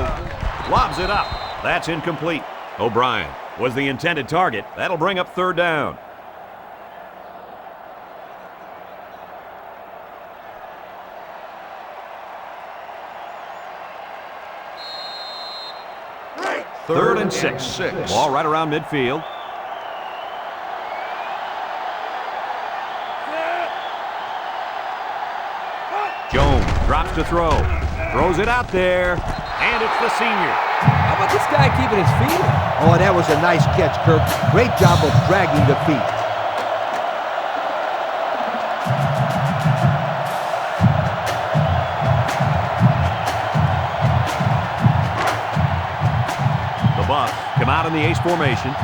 Lobs it up. That's incomplete. O'Brien was the intended target. That'll bring up 3rd down. Third and 6. Ball right around midfield. Jones drops to throw. Throws it out there. And it's the senior. How about this guy keeping his feet up? Oh, that was a nice catch, Kirk. Great job of dragging the feet. The Buffs come out in the ace formation.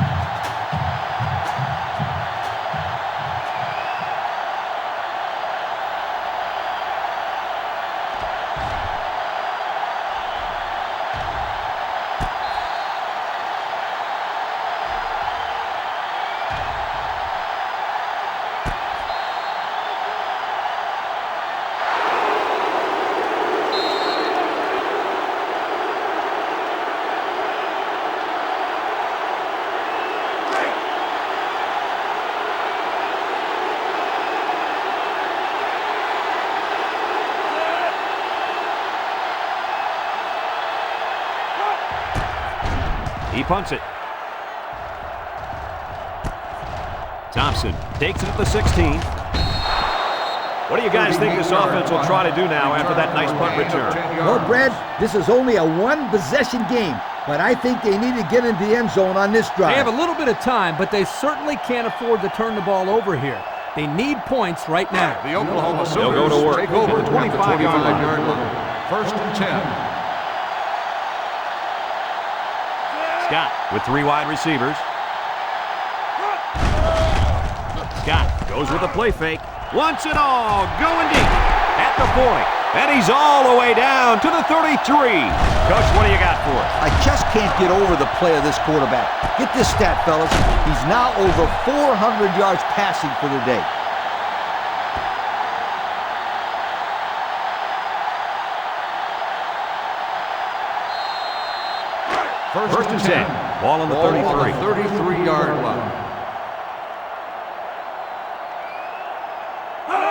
He punts it. Thompson takes it at the 16. What do you guys think this offense will try to do now after that nice punt return? Well, Brad, this is only a one-possession game, but I think they need to get into the end zone on this drive. They have a little bit of time, but they certainly can't afford to turn the ball over here. They need points right now. The Oklahoma They'll go to Sooners work. take over At the 25-yard line. First and 10. Scott with 3 wide receivers. Scott goes with a play fake. Wants it all. Going deep at the point. And he's all the way down to the 33. Coach, what do you got for us? I just can't get over the play of this quarterback. Get this stat, fellas. He's now over 400 yards passing for the day. First and 10. Ball on the 33. 33-yard line.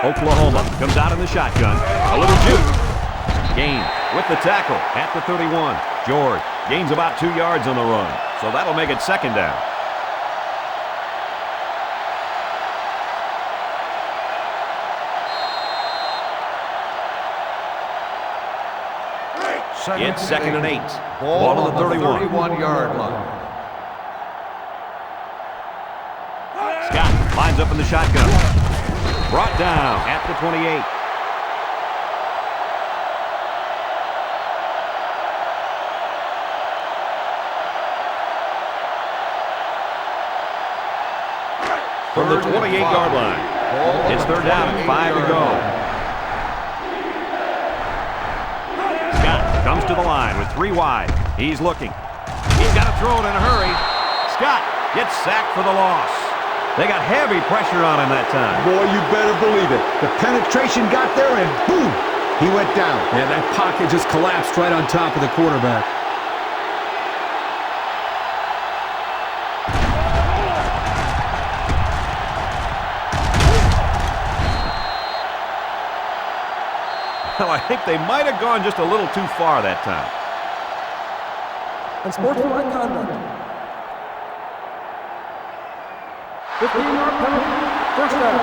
Oklahoma comes out in the shotgun. A little juke. Gain with the tackle at the 31. George gains about 2 yards on the run. So that'll make it second down. It's second and 8. Ball on the 31. 31-yard line. Scott lines up in the shotgun. Brought down at the 28. From the 28-yard line. It's third down and 5 to go. Scott comes to the line with 3 wide. He's looking. He's got to throw it in a hurry. Scott gets sacked for the loss. They got heavy pressure on him that time. Boy, you better believe it. The penetration got there and boom, he went down. Yeah, that pocket just collapsed right on top of the quarterback. Well, I think they might have gone just a little too far that time. Unsportsmanlike conduct. 15-yard penalty. First down.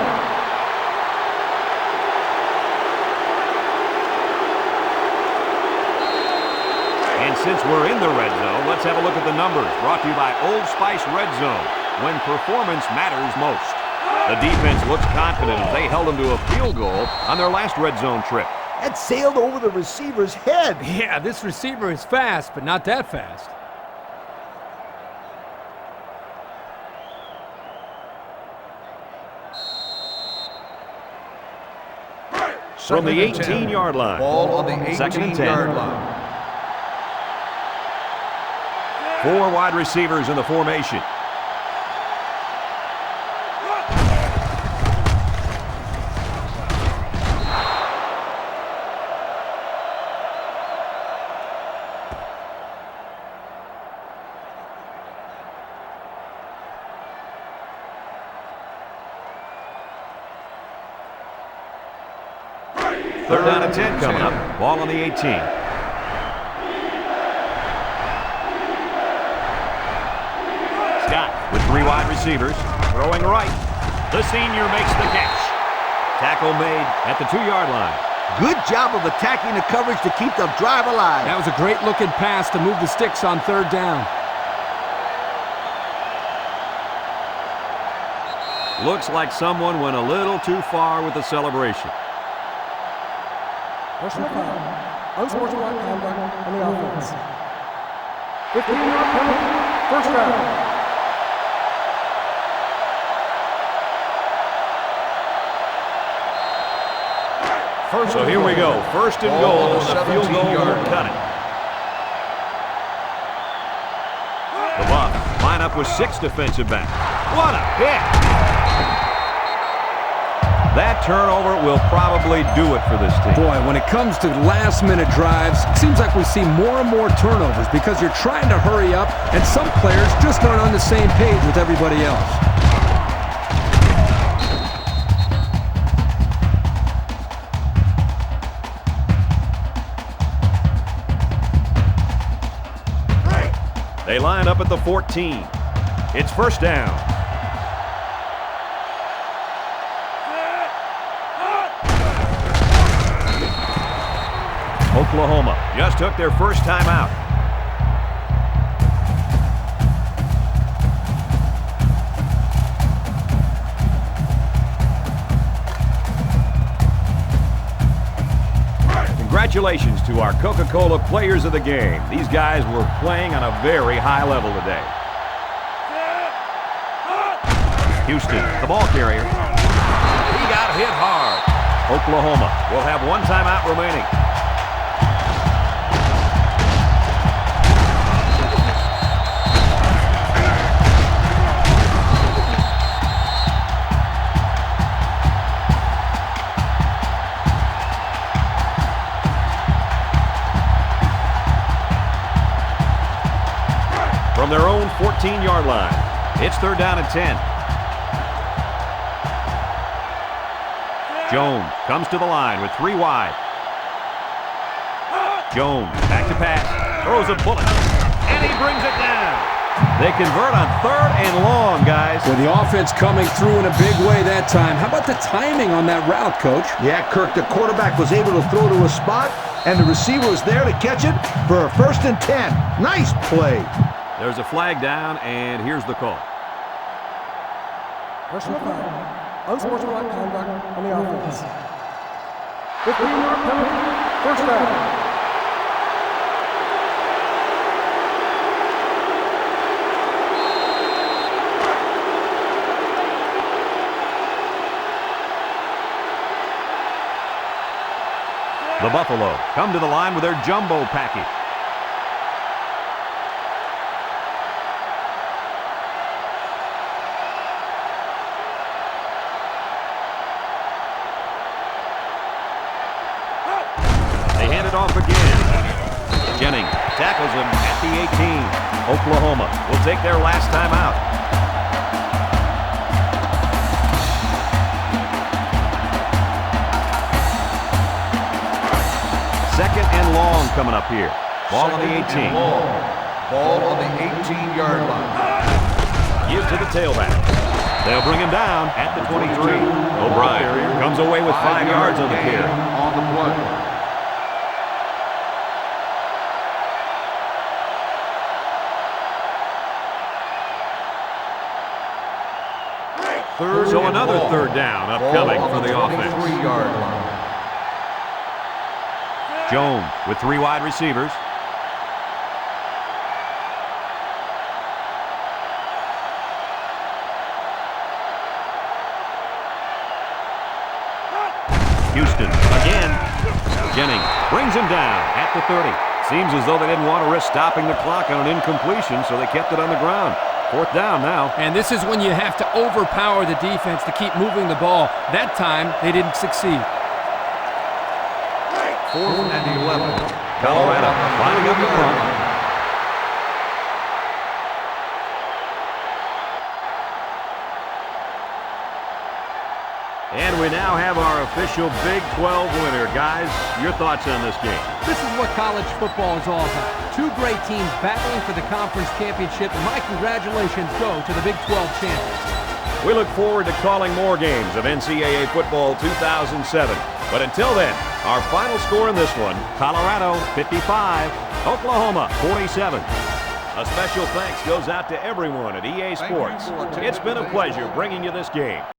And since we're in the red zone, let's have a look at the numbers. Brought to you by Old Spice Red Zone, when performance matters most. The defense looks confident as they held them to a field goal on their last red zone trip. That sailed over the receiver's head. Yeah, this receiver is fast, but not that fast. From the 18-yard line. Ball on the Second and 18-yard 10. line. 4 wide receivers in the formation. Third down and 10 coming up. Ball on the 18. Scott with 3 wide receivers. Throwing right. The senior makes the catch. Tackle made at the 2-yard line. Good job of attacking the coverage to keep the drive alive. That was a great looking pass to move the sticks on third down. Looks like someone went a little too far with the celebration. Personal foul. Unsportsmanlike conduct on the offense. 15-yard penalty. First down. So here we go. First and goal. The field goal will cut it. The Buffs line up with 6 defensive backs. What a hit! That turnover will probably do it for this team. Boy, when it comes to last-minute drives, it seems like we see more and more turnovers because you're trying to hurry up, and some players just aren't on the same page with everybody else. They line up at the 14. It's first down. Oklahoma just took their first time out. Congratulations to our Coca-Cola Players of the Game. These guys were playing on a very high level today. Houston, the ball carrier. He got hit hard. Oklahoma will have one timeout remaining. From their own 14-yard line, it's third down and 10. Jones comes to the line with 3 wide. Jones back to pass, throws a bullet, and he brings it down. They convert on third and long, guys. Well, the offense coming through in a big way that time. How about the timing on that route, Coach? Yeah, Kirk, the quarterback was able to throw to a spot, and the receiver was there to catch it for a first and 10. Nice play. There's a flag down, and here's the call. Personal foul. Unsportsmanlike conduct on the offense. 15-yard penalty. First down. The Buffalo come to the line with their jumbo package. Off again. Jennings tackles him at the 18. Oklahoma will take their last time out. Second and long coming up here. Ball on the 18. Ball on the 18-yard line. Give to the tailback. They'll bring him down at the 23. O'Brien comes away with 5 yards on the carry. On the play. So another third down upcoming for the offense. 3-yard line. Jones with 3 wide receivers. Houston again. Jennings brings him down at the 30. Seems as though they didn't want to risk stopping the clock on an incompletion, so they kept it on the ground. Fourth down now. And this is when you have to overpower the defense to keep moving the ball. That time, they didn't succeed. 4th and 11. Colorado lining up the front. And we now have our official Big 12 winner. Guys, your thoughts on this game? This is what college football is all about. 2 great teams battling for the conference championship, and my congratulations go to the Big 12 champions. We look forward to calling more games of NCAA football 2007. But until then, our final score in this one, Colorado 55, Oklahoma 47. A special thanks goes out to everyone at EA Sports. It's been a pleasure bringing you this game.